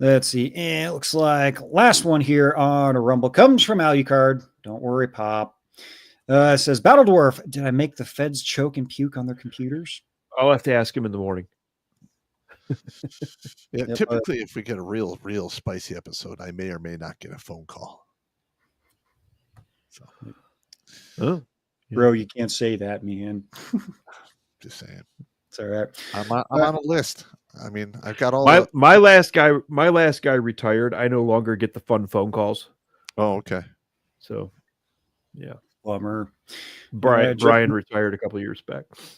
[SPEAKER 6] Let's see. And it looks like last one here on a Rumble comes from Alucard. Don't worry, Pop. It says, Battle Dwarf, did I make the feds choke and puke on their computers?
[SPEAKER 5] I'll have to ask him in the morning.
[SPEAKER 2] Yeah,
[SPEAKER 6] Yep,
[SPEAKER 2] typically, if we get a real spicy episode, I may or may not get a phone call. So,
[SPEAKER 5] Oh,
[SPEAKER 6] Bro, you can't say that, man.
[SPEAKER 2] just saying.
[SPEAKER 6] It's all right.
[SPEAKER 2] I'm on a list. I mean, I've got all
[SPEAKER 5] my last guy retired. I no longer get the fun phone calls.
[SPEAKER 2] Oh, okay.
[SPEAKER 5] So, yeah.
[SPEAKER 6] Bummer.
[SPEAKER 5] Brian retired a couple of years back.
[SPEAKER 6] Let's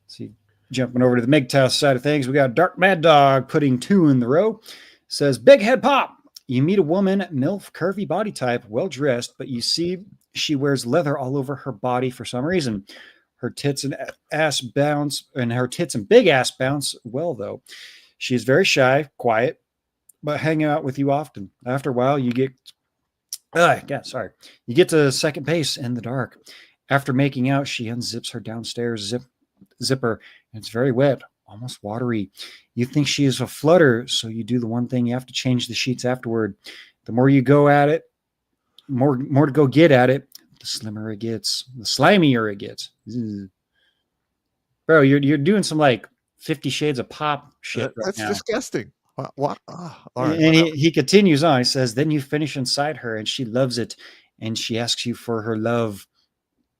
[SPEAKER 6] see. Jumping over to the MGTOW side of things, we got Dark Mad Dog putting 2 in the row. Says, Big Head Pop, you meet a woman, MILF, curvy body type, well-dressed, but you see she wears leather all over her body for some reason. Her tits and ass bounce, and her tits and big ass bounce well, though. She's very shy, quiet, but hang out with you often. After a while, you get you get to second base in the dark. After making out, she unzips her downstairs zipper, and it's very wet, almost watery. You think she is a flutter, so you do the one thing: you have to change the sheets afterward. The more you go at it, more to go get at it, the slimmer it gets, the slimier it gets. Bro, you're doing some like 50 Shades of Pop shit.
[SPEAKER 2] That's
[SPEAKER 6] right now.
[SPEAKER 2] disgusting. What? Oh, all right,
[SPEAKER 6] And he continues on. He says, then you finish inside her and she loves it. And she asks you for her love.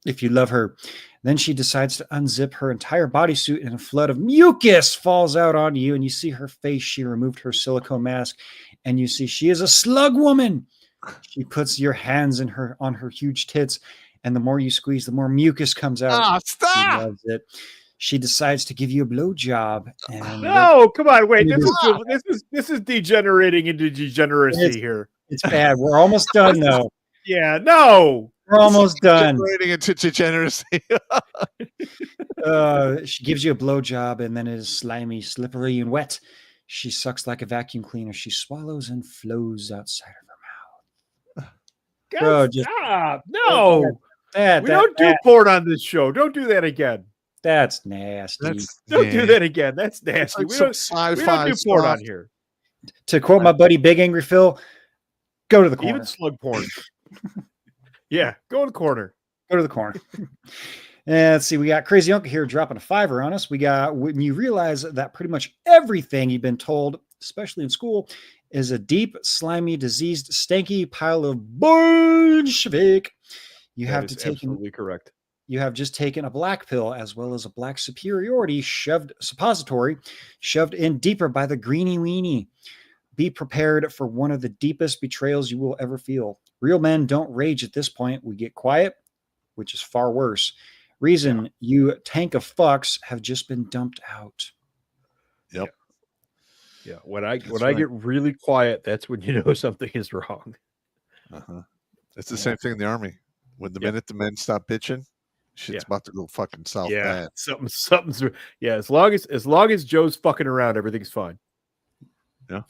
[SPEAKER 6] If you love her, then she decides to unzip her entire bodysuit and a flood of mucus falls out onto you. And you see her face. She removed her silicone mask and you see she is a slug woman. She puts your hands on her huge tits. And the more you squeeze, the more mucus comes out.
[SPEAKER 2] Oh, stop!
[SPEAKER 6] She loves it. She decides to give you a blowjob. And
[SPEAKER 5] No, come on, wait. This is degenerating into degeneracy here.
[SPEAKER 6] it's bad. We're almost done, though.
[SPEAKER 5] Yeah, no.
[SPEAKER 6] We're almost done.
[SPEAKER 2] Degenerating into degeneracy.
[SPEAKER 6] She gives you a blowjob, and then it is slimy, slippery, and wet. She sucks like a vacuum cleaner. She swallows and flows outside of her mouth.
[SPEAKER 5] God,
[SPEAKER 6] Bro, just-
[SPEAKER 5] stop. No. We don't do porn on this show. Don't do that again.
[SPEAKER 6] That's nasty.
[SPEAKER 5] Don't do that again. That's nasty.
[SPEAKER 2] Like
[SPEAKER 5] We
[SPEAKER 2] some
[SPEAKER 5] don't
[SPEAKER 2] sci-fi
[SPEAKER 5] do porn
[SPEAKER 2] stuff.
[SPEAKER 5] on here.
[SPEAKER 6] To quote my buddy Big Angry Phil, go to the corner.
[SPEAKER 5] Even slug porn. Yeah, go in the corner.
[SPEAKER 6] Go to the corner. And let's see, we got Crazy Uncle here dropping a $5 on us. We got when you realize that pretty much everything you've been told, especially in school, is a deep, slimy, diseased, stanky pile of Bolshevik. You
[SPEAKER 5] That
[SPEAKER 6] have
[SPEAKER 5] is
[SPEAKER 6] to take
[SPEAKER 5] absolutely correct.
[SPEAKER 6] You have just taken a black pill as well as a black superiority suppository shoved in deeper by the greeny weenie. Be prepared for one of the deepest betrayals you will ever feel. Real men don't rage at this point. We get quiet, which is far worse. Reason you tank of fucks have just been dumped out.
[SPEAKER 2] Yep.
[SPEAKER 5] Yeah. When I
[SPEAKER 2] right.
[SPEAKER 5] get really quiet, that's when you know something is wrong.
[SPEAKER 2] Uh-huh. It's the same thing in the army. When the minute the men stop bitching, shit's about to go fucking south bad.
[SPEAKER 5] Something's as long as Joe's fucking around, everything's fine.
[SPEAKER 2] Yeah.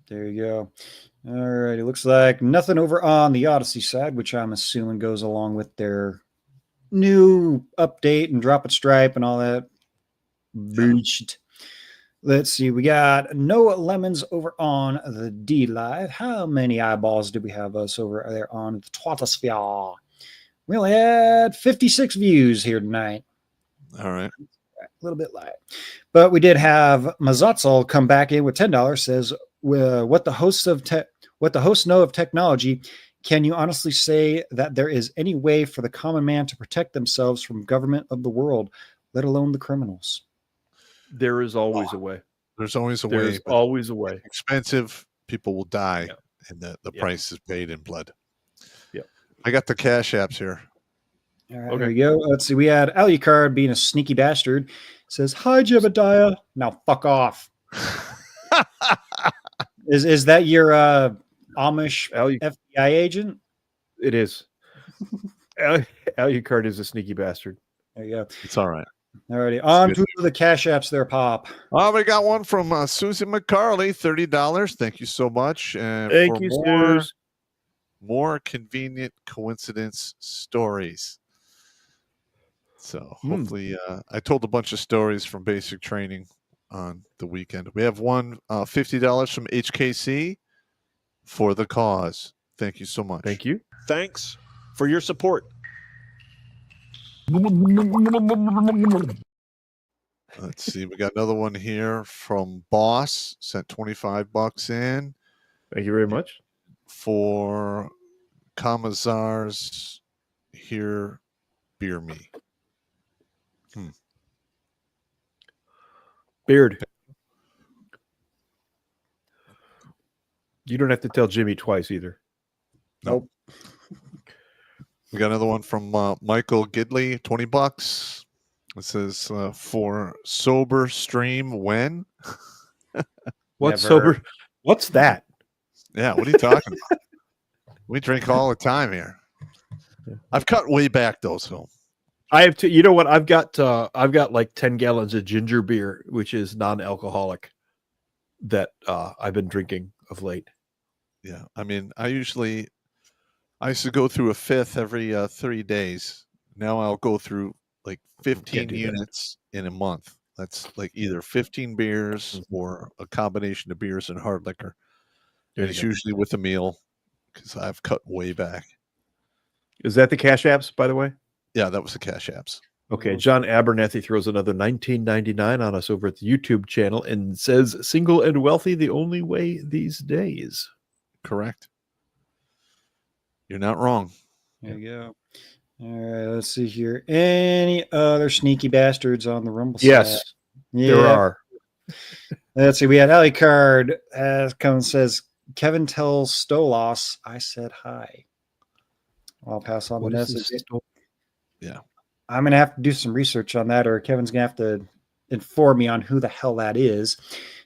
[SPEAKER 6] There you go. All right. It looks like nothing over on the Odyssey side, which I'm assuming goes along with their new update and drop it stripe and all that. Bullshit. Let's see. We got no lemons over on the D Live. How many eyeballs do we have us over there on the Twatosphere? We only had 56 views here tonight.
[SPEAKER 2] All right.
[SPEAKER 6] A little bit light. But we did have Mazatzal come back in with $10. Says, what the hosts know of technology, can you honestly say that there is any way for the common man to protect themselves from government of the world, let alone the criminals?
[SPEAKER 5] There is always a way.
[SPEAKER 2] There's always a way.
[SPEAKER 5] There's always a way.
[SPEAKER 2] Expensive. People will die, and the price is paid in blood.
[SPEAKER 5] Yeah.
[SPEAKER 2] I got the cash apps here.
[SPEAKER 6] All right, There you go. Let's see. We had Alucard being a sneaky bastard. Says, hi, Jebediah. Now fuck off. Is that your Amish FBI agent?
[SPEAKER 5] It is. Alucard is a sneaky bastard.
[SPEAKER 6] There you go.
[SPEAKER 2] It's all right.
[SPEAKER 6] Alrighty, on to the cash apps there, Pop.
[SPEAKER 2] Oh, we got one from Susan McCarley, $30. Thank you so much.
[SPEAKER 5] Thank you, Suze.
[SPEAKER 2] More convenient coincidence stories. So hopefully, I told a bunch of stories from basic training on the weekend. We have one $50 from HKC for the cause. Thank you so much.
[SPEAKER 5] Thank you.
[SPEAKER 12] Thanks for your support.
[SPEAKER 2] Let's see. We got another one here from Boss. Sent $25 in.
[SPEAKER 5] Thank you very much.
[SPEAKER 2] For Kamazar's Here Beer Me.
[SPEAKER 5] Beard. You don't have to tell Jimmy twice either.
[SPEAKER 2] Nope. We got another one from Michael Gidley, $20. It says for sober stream when?
[SPEAKER 5] What's sober? What's that?
[SPEAKER 2] Yeah, what are you talking about? We drink all the time here. I've cut way back though, so
[SPEAKER 5] I have to. You know what? I've got like 10 gallons of ginger beer, which is non-alcoholic, that I've been drinking of late.
[SPEAKER 2] Yeah, I mean, I used to go through a fifth every 3 days. Now I'll go through like 15 units in a month. That's like either 15 beers or a combination of beers and hard liquor. And it's usually with a meal because I've cut way back.
[SPEAKER 5] Is that the cash apps, by the way?
[SPEAKER 2] Yeah, that was the cash apps.
[SPEAKER 5] Okay, John Abernathy throws another $19.99 on us over at the YouTube channel and says, single and wealthy, the only way these days.
[SPEAKER 2] Correct. You're not wrong.
[SPEAKER 6] There you go. All right, let's see here. Any other sneaky bastards on the Rumble side?
[SPEAKER 5] Yes, there are.
[SPEAKER 6] Let's see. We had Ali Card says, Kevin tells Stolas I said hi. I'll pass on the message.
[SPEAKER 2] Yeah.
[SPEAKER 6] I'm going to have to do some research on that, or Kevin's going to have to inform me on who the hell that is.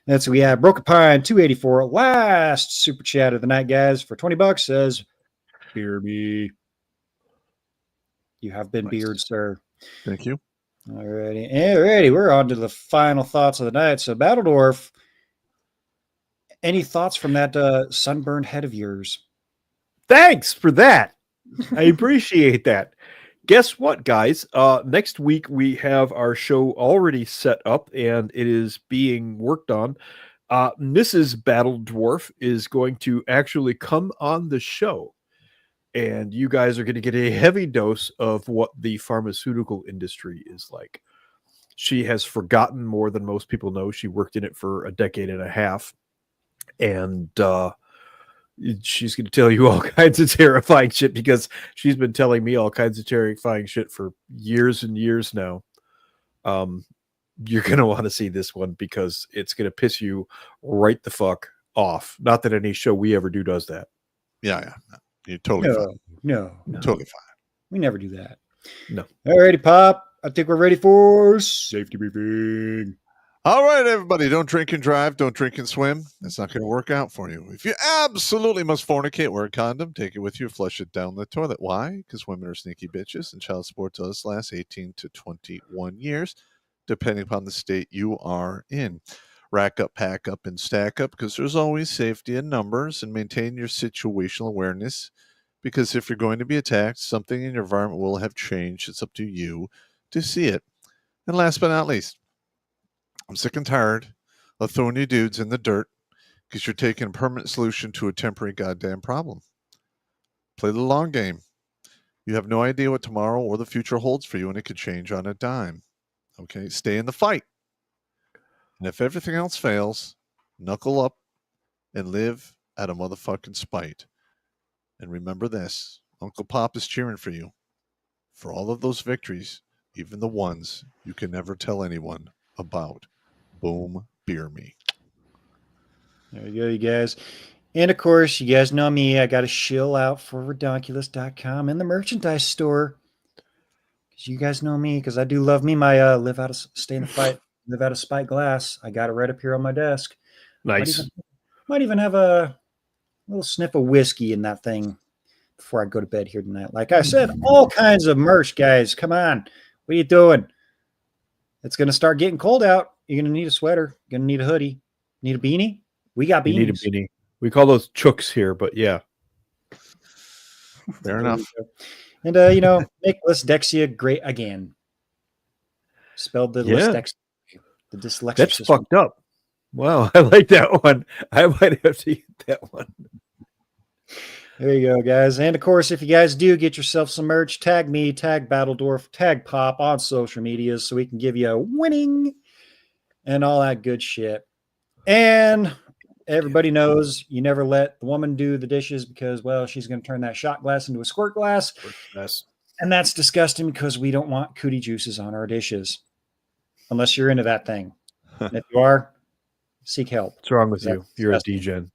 [SPEAKER 6] That's we have Broken Pine 284. Last super chat of the night, guys, for $20 says, Beer me. You have been beard, sir.
[SPEAKER 2] Thank you.
[SPEAKER 6] Alrighty. We're on to the final thoughts of the night. So, Battledorf, any thoughts from that sunburned head of yours?
[SPEAKER 5] Thanks for that. I appreciate that. Guess what, guys? Next week we have our show already set up and it is being worked on. Mrs. Battledwarf is going to actually come on the show, and you guys are going to get a heavy dose of what the pharmaceutical industry is like. She has forgotten more than most people know. She worked in it for a decade and a half. And she's going to tell you all kinds of terrifying shit because she's been telling me all kinds of terrifying shit for years and years now. You're going to want to see this one because it's going to piss you right the fuck off. Not that any show we ever do does that.
[SPEAKER 2] Yeah. You're totally fine.
[SPEAKER 6] No.
[SPEAKER 2] Totally fine.
[SPEAKER 6] We never do that.
[SPEAKER 5] No.
[SPEAKER 6] Alrighty, Pop. I think we're ready for safety briefing.
[SPEAKER 2] All right, everybody. Don't drink and drive. Don't drink and swim. That's not going to work out for you. If you absolutely must fornicate, wear a condom. Take it with you. Flush it down the toilet. Why? Because women are sneaky bitches, and child support does last 18 to 21 years, depending upon the state you are in. Rack up, pack up, and stack up, because there's always safety in numbers, and maintain your situational awareness, because if you're going to be attacked, something in your environment will have changed. It's up to you to see it. And last but not least, I'm sick and tired of throwing you dudes in the dirt because you're taking a permanent solution to a temporary goddamn problem. Play the long game. You have no idea what tomorrow or the future holds for you, and it could change on a dime. Okay? Stay in the fight. And if everything else fails, knuckle up and live at a motherfucking spite. And remember this, Uncle Pop is cheering for you. For all of those victories, even the ones you can never tell anyone about. Boom, beer me.
[SPEAKER 6] There you go, you guys. And of course, you guys know me. I got a shill out for Redonkulas.com and the merchandise store. Because you guys know me, because I do love me my stay in the fight, live out of spite glass. I got it right up here on my desk.
[SPEAKER 5] Nice.
[SPEAKER 6] Might even have a little sniff of whiskey in that thing before I go to bed here tonight. Like I said, all kinds of merch, guys. Come on. What are you doing? It's going to start getting cold out. You're going to need a sweater. You're going to need a hoodie. Need a beanie? We got beanies.
[SPEAKER 5] You need a beanie. We call those chooks here, but yeah.
[SPEAKER 2] Fair enough.
[SPEAKER 6] And, make Dysdexia great again. Spelled the Dysdexia. The dyslexia.
[SPEAKER 5] That's
[SPEAKER 6] system.
[SPEAKER 5] fucked up. Wow, I like that one. I might have to get that one.
[SPEAKER 6] There you go, guys. And, of course, if you guys do get yourself some merch, tag me, tag Battledorf, tag Pop on social medias so we can give you a winning and all that good shit. And everybody knows you never let the woman do the dishes because, well, she's going to turn that shot glass into a squirt glass.
[SPEAKER 5] Yes.
[SPEAKER 6] And that's disgusting because we don't want cootie juices on our dishes unless you're into that thing. And if you are, seek help.
[SPEAKER 5] What's wrong with you? You're a degen.